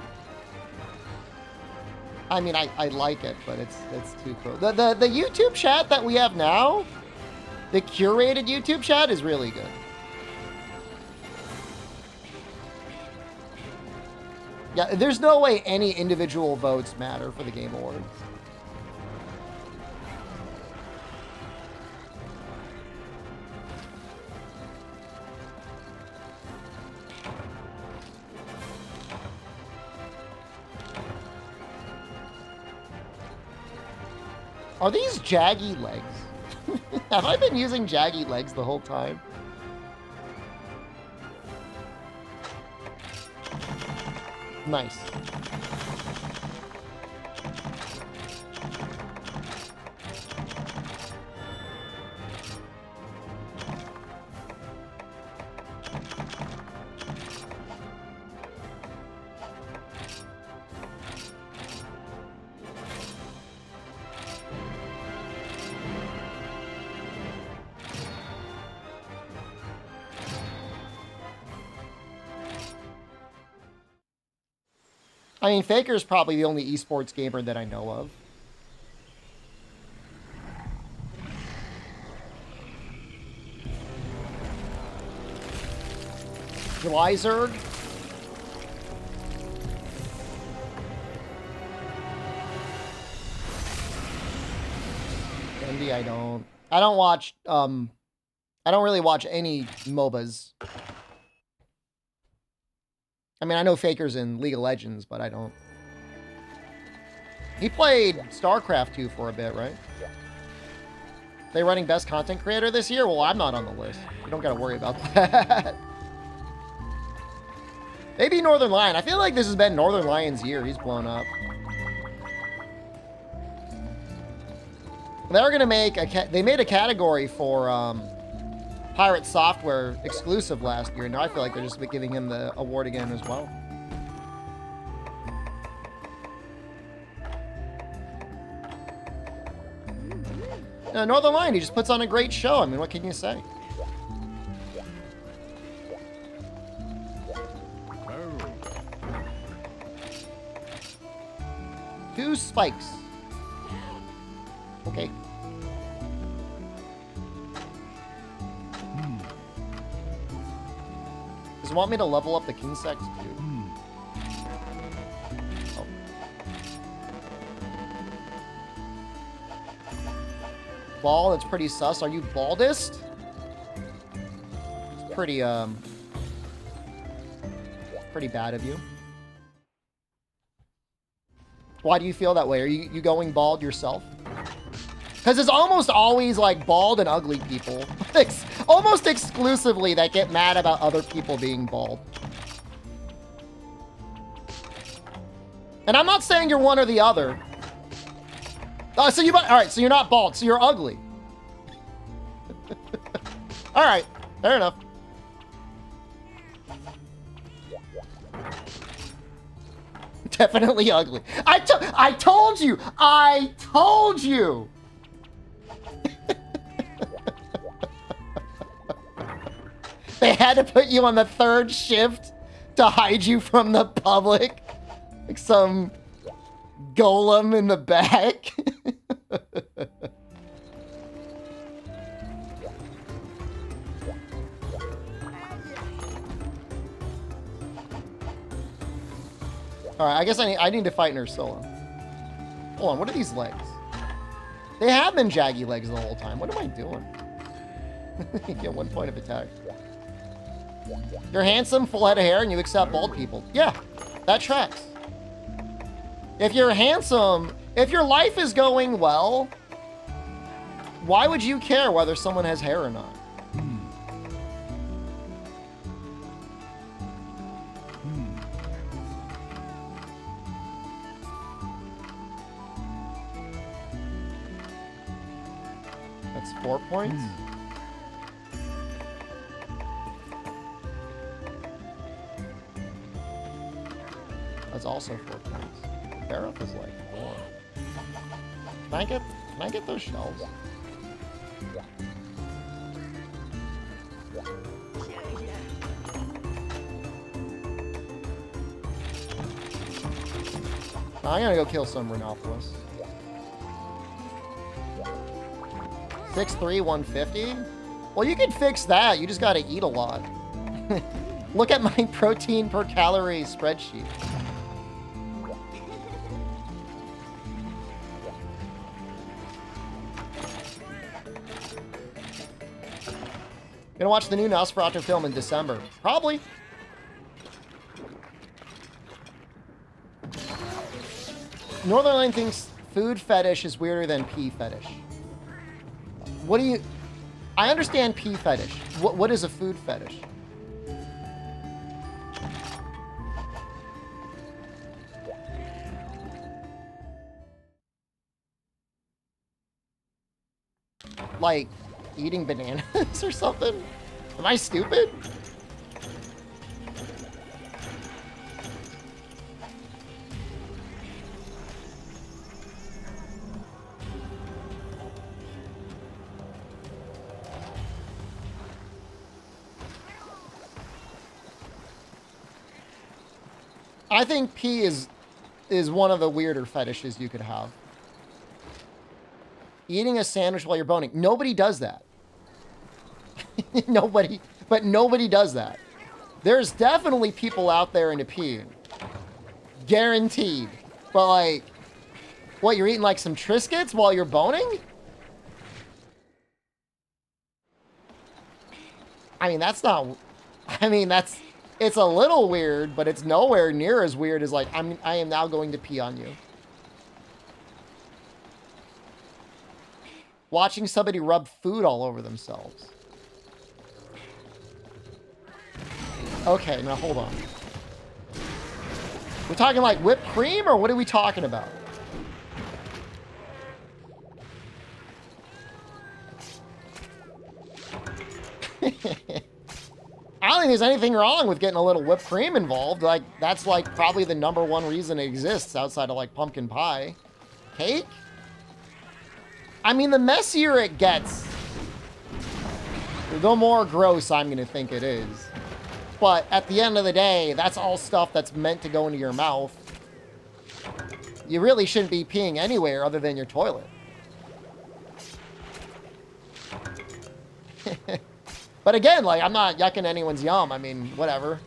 Speaker 1: I mean, I like it, but it's too cruel. The YouTube chat that we have now, the curated YouTube chat is really good. Yeah, there's no way any individual votes matter for the Game Awards. Are these jaggy legs? Have I been using jaggy legs the whole time? Nice. I mean, Faker's probably the only esports gamer that I know of. Glyzerg? Indy, I don't watch, I don't really watch any MOBAs. I mean, I know Faker's in League of Legends, but I don't. He played StarCraft 2 for a bit, right? They running best content creator this year? Well, I'm not on the list. You don't got to worry about that. Maybe Northern Lion. I feel like this has been Northern Lion's year. He's blown up. They're going to make they made a category for Pirate Software exclusive last year. Now I feel like they're just giving him the award again as well. Northern Lion, he just puts on a great show. I mean, what can you say? Two spikes. Okay. Does it want me to level up the King Sex too? Bald, it's pretty sus. Are you baldest? It's pretty bad of you. Why do you feel that way? Are you going bald yourself? Because it's almost always like bald and ugly people. Almost exclusively that get mad about other people being bald. And I'm not saying you're one or the other. All right, so you're not bald, so you're ugly. All right, fair enough. Definitely ugly. I told you! I told you! They had to put you on the third shift to hide you from the public. Like some golem in the back. Alright, I guess I need to fight Ursula. Hold on, what are these legs? They have been jaggy legs the whole time. What am I doing? You get 1 point of attack. You're handsome, full head of hair, and you accept bald people. Yeah, that tracks. If you're handsome, if your life is going well, why would you care whether someone has hair or not? That's 4 points. That's also 4 points. Barrett is like 4. Can I get those shells? I'm gonna go kill some Rhinopolis. 6'3", 150? Well, you can fix that. You just gotta eat a lot. Look at my protein per calorie spreadsheet. Gonna watch the new Nosferatu film in December. Probably. Northernline thinks food fetish is weirder than pee fetish. What do you... I understand pee fetish. What is a food fetish? Like, eating bananas or something? Am I stupid? I think pee is one of the weirder fetishes you could have. Eating a sandwich while you're boning. Nobody does that. Nobody does that. There's definitely people out there into peeing. Guaranteed. But like, what, you're eating like some Triscuits while you're boning? I mean, that's not... I mean, that's... It's a little weird, but it's nowhere near as weird as like, I am now going to pee on you. Watching somebody rub food all over themselves. Okay, now hold on. We're talking like whipped cream, or what are we talking about? I don't think there's anything wrong with getting a little whipped cream involved. Like, that's like probably the #1 reason it exists outside of like pumpkin pie. Cake? I mean, the messier it gets, the more gross I'm going to think it is. But at the end of the day, that's all stuff that's meant to go into your mouth. You really shouldn't be peeing anywhere other than your toilet. But again, like, I'm not yucking anyone's yum. I mean, whatever.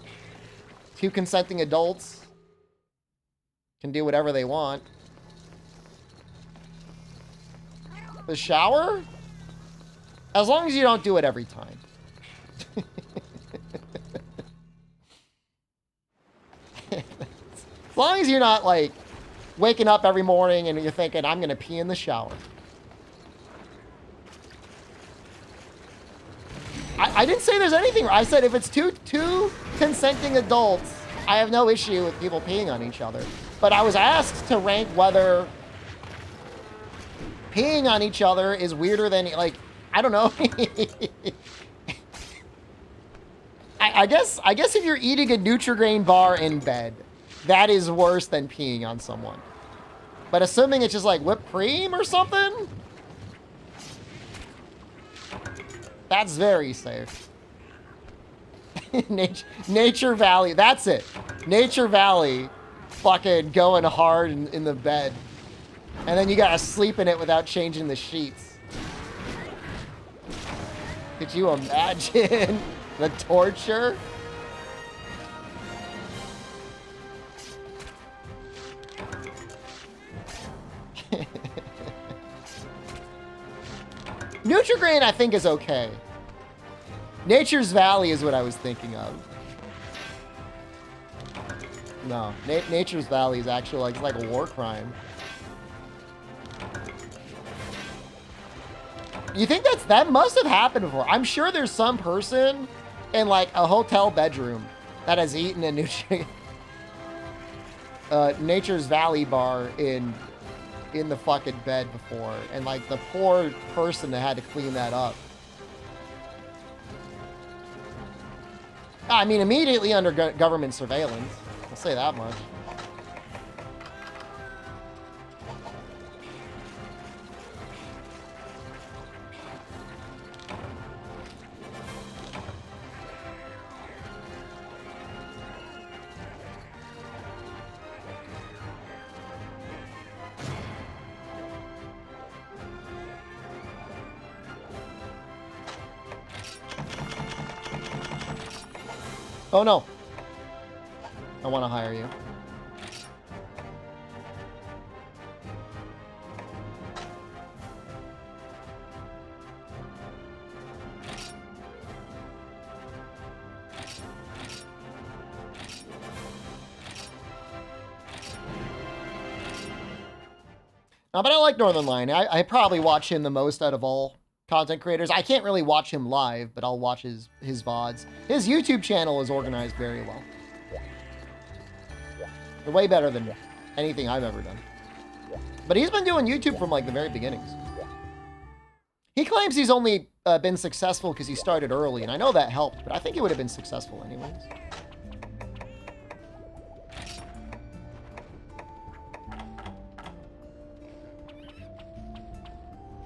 Speaker 1: 2 consenting adults can do whatever they want. The shower? As long as you don't do it every time. As long as you're not, like, waking up every morning and you're thinking, I'm going to pee in the shower. I didn't say there's anything. I said if it's two consenting adults, I have no issue with people peeing on each other. But I was asked to rank whether peeing on each other is weirder than, like, I don't know. I guess if you're eating a Nutri-Grain bar in bed, that is worse than peeing on someone. But assuming it's just like whipped cream or something, that's very safe. Nature Valley, that's it. Nature Valley, fucking going hard in the bed. And then you gotta sleep in it without changing the sheets. Could you imagine the torture? Nutri-Grain, I think, is okay. Nature's Valley is what I was thinking of. No, Nature's Valley is actually like, it's like a war crime. You think that must have happened before? I'm sure there's some person in like a hotel bedroom that has eaten a Nature's Valley bar in the fucking bed before, and like the poor person that had to clean that up. I mean, immediately under government surveillance. I'll say that much. Oh no. I want to hire you. But I like Northern Lion. I probably watch him the most out of all content creators. I can't really watch him live, but I'll watch his VODs. His YouTube channel is organized very well. Way better than anything I've ever done. But he's been doing YouTube from like the very beginnings. He claims he's only been successful because he started early, and I know that helped, but I think he would have been successful anyways.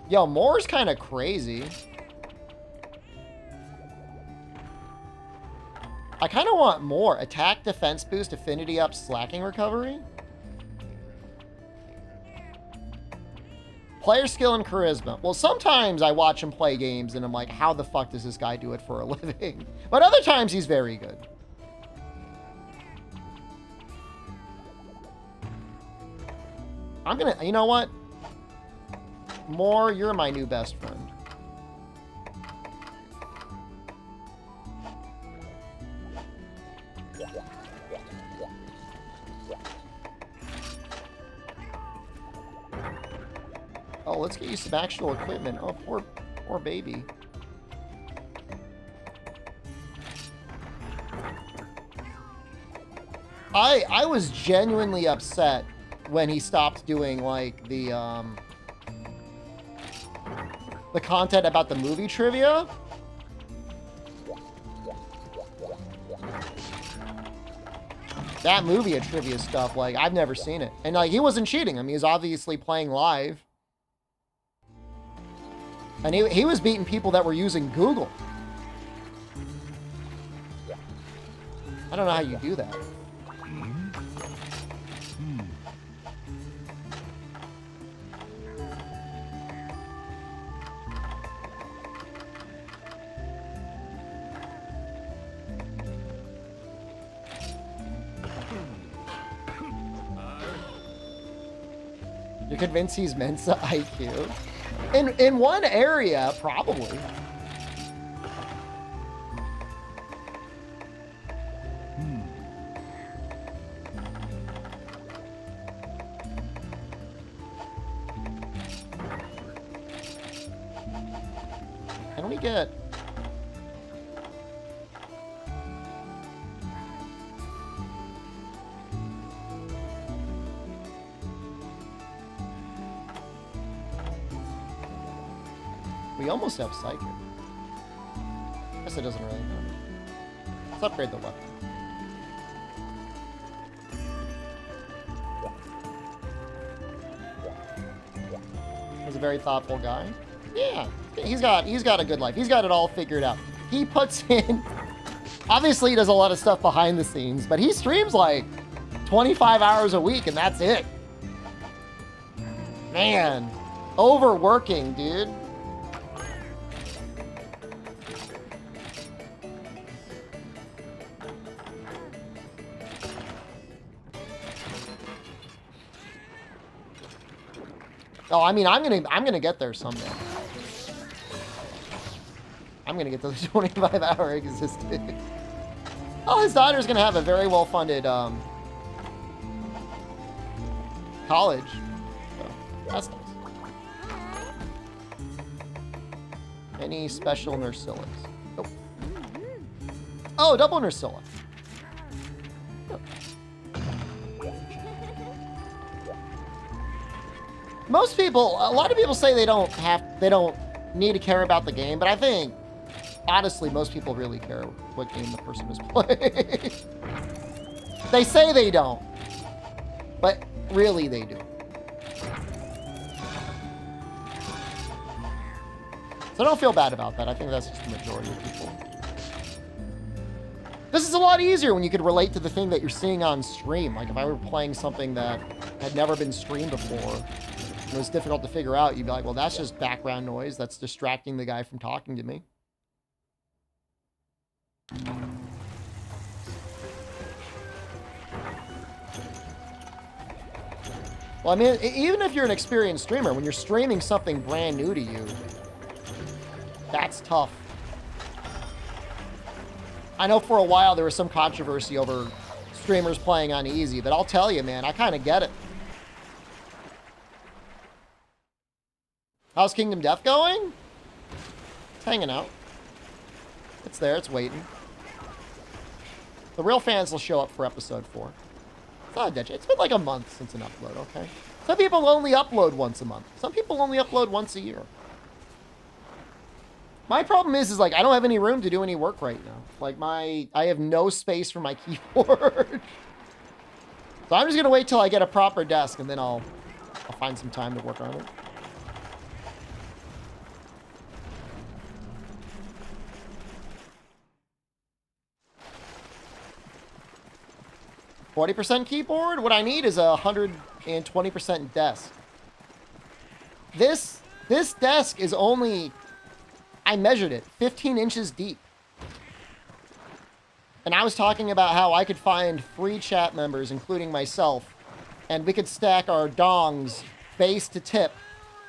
Speaker 1: Yo, Moore's kind of crazy. I kind of want more. Attack, defense boost, affinity up, slacking recovery. Player skill and charisma. Well, sometimes I watch him play games and I'm like, how the fuck does this guy do it for a living? But other times he's very good. I'm gonna, you know what? Moore, you're my new best friend. Oh, let's get you some actual equipment. Oh, poor baby. I was genuinely upset when he stopped doing like the content about the movie trivia. That movie trivia stuff, like, I've never seen it. And like, he wasn't cheating. I mean, he was obviously playing live. And he was beating people that were using Google. I don't know how you do that. You're convinced he's Mensa IQ? In one area, probably. Can we get... We almost have Psychic. Guess it doesn't really matter. Let's upgrade the weapon. He's a very thoughtful guy. Yeah, he's got a good life. He's got it all figured out. He puts in... Obviously, he does a lot of stuff behind the scenes, but he streams like 25 hours a week, and that's it. Man, overworking, dude. Oh, I mean, I'm gonna get there someday. I'm gonna get to the 25-hour existence. Oh, his daughter's gonna have a very well-funded college. So, that's nice. Any special Nursilla? Nope. Oh, double Nursilla. Most people, a lot of people say they don't need to care about the game, but I think, honestly, most people really care what game the person is playing. They say they don't, but really they do. So don't feel bad about that. I think that's just the majority of people. This is a lot easier when you could relate to the thing that you're seeing on stream. Like if I were playing something that had never been streamed before, it was difficult to figure out, you'd be like, well, that's just background noise. That's distracting the guy from talking to me. Well, I mean, even if you're an experienced streamer, when you're streaming something brand new to you, that's tough. I know for a while there was some controversy over streamers playing on easy, but I'll tell you, man, I kind of get it. How's Kingdom Death going? It's hanging out. It's there, it's waiting. The real fans will show up for episode 4. It's not a dead. It's been like a month since an upload, okay? Some people only upload once a month. Some people only upload once a year. My problem is like, I don't have any room to do any work right now. Like I have no space for my keyboard. So I'm just gonna wait till I get a proper desk and then I'll find some time to work on it. 40% keyboard? What I need is a 120% desk. This desk is only, I measured it, 15 inches deep. And I was talking about how I could find free chat members, including myself, and we could stack our dongs base to tip,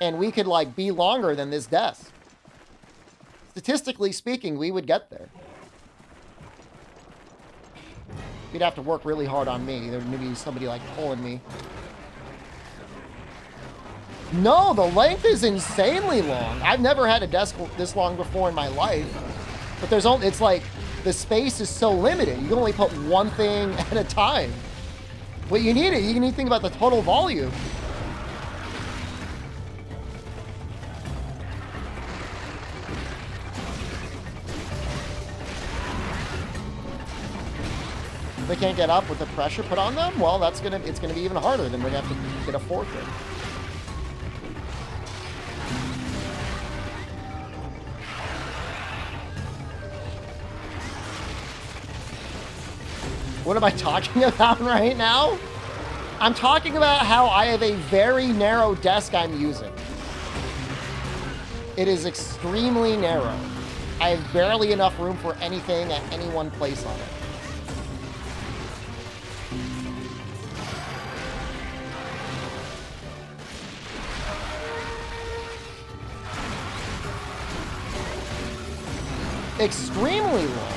Speaker 1: and we could like be longer than this desk. Statistically speaking, we would get there. You'd have to work really hard on me. There'd maybe somebody like pulling me. No, the length is insanely long. I've never had a desk this long before in my life. But there's only, it's like, the space is so limited. You can only put one thing at a time. What you need, you need to think about the total volume. If they can't get up with the pressure put on them, well, it's gonna be even harder. Then we'd have to get a fourth in. What am I talking about right now? I'm talking about how I have a very narrow desk I'm using. It is extremely narrow. I have barely enough room for anything at any one place on it. extremely long.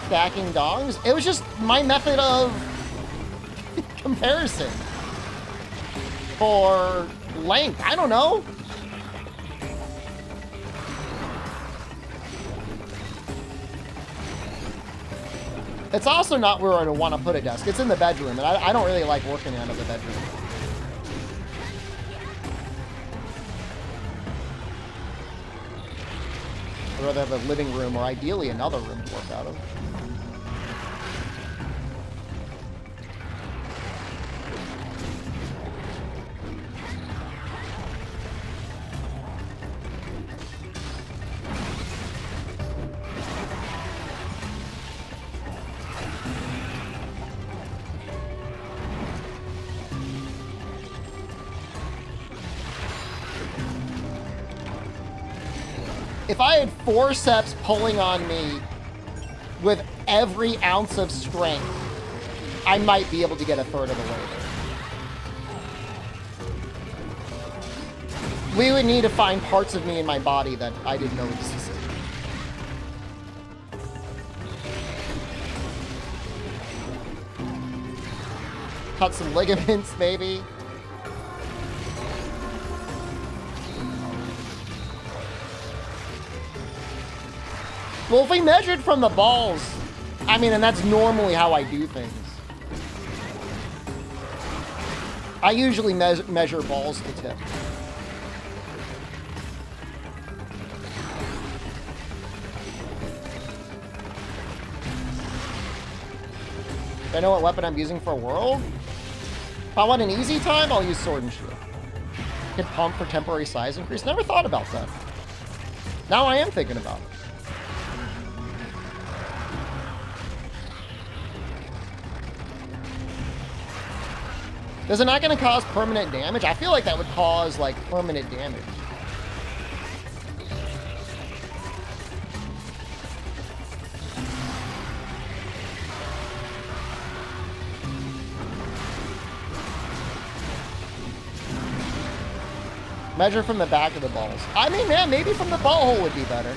Speaker 1: Stacking dongs? It was just my method of comparison for length. I don't know. It's also not where I want to put a desk. It's in the bedroom, and I don't really like working out of the bedroom. I'd rather have a living room or ideally another room to work out of. If I had forceps pulling on me with every ounce of strength, I might be able to get a third of the way there. We would need to find parts of me in my body that I didn't know existed. Cut some ligaments, maybe. Well, if we measured from the balls, I mean, and that's normally how I do things. I usually measure balls to tip. Do I know what weapon I'm using for World? If I want an easy time, I'll use Sword and Shield. Could pump for temporary size increase. Never thought about that. Now I am thinking about it. Is it not going to cause permanent damage? I feel like that would cause, like, permanent damage. Measure from the back of the balls. I mean, man, maybe from the butthole would be better.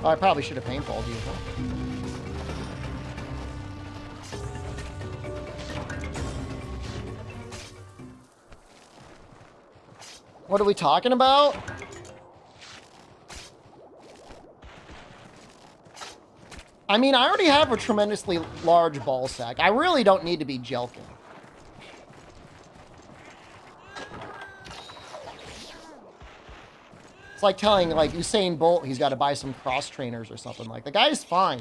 Speaker 1: Oh, I probably should have paintballed you. What are we talking about? I mean, I already have a tremendously large ball sack. I really don't need to be jelking. It's like telling, like, Usain Bolt he's got to buy some cross trainers or something. Like, the guy's fine.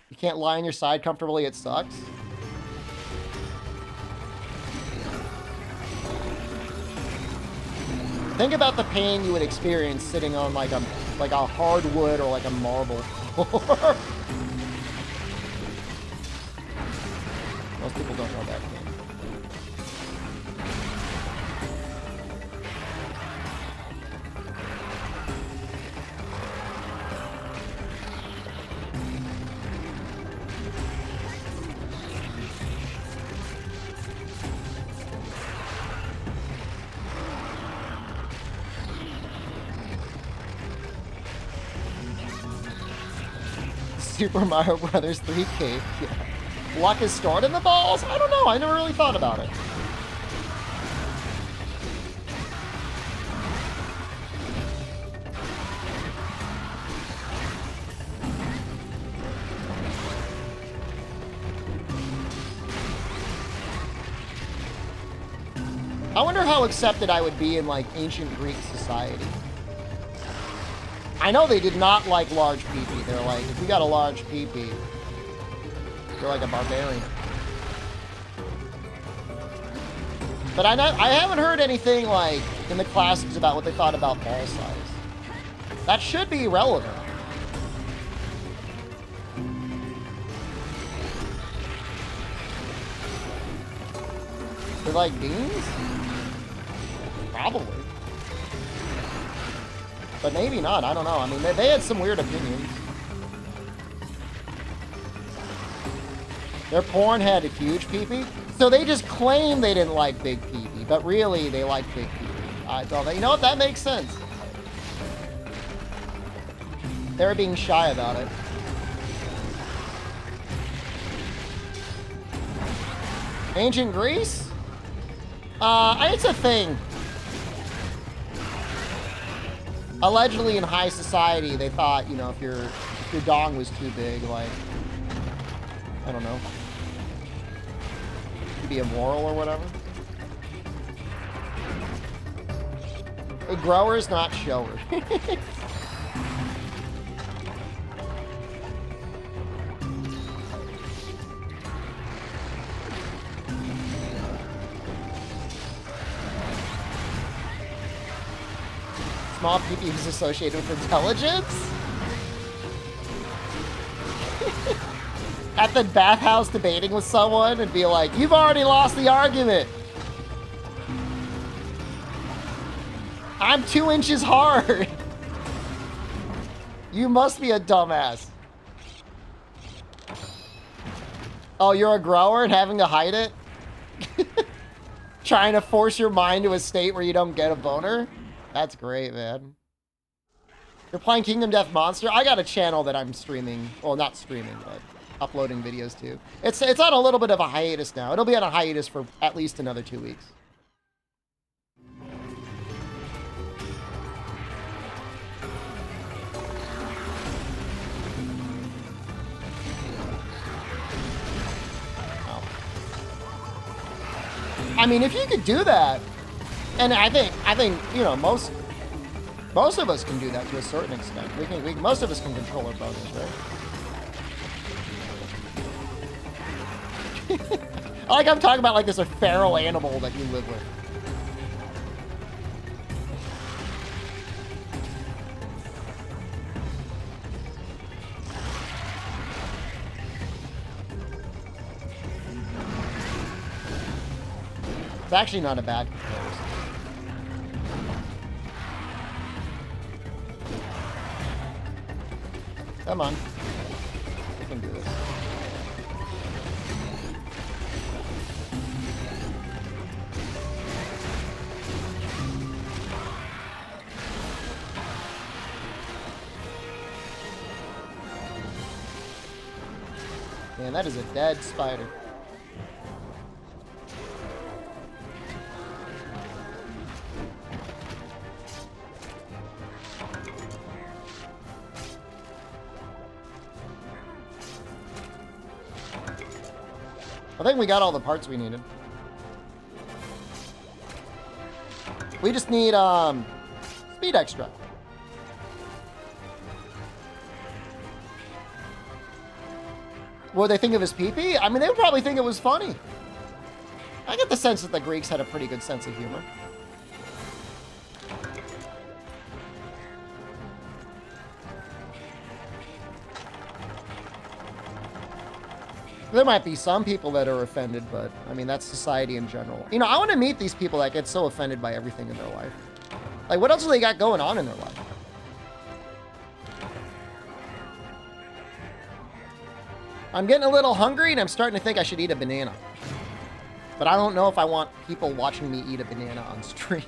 Speaker 1: You can't lie on your side comfortably, it sucks. Think about the pain you would experience sitting on like a hardwood or like a marble floor. Most people don't know that game. Super Mario Brothers 3K. Yeah. Luck is stored in the balls? I don't know. I never really thought about it. I wonder how accepted I would be in, like, ancient Greek society. I know they did not like large pee-pee. They're like, if you got a large pee-pee, you're like a barbarian. But I haven't heard anything, like, in the classics about what they thought about ball size. That should be relevant. They like beans? Probably. But maybe not, I don't know. I mean, they had some weird opinions. Their porn had a huge pee-pee. So they just claim they didn't like big pee-pee, but really they like big pee-pee. I thought that, you know what, that makes sense. They were being shy about it. Ancient Greece? It's a thing. Allegedly in high society, they thought, you know, if your dong was too big, like, I don't know, be immoral or whatever. A grower's not shower. Small PP is associated with intelligence? At the bathhouse debating with someone and be like, you've already lost the argument. I'm 2 inches hard. You must be a dumbass. Oh, you're a grower and having to hide it? Trying to force your mind to a state where you don't get a boner? That's great, man. You're playing Kingdom Death Monster? I got a channel that I'm streaming. Well, not streaming, but uploading videos to. It's on a little bit of a hiatus now. It'll be on a hiatus for at least another 2 weeks. Oh. I mean, if you could do that, and I think you know, most of us can do that to a certain extent. Most of us can control our bonus, right? I like I'm talking about like this a feral animal that you live with. It's actually not a bad comparison. Come on. We can do this. Man, that is a dead spider. I think we got all the parts we needed. We just need speed extra. What would they think of his pee-pee? I mean, they would probably think it was funny. I get the sense that the Greeks had a pretty good sense of humor. There might be some people that are offended, but I mean, that's society in general. You know, I want to meet these people that get so offended by everything in their life. Like, what else do they got going on in their life? I'm getting a little hungry and I'm starting to think I should eat a banana. But I don't know if I want people watching me eat a banana on stream.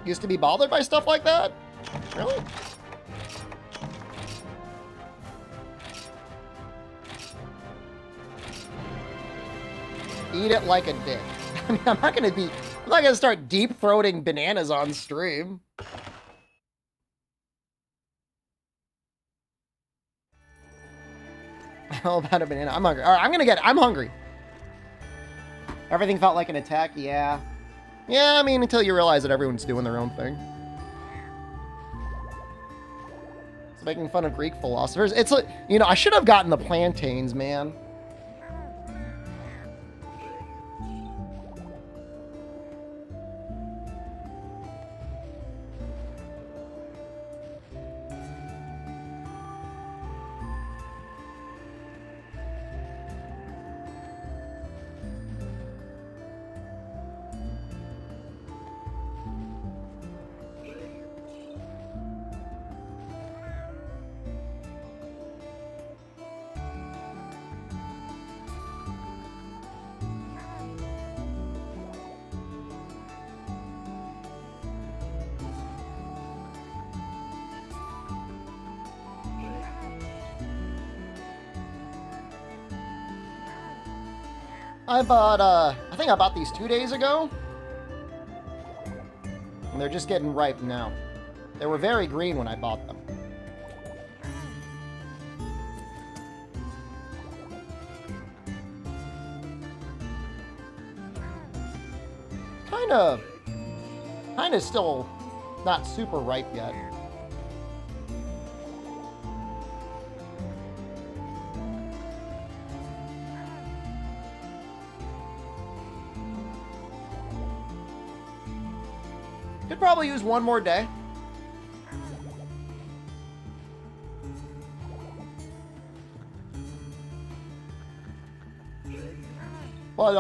Speaker 1: Used to be bothered by stuff like that? Really? Eat it like a dick. I mean, I'm not gonna start deep-throating bananas on stream. How about a banana? I'm hungry. All right, I'm hungry. Everything felt like an attack? Yeah. Yeah, I mean, until you realize that everyone's doing their own thing. It's making fun of Greek philosophers. It's like, you know, I should have gotten the plantains, man. I think I bought these 2 days ago. And they're just getting ripe now. They were very green when I bought them. Kind of still not super ripe yet. Could probably use one more day. But,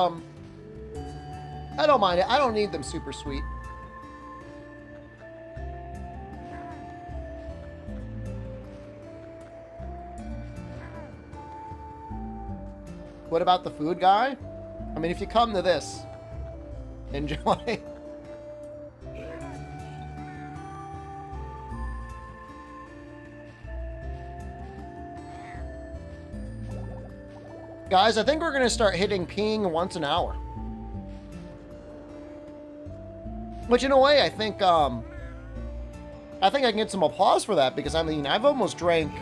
Speaker 1: I don't mind it. I don't need them super sweet. What about the food guy? I mean, if you come to this, enjoy. Guys, I think we're going to start hitting peeing once an hour. Which, in a way, I think I can get some applause for that, because, I mean, I've almost drank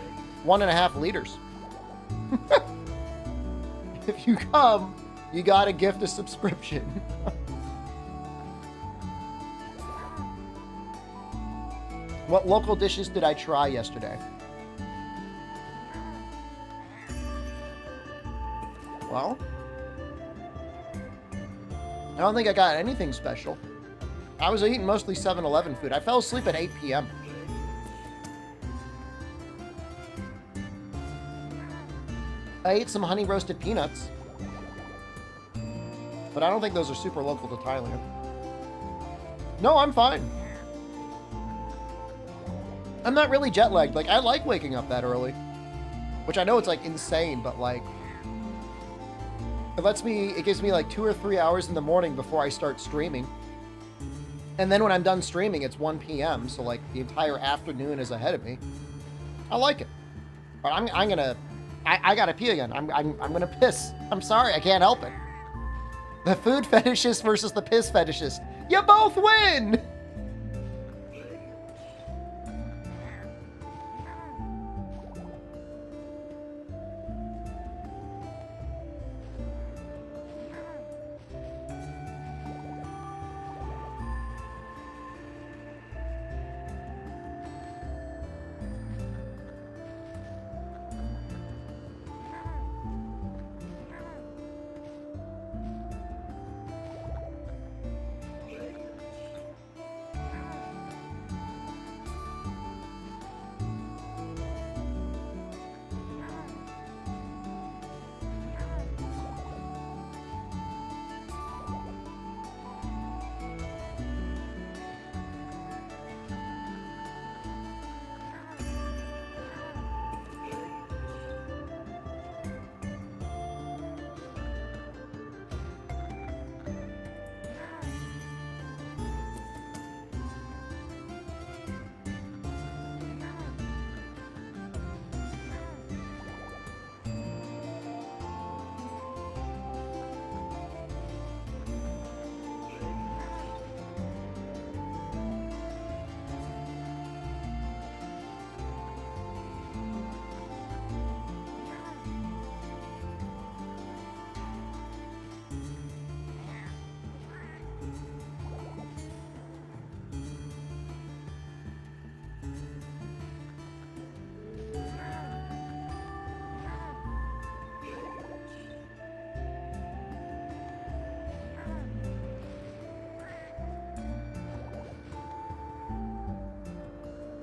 Speaker 1: 1.5 liters. If you come, you gotta gift a subscription. What local dishes did I try yesterday? Well, I don't think I got anything special. I was eating mostly 7-Eleven food. I fell asleep at 8 p.m. I ate some honey roasted peanuts. But I don't think those are super local to Thailand. No, I'm fine. I'm not really jet lagged. Like, I like waking up that early. Which I know it's, like, insane, but, like, it gives me, like, 2 or 3 hours in the morning before I start streaming. And then when I'm done streaming, it's 1 p.m., so, like, the entire afternoon is ahead of me. I like it. But I gotta pee again. I'm gonna piss. I'm sorry, I can't help it. The food fetishist versus the piss fetishist. You both win!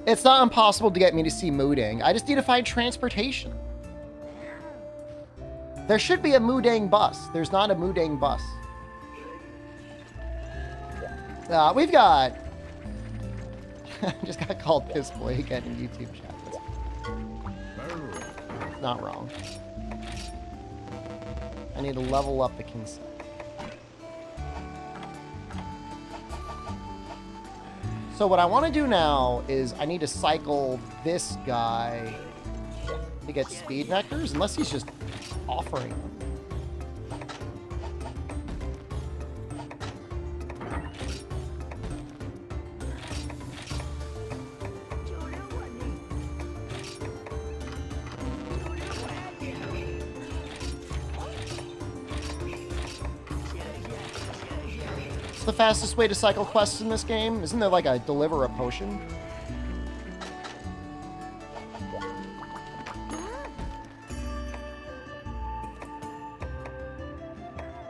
Speaker 1: It's not impossible to get me to see Moodang. I just need to find transportation. There should be a Moodang bus. There's not a Moodang bus. We've got... I just got called Piss Boy again in YouTube chat. It's not wrong. I need to level up the consent. So what I want to do now is I need to cycle this guy to get speed nectars, unless he's just offering them. the fastest way to cycle quests in this game? Isn't there like a deliver a potion?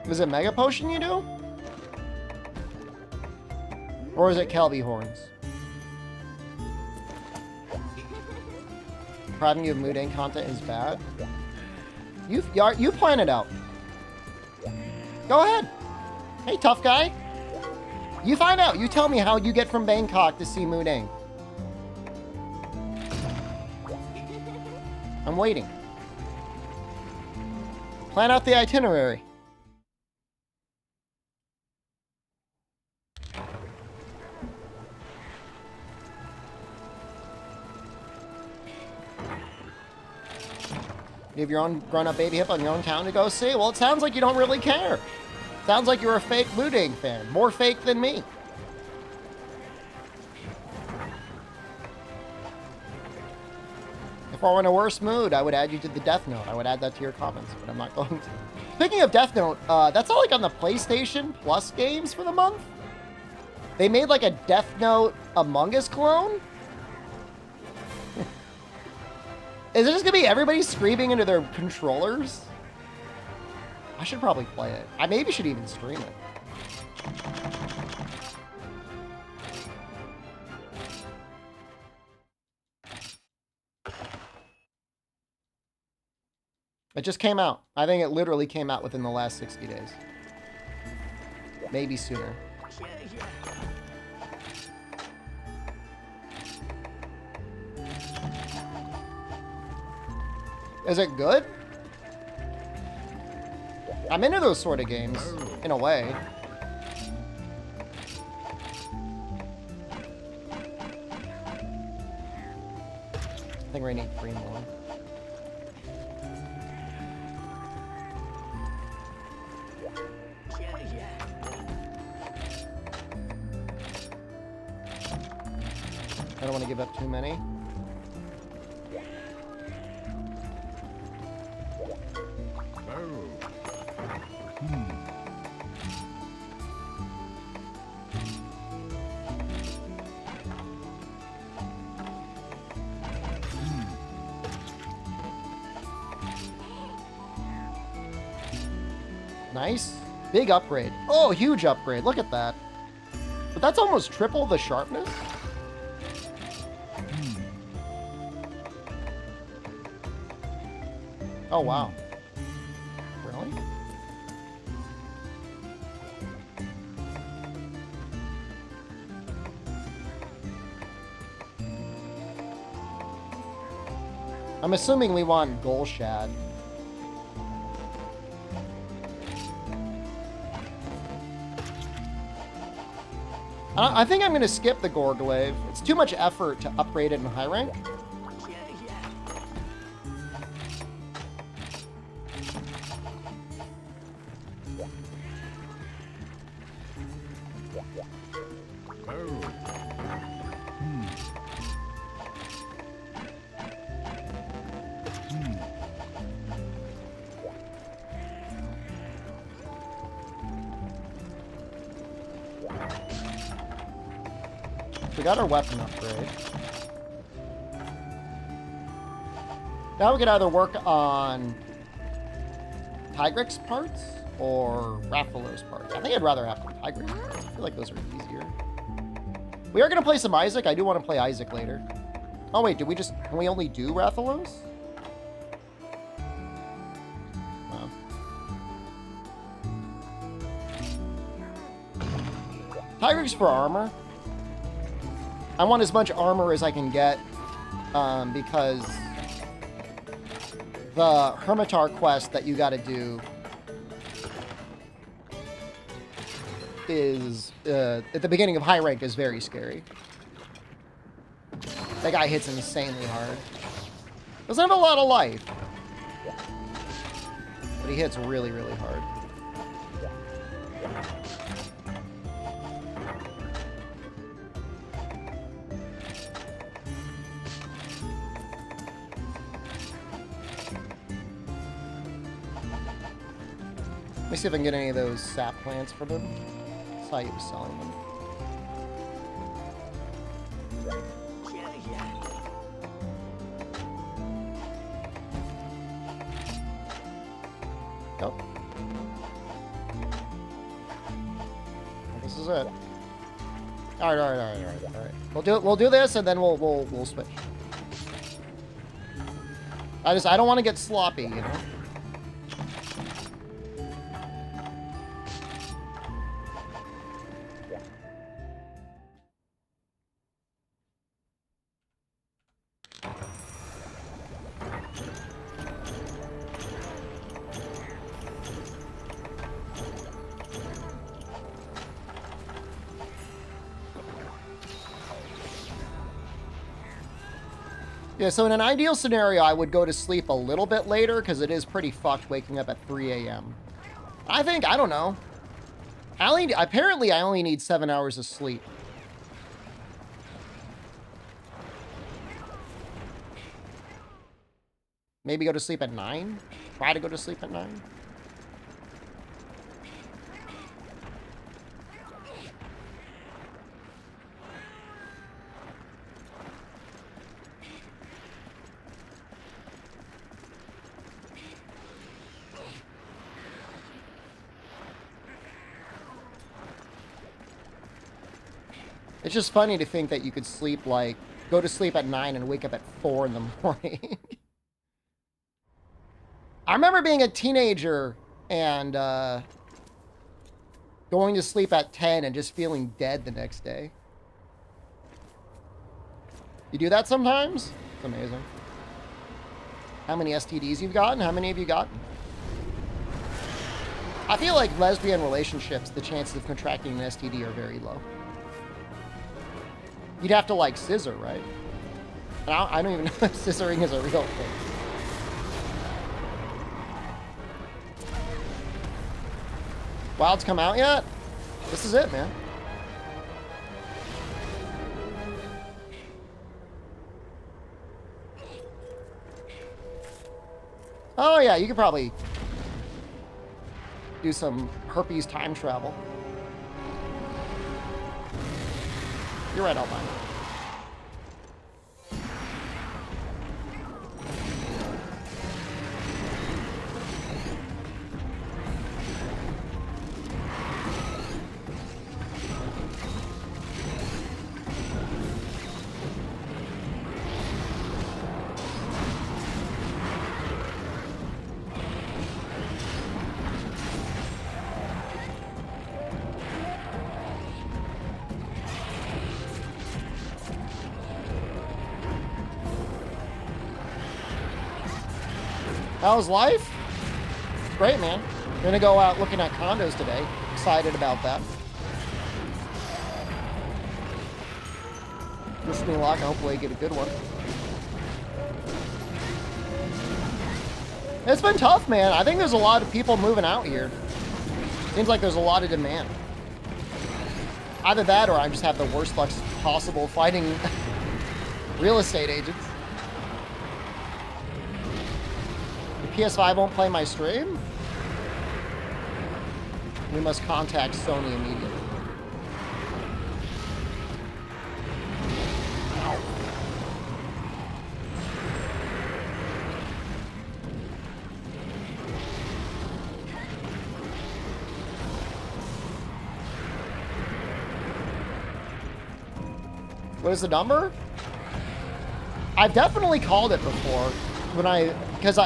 Speaker 1: Is it Mega Potion you do? Or is it Kelby Horns? Depriving you of Mudane content is bad. You plan it out. Go ahead. Hey, tough guy. You find out. You tell me how you get from Bangkok to see Mudane. I'm waiting. Plan out the itinerary. You have your own grown-up baby hip on your own town to go see? Well, it sounds like you don't really care. Sounds like you're a fake Mudane fan. More fake than me. If I were in a worse mood, I would add you to the Death Note. I would add that to your comments, but I'm not going to. Speaking of Death Note, that's all like on the PlayStation Plus games for the month. They made like a Death Note Among Us clone? Is it just gonna be everybody screaming into their controllers? I should probably play it. I maybe should even stream it. It just came out. I think it literally came out within the last 60 days. Maybe sooner. Is it good? I'm into those sort of games, in a way. I think we need 3 more. I don't want to give up too many. Nice. Big upgrade. Oh, huge upgrade. Look at that. But that's almost triple the sharpness. Oh, wow. Really? I'm assuming we want Golshad. I think I'm going to skip the Gorglaive. It's too much effort to upgrade it in high rank. We got our weapon upgrade. Now we can either work on Tigrex's parts or Rathalos' parts. I think I'd rather have Tigrex's parts. I feel like those are easier. We are going to play some Isaac. I do want to play Isaac later. Oh wait, can we only do Rathalos? Wow. Tigrex for armor. I want as much armor as I can get, because the Hermitar quest that you gotta do is, at the beginning of high rank, is very scary. That guy hits insanely hard. Doesn't have a lot of life, but he hits really, really hard. Let me see if I can get any of those sap plants from him. Saw he was selling them. Yep. Well, this is it. All right. We'll do this, and then we'll switch. I don't want to get sloppy, you know. Yeah, so in an ideal scenario, I would go to sleep a little bit later because it is pretty fucked waking up at 3 a.m. I don't know. Apparently, I only need 7 hours of sleep. Maybe go to sleep at 9? Try to go to sleep at 9? It's just funny to think that you could sleep, like, go to sleep at 9 and wake up at 4 in the morning. I remember being a teenager and going to sleep at 10 and just feeling dead the next day. You do that sometimes? It's amazing. How many STDs you've gotten? How many have you gotten? I feel like lesbian relationships, the chances of contracting an STD are very low. You'd have to, like, scissor, right? And I don't even know if scissoring is a real thing. Wild's come out yet? This is it, man. Oh, yeah, you could probably do some herpes time travel. You're right, Albino. How's life? Great, man. Gonna go out looking at condos today. Excited about that. Wish me luck. Hopefully I get a good one. It's been tough, man. I think there's a lot of people moving out here. Seems like there's a lot of demand. Either that or I just have the worst luck possible fighting real estate agents. PS5 won't play my stream? We must contact Sony immediately. Ow. What is the number? I've definitely called it before. Because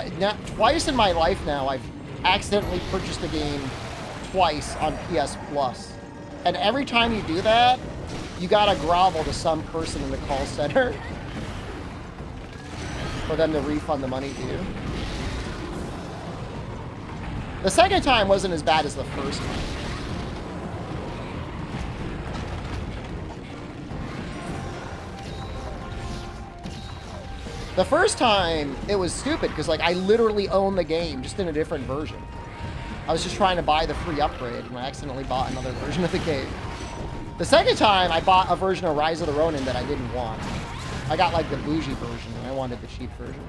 Speaker 1: twice in my life now, I've accidentally purchased a game twice on PS Plus. And every time you do that, you gotta grovel to some person in the call center for them to refund the money to you. The second time wasn't as bad as the first time. The first time, it was stupid, because, like, I literally own the game, just in a different version. I was just trying to buy the free upgrade, and I accidentally bought another version of the game. The second time, I bought a version of Rise of the Ronin that I didn't want. I got, like, the bougie version, and I wanted the cheap version.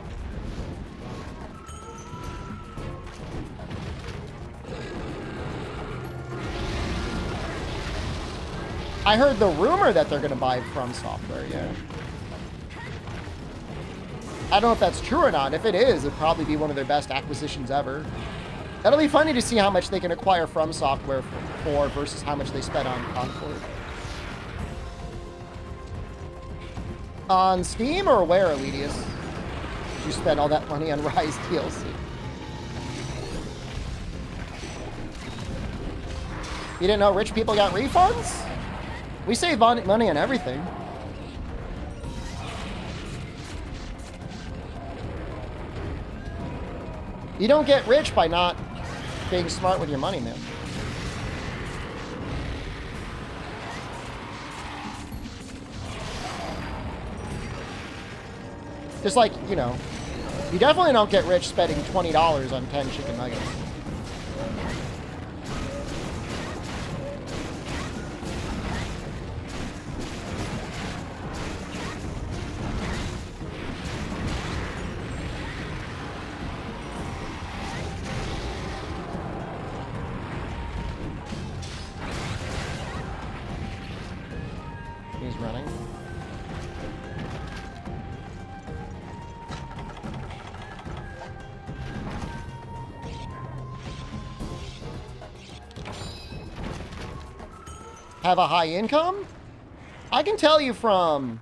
Speaker 1: I heard the rumor that they're going to buy From Software, yeah. I don't know if that's true or not. If it is, it'd probably be one of their best acquisitions ever. That'll be funny to see how much they can acquire From Software for versus how much they spent on Concord. On Steam or where, Elitius? Did you spend all that money on Rise DLC? You didn't know rich people got refunds? We save money on everything. You don't get rich by not being smart with your money, man. Just like, you know, you definitely don't get rich spending $20 on 10 chicken nuggets. He's running. Have a high income? I can tell you from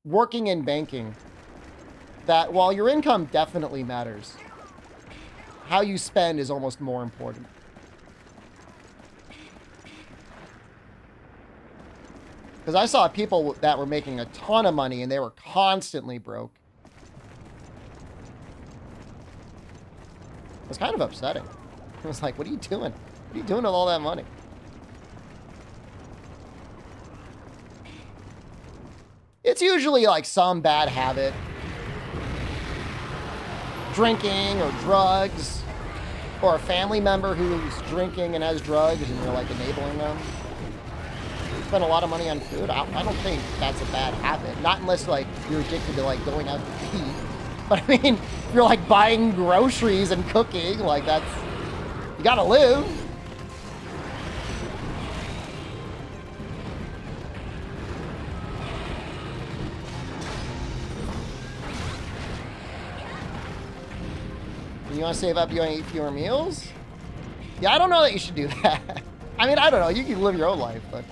Speaker 1: working in banking that while your income definitely matters, how you spend is almost more important. Because I saw people that were making a ton of money and they were constantly broke. It was kind of upsetting. It was like, what are you doing? What are you doing with all that money? It's usually like some bad habit. Drinking or drugs. Or a family member who's drinking and has drugs and you're like enabling them. Spend a lot of money on food. I don't think that's a bad habit. Not unless like you're addicted to like going out to eat. But I mean, if you're like buying groceries and cooking, like that's, you gotta live. You want to save up, you want to eat fewer meals? Yeah, I don't know that you should do that. I mean, I don't know. You can live your own life, but...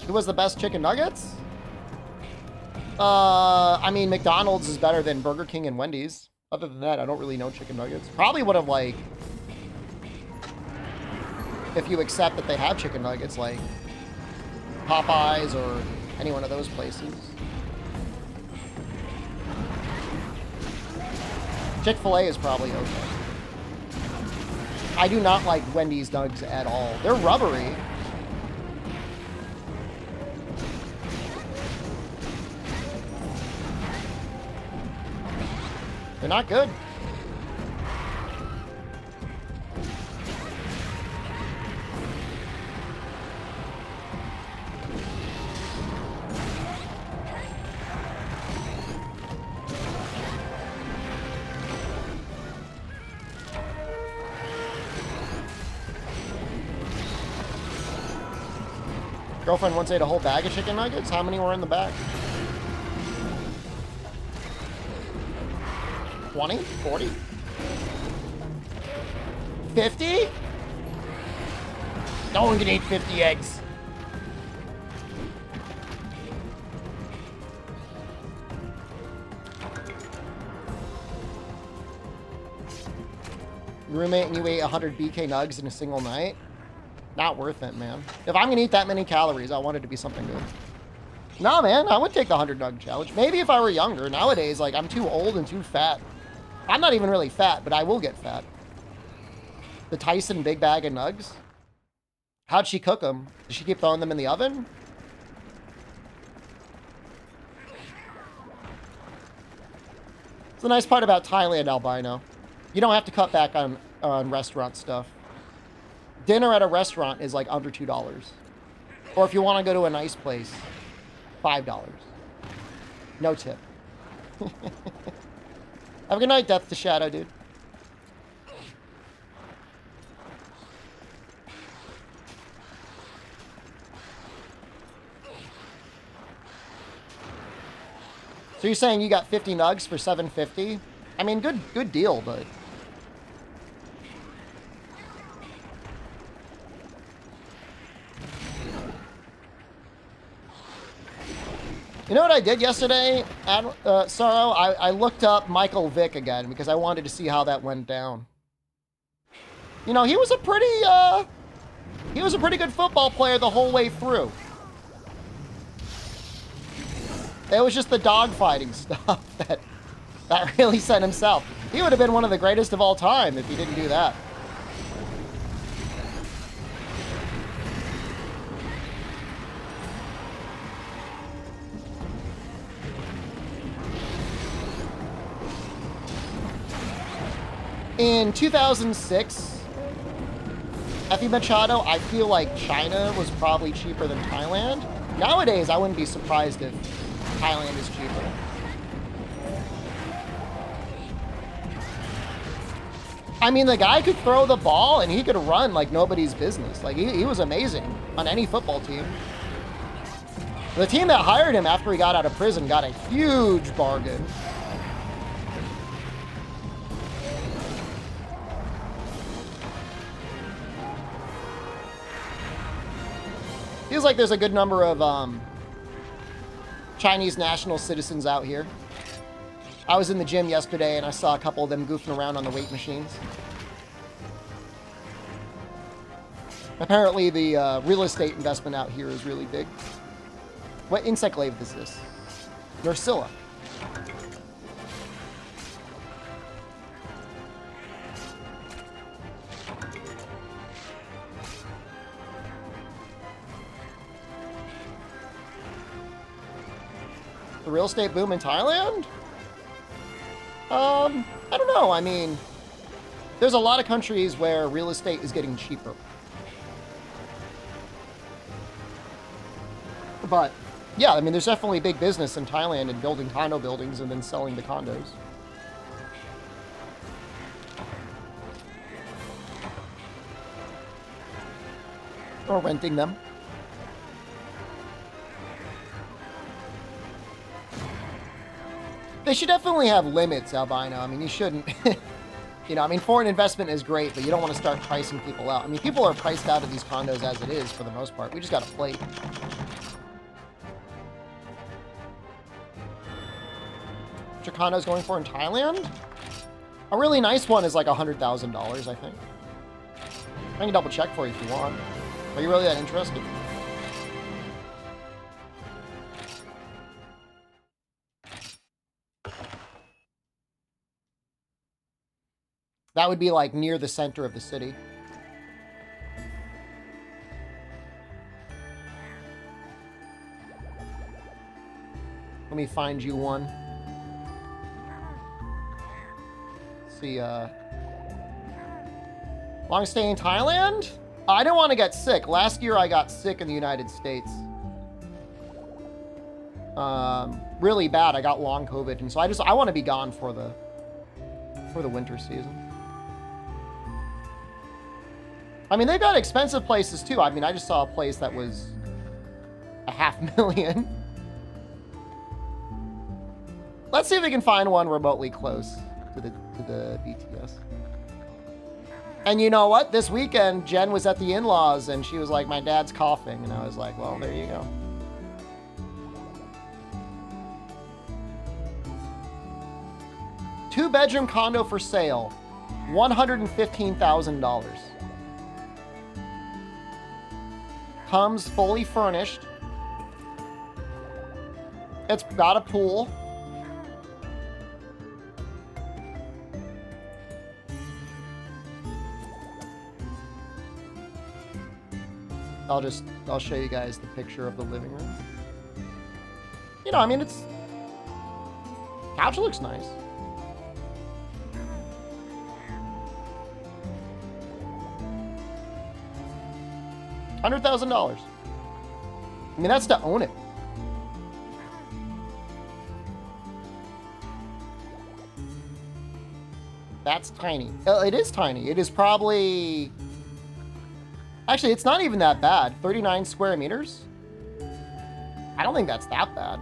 Speaker 1: Who was the best chicken nuggets? I mean, McDonald's is better than Burger King and Wendy's. Other than that, I don't really know chicken nuggets. Probably would have, like... If you accept that they have chicken nuggets, like... Popeyes or any one of those places. Chick-fil-A is probably okay. I do not like Wendy's nugs at all. They're rubbery. They're not good. Girlfriend once ate a whole bag of chicken nuggets. How many were in the bag? 20? 40? 50? No one can eat 50 eggs. Your roommate and you ate 100 BK nugs in a single night? Not worth it, man. If I'm gonna eat that many calories, I want it to be something good. No, man, I would take the 100 nug challenge. Maybe if I were younger. Nowadays, like, I'm too old and too fat. I'm not even really fat, but I will get fat. The Tyson big bag of nugs? How'd she cook them? Did she keep throwing them in the oven? It's the nice part about Thailand, albino. You don't have to cut back on restaurant stuff. Dinner at a restaurant is like under $2. Or if you want to go to a nice place, $5. No tip. Have a good night, Death to Shadow, dude. So you're saying you got 50 nugs for 750? I mean, good deal, but... You know what I did yesterday, Sorrow? I looked up Michael Vick again because I wanted to see how that went down. You know, he was a pretty good football player the whole way through. It was just the dogfighting stuff that really sent him south. He would have been one of the greatest of all time if he didn't do that. In 2006, Effie Machado, I feel like China was probably cheaper than Thailand. Nowadays, I wouldn't be surprised if Thailand is cheaper. I mean, the guy could throw the ball and he could run like nobody's business. Like, he was amazing on any football team. The team that hired him after he got out of prison got a huge bargain. Feels like there's a good number of Chinese national citizens out here. I was in the gym yesterday and I saw a couple of them goofing around on the weight machines. Apparently the real estate investment out here is really big. What insect glaive is this? Nursilla. The real estate boom in Thailand? I don't know. I mean, there's a lot of countries where real estate is getting cheaper. But, yeah, I mean, there's definitely big business in Thailand in building condo buildings and then selling the condos. Or renting them. They should definitely have limits, Albino. I mean, you shouldn't... You know, I mean, foreign investment is great, but you don't want to start pricing people out. I mean, people are priced out of these condos as it is, for the most part. We just got to play. What your condo's going for in Thailand? A really nice one is like $100,000, I think. I can double check for you if you want. Are you really that interested? That would be like near the center of the city. Let me find you one. Let's see, long stay in Thailand? I don't want to get sick. Last year I got sick in the United States. Really bad. I got long COVID, and so I want to be gone for the winter season. I mean, they've got expensive places too. I mean, I just saw a place that was $500,000. Let's see if we can find one remotely close to the BTS. And you know what? This weekend, Jen was at the in-laws and she was like, my dad's coughing. And I was like, well, there you go. Two-bedroom condo for sale, $115,000. Comes fully furnished. It's got a pool. I'll show you guys the picture of the living room. You know, I mean, couch looks nice. $100,000. I mean, that's to own it. That's tiny. It is tiny. It is probably... Actually, it's not even that bad. 39 square meters? I don't think that's that bad.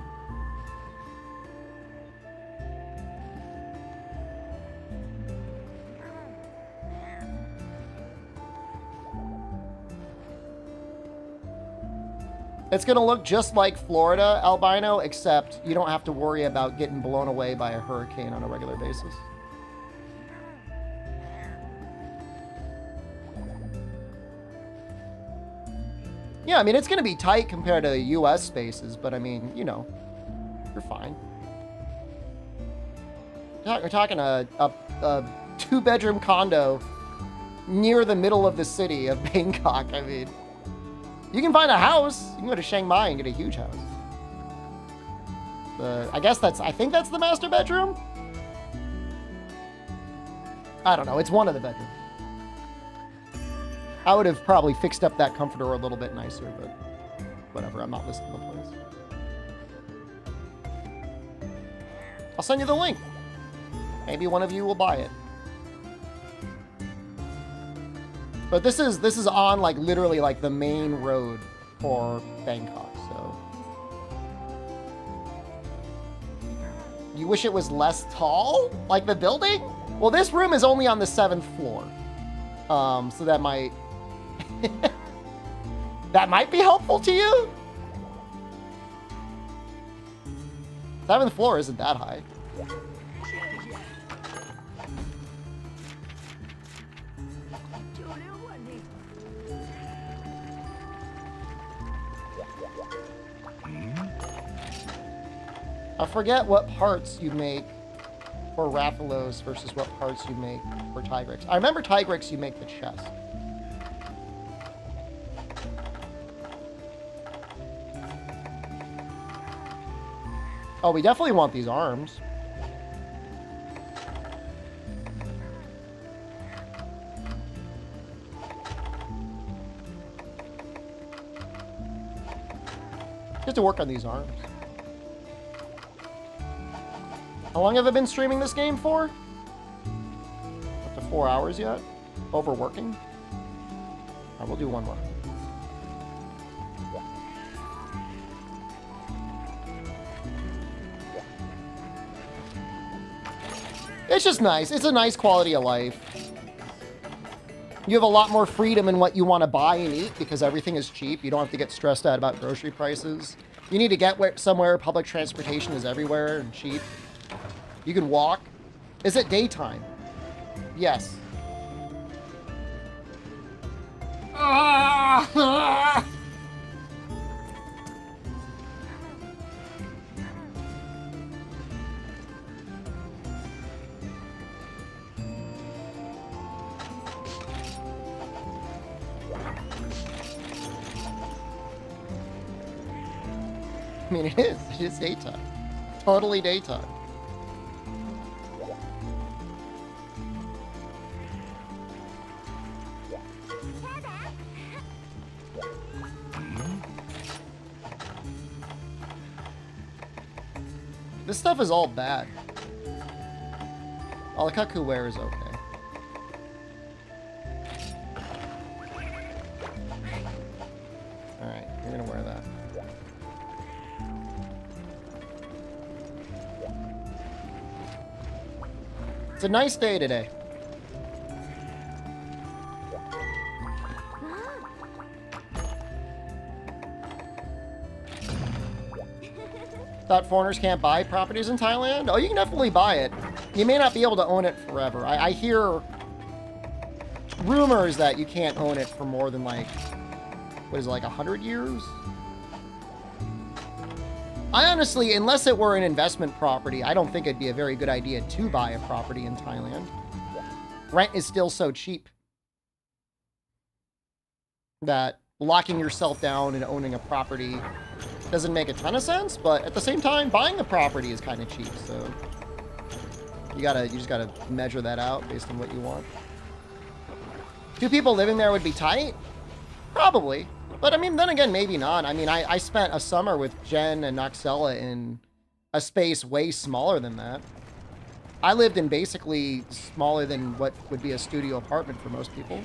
Speaker 1: It's going to look just like Florida albino, except you don't have to worry about getting blown away by a hurricane on a regular basis. Yeah, I mean, it's going to be tight compared to U.S. spaces, but I mean, you know, you're fine. We're talking a 2-bedroom condo near the middle of the city of Bangkok. I mean, you can find a house. You can go to Chiang Mai and get a huge house. I think that's the master bedroom? I don't know. It's one of the bedrooms. I would have probably fixed up that comforter a little bit nicer, but whatever. I'm not listing the place. I'll send you the link. Maybe one of you will buy it. But this is on like literally like the main road for Bangkok, so. You wish it was less tall? Like the building? Well, this room is only on the 7th floor. So that might that might be helpful to you. 7th floor isn't that high. I forget what parts you make for Rathalos versus what parts you make for Tigrex. I remember Tigrex you make the chest. Oh, we definitely want these arms. Get to work on these arms. How long have I been streaming this game for? Up to 4 hours yet? Overworking? I will do one more. It's just nice. It's a nice quality of life. You have a lot more freedom in what you want to buy and eat because everything is cheap. You don't have to get stressed out about grocery prices. You need to get somewhere, public transportation is everywhere and cheap. You can walk. Is it daytime? Yes. I mean, it is. It is daytime. Totally daytime. This stuff is all bad. All the Kaku wear is okay. Alright, you're gonna wear that. It's a nice day today. Thought foreigners can't buy properties in Thailand? Oh, you can definitely buy it. You may not be able to own it forever. I hear rumors that you can't own it for more than like, what is it, like 100 years? I honestly, unless it were an investment property, I don't think it'd be a very good idea to buy a property in Thailand. Rent is still so cheap that locking yourself down and owning a property doesn't make a ton of sense, but at the same time, buying the property is kind of cheap, so you just gotta measure that out based on what you want. 2 people living there would be tight? Probably. But I mean, then again, maybe not. I mean, I spent a summer with Jen and Noxella in a space way smaller than that. I lived in basically smaller than what would be a studio apartment for most people.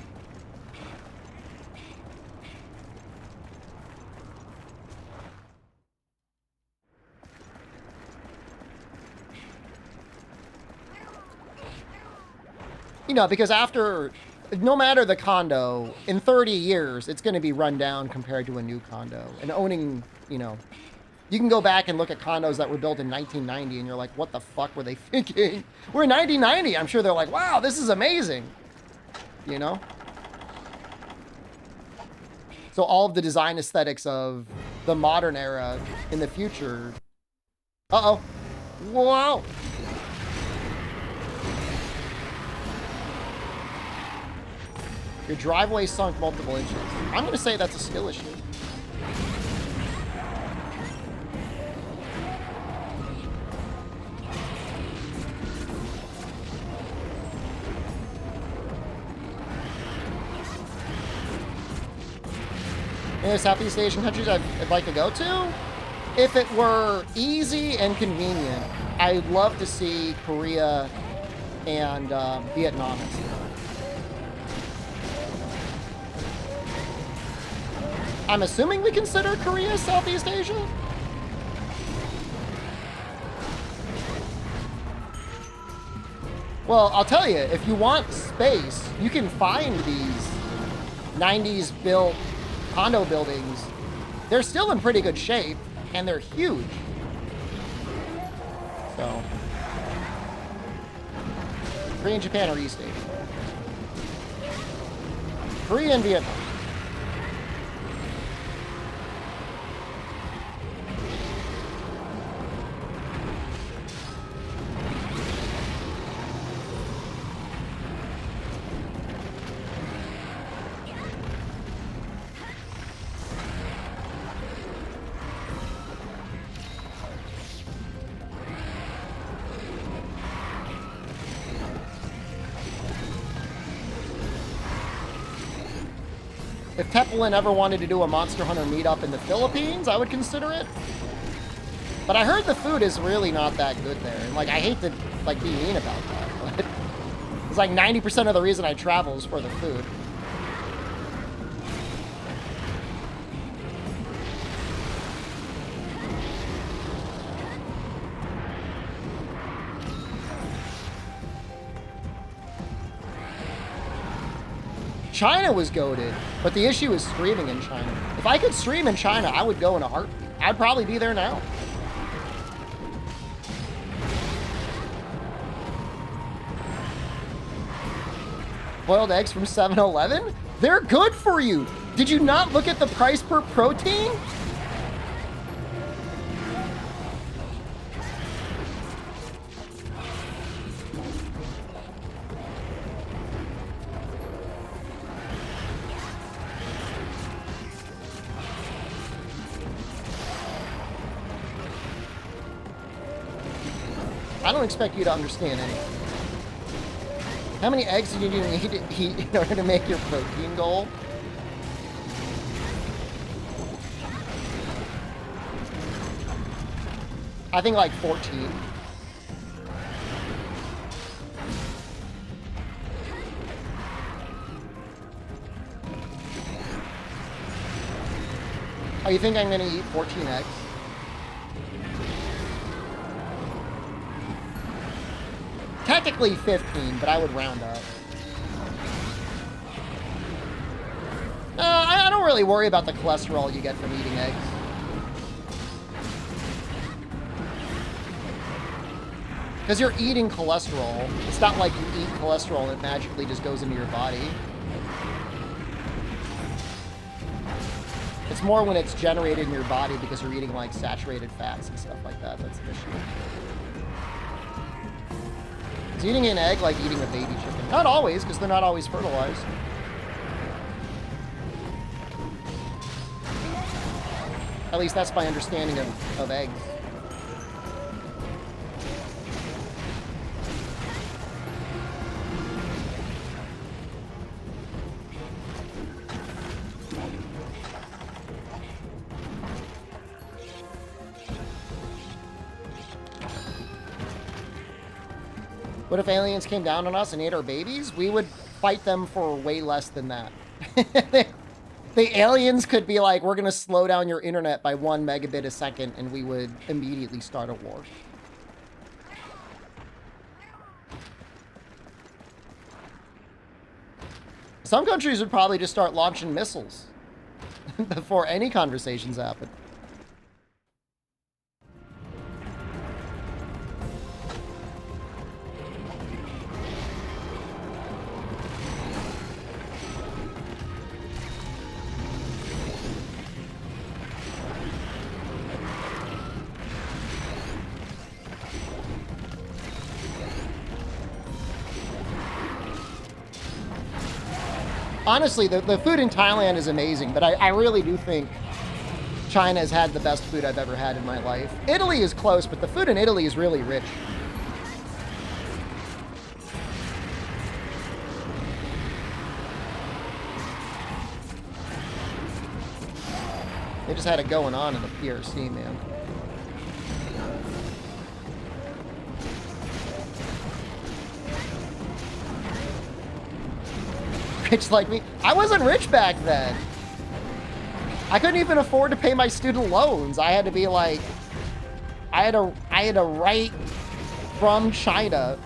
Speaker 1: You know, because after no matter the condo, in 30 years, it's going to be run down compared to a new condo. And owning, you know, you can go back and look at condos that were built in 1990 and you're like, what the fuck were they thinking? We're in 1990. I'm sure they're like, wow, this is amazing. You know? So all of the design aesthetics of the modern era in the future. Uh-oh. Whoa. Your driveway sunk multiple inches. I'm going to say that's a skill issue. Any Southeast Asian countries I'd like to go to? If it were easy and convenient, I'd love to see Korea and Vietnam. I'm assuming we consider Korea Southeast Asia? Well, I'll tell you, if you want space, you can find these 90s built condo buildings. They're still in pretty good shape, and they're huge. So, Korea and Japan are East Asia. Korea and Vietnam. If Teplin ever wanted to do a Monster Hunter meetup in the Philippines, I would consider it. But I heard the food is really not that good there. And, like, I hate to, like, be mean about that, but it's like 90% of the reason I travel is for the food. China was goated, but the issue is streaming in China. If I could stream in China, I would go in a heartbeat. I'd probably be there now. Boiled eggs from 7-Eleven? They're good for you. Did you not look at the price per protein? I don't expect you to understand anything. How many eggs do you need to eat in order to make your protein goal? I think like 14. Oh, you think I'm gonna eat 14 eggs? Technically 15, but I would round up. I don't really worry about the cholesterol you get from eating eggs. Because you're eating cholesterol. It's not like you eat cholesterol and it magically just goes into your body. It's more when it's generated in your body because you're eating like saturated fats and stuff like that. That's an issue. Is eating an egg like eating a baby chicken? Not always, because they're not always fertilized. At least that's my understanding of eggs. What if aliens came down on us and ate our babies? We would fight them for way less than that. The aliens could be like, we're going to slow down your internet by 1 megabit a second, and we would immediately start a war. Some countries would probably just start launching missiles before any conversations happen. Honestly, the food in Thailand is amazing, but I really do think China has had the best food I've ever had in my life. Italy is close, but the food in Italy is really rich. They just had it going on in the PRC, man. Rich like me. I wasn't rich back then. I couldn't even afford to pay my student loans. I had to be like, I had to write from China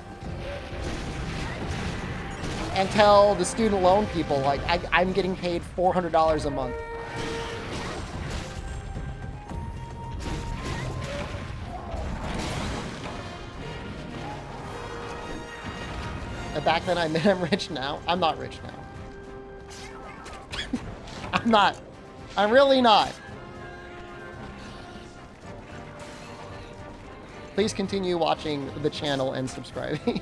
Speaker 1: and tell the student loan people, like, I'm getting paid $400 a month. And back then I admit I'm rich now. I'm not rich now. I'm not. I'm really not. Please continue watching the channel and subscribing.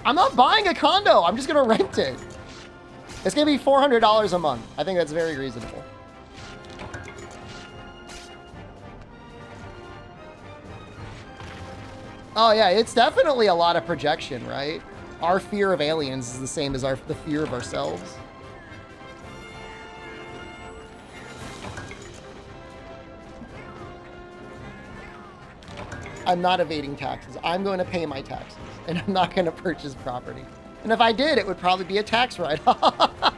Speaker 1: I'm not buying a condo. I'm just going to rent it. It's going to be $400 a month. I think that's very reasonable. Oh, yeah, it's definitely a lot of projection, right? Our fear of aliens is the same as the fear of ourselves. I'm not evading taxes. I'm going to pay my taxes, and I'm not going to purchase property. And if I did, it would probably be a tax write-off.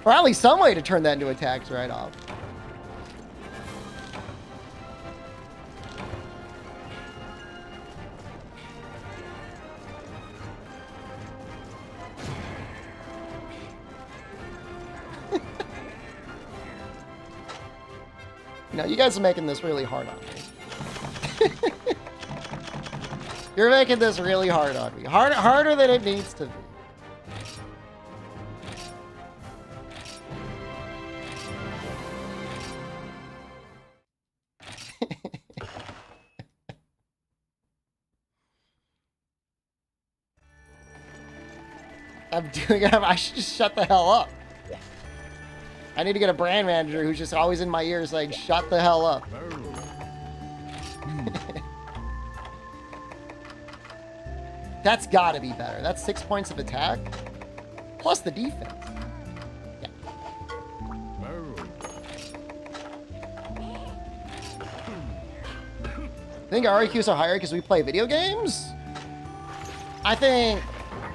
Speaker 1: Or at least some way to turn that into a tax write-off. You know, you guys are making this really hard on me. You're making this really hard on me. Harder than it needs to be. I'm doing it. I should just shut the hell up. I need to get a brand manager who's just always in my ear saying, shut the hell up. That's gotta be better. That's 6 points of attack. Plus the defense. Yeah. I think our IQs are higher because we play video games? I think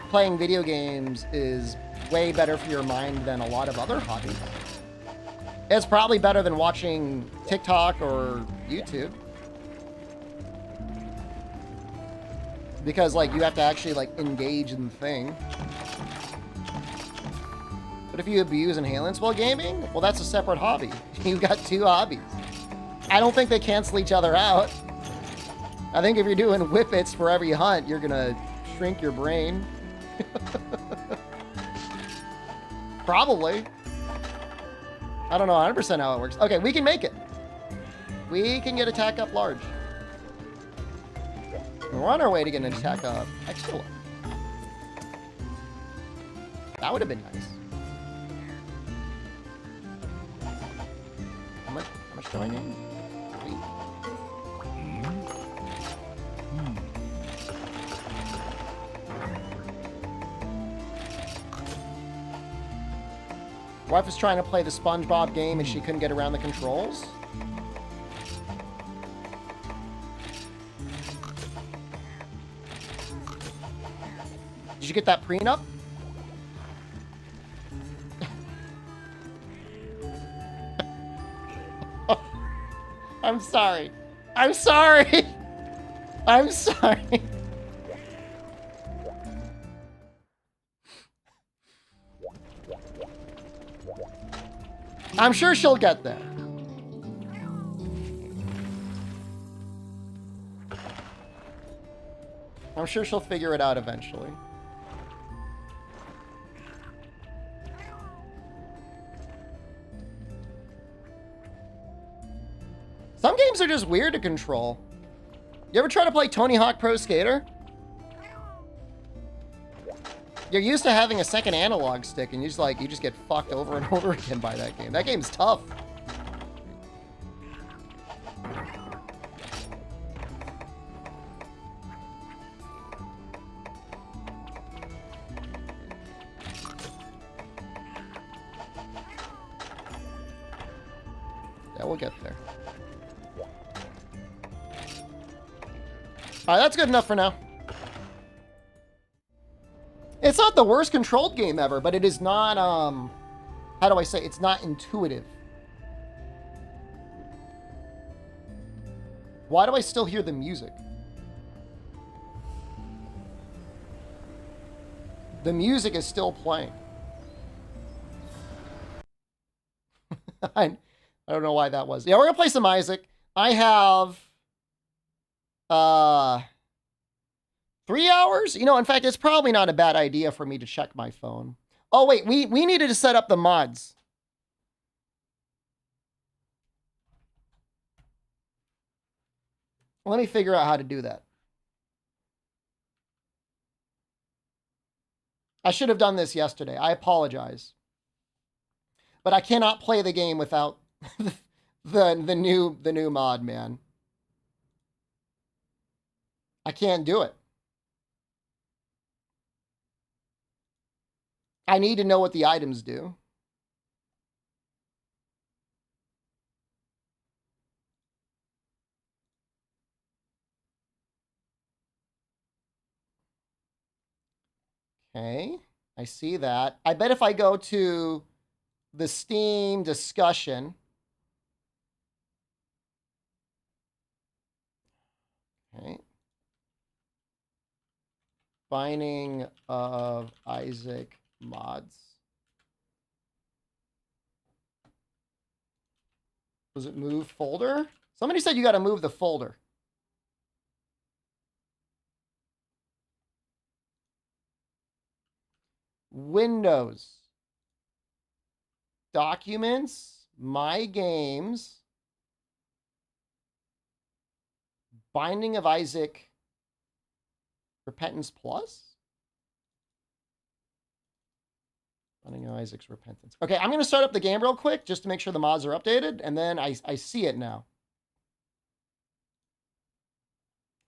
Speaker 1: playing video games is way better for your mind than a lot of other hobbies. It's probably better than watching TikTok or YouTube. Because, like, you have to actually, like, engage in the thing. But if you abuse inhalants while gaming, well, that's a separate hobby. You've got two hobbies. I don't think they cancel each other out. I think if you're doing whippets for every hunt, you're gonna shrink your brain. Probably. I don't know 100% how it works. Okay, we can make it. We can get attack up large. We're on our way to get an attack up extra large. That would have been nice. How much do I need? 3. Wife was trying to play the SpongeBob game and she couldn't get around the controls. Did you get that prenup? I'm sorry. I'm sorry. I'm sorry. I'm sure she'll get there. I'm sure she'll figure it out eventually. Some games are just weird to control. You ever try to play Tony Hawk Pro Skater? You're used to having a second analog stick, and you just get fucked over and over again by that game. That game's tough. Yeah, we'll get there. All right, that's good enough for now. It's not the worst controlled game ever, but it is not, how do I say, it's not intuitive. Why do I still hear the music? The music is still playing. I don't know why that was. Yeah, we're gonna play some Isaac. I have 3 hours? You know, in fact, it's probably not a bad idea for me to check my phone. Oh, wait, we needed to set up the mods. Let me figure out how to do that. I should have done this yesterday. I apologize. But I cannot play the game without the new mod, man. I can't do it. I need to know what the items do. Okay, I see that. I bet if I go to the Steam discussion. Okay. Binding of Isaac mods. Was it move folder? Somebody said you got to move the folder. Windows. Documents. My games. Binding of Isaac. Repentance Plus? Binding of Isaac's Repentance. Okay, I'm going to start up the game real quick just to make sure the mods are updated, and then I see it now.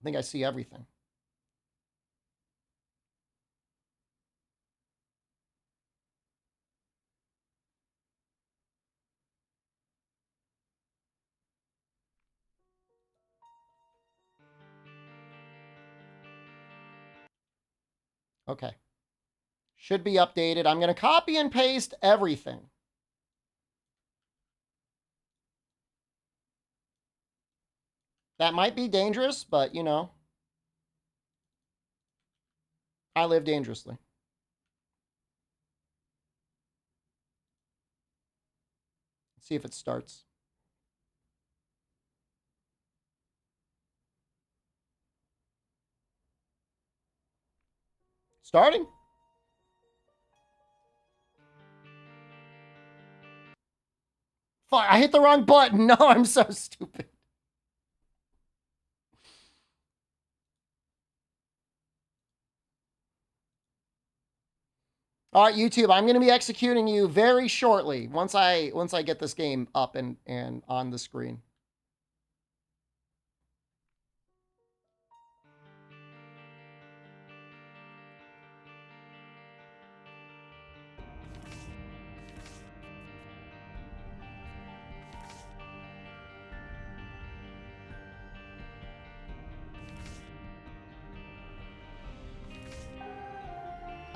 Speaker 1: I think I see everything. Okay. Should be updated. I'm going to copy and paste everything. That might be dangerous, but, you know, I live dangerously. Let's see if it starts. Starting. Fuck, I hit the wrong button. No, I'm so stupid. All right, YouTube, I'm going to be executing you very shortly once I get this game up and on the screen.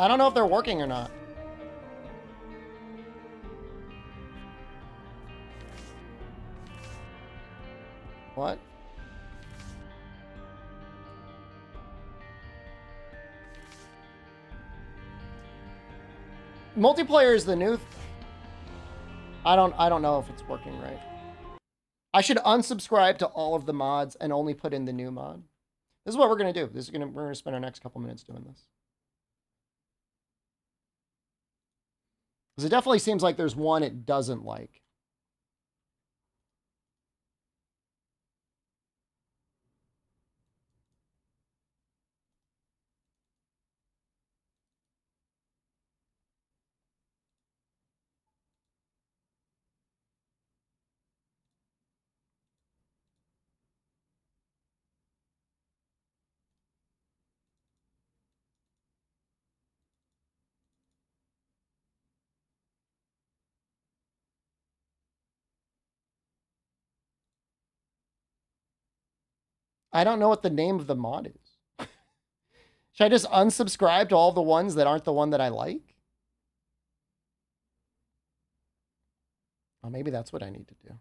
Speaker 1: I don't know if they're working or not. What? Multiplayer is the new... I don't know if it's working right. I should unsubscribe to all of the mods and only put in the new mod. This is what we're gonna do. We're gonna spend our next couple minutes doing this. Because it definitely seems like there's one it doesn't like. I don't know what the name of the mod is. Should I just unsubscribe to all the ones that aren't the one that I like? Oh, maybe that's what I need to do.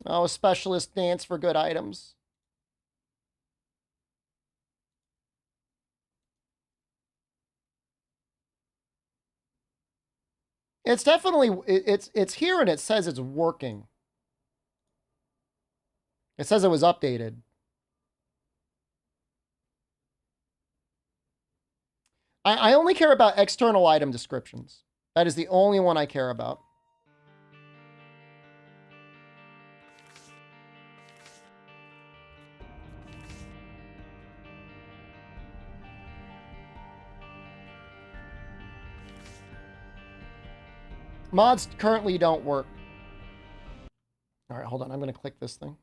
Speaker 1: Oh, a specialist dance for good items. It's definitely, it's here and it says it's working. It says it was updated. I only care about external item descriptions. That is the only one I care about. Mods currently don't work. All right, hold on. I'm going to click this thing.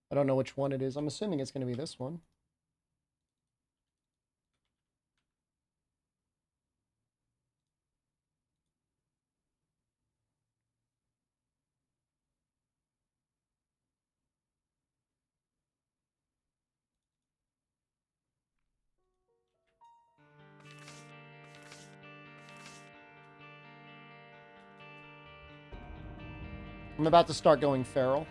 Speaker 1: I don't know which one it is. I'm assuming it's going to be this one. I'm about to start going feral.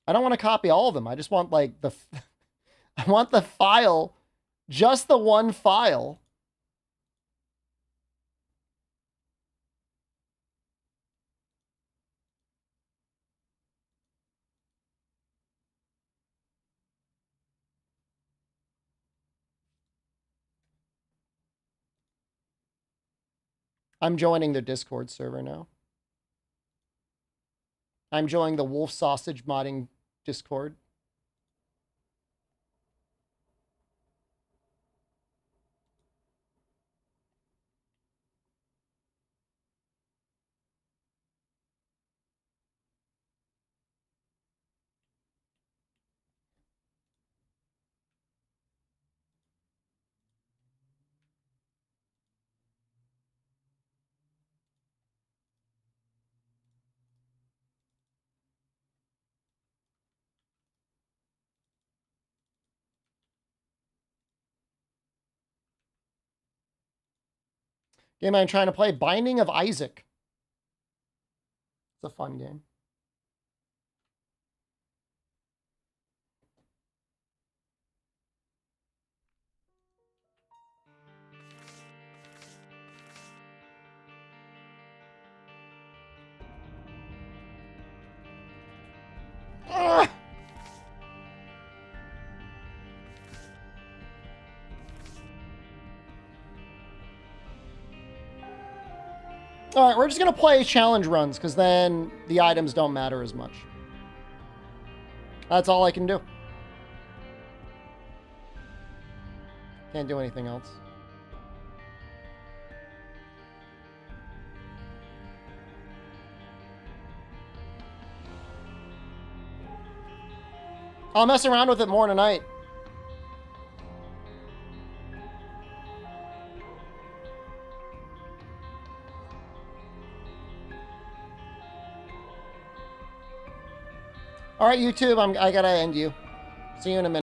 Speaker 1: I don't want to copy all of them. I just want like the, I want the file, just the one file. I'm joining their Discord server now. I'm joining the Wolf Sausage modding Discord. Game I'm trying to play, Binding of Isaac. It's a fun game. Ugh! All right, we're just going to play challenge runs because then the items don't matter as much. That's all I can do. Can't do anything else. I'll mess around with it more tonight. All right, YouTube, I gotta end you. See you in a minute.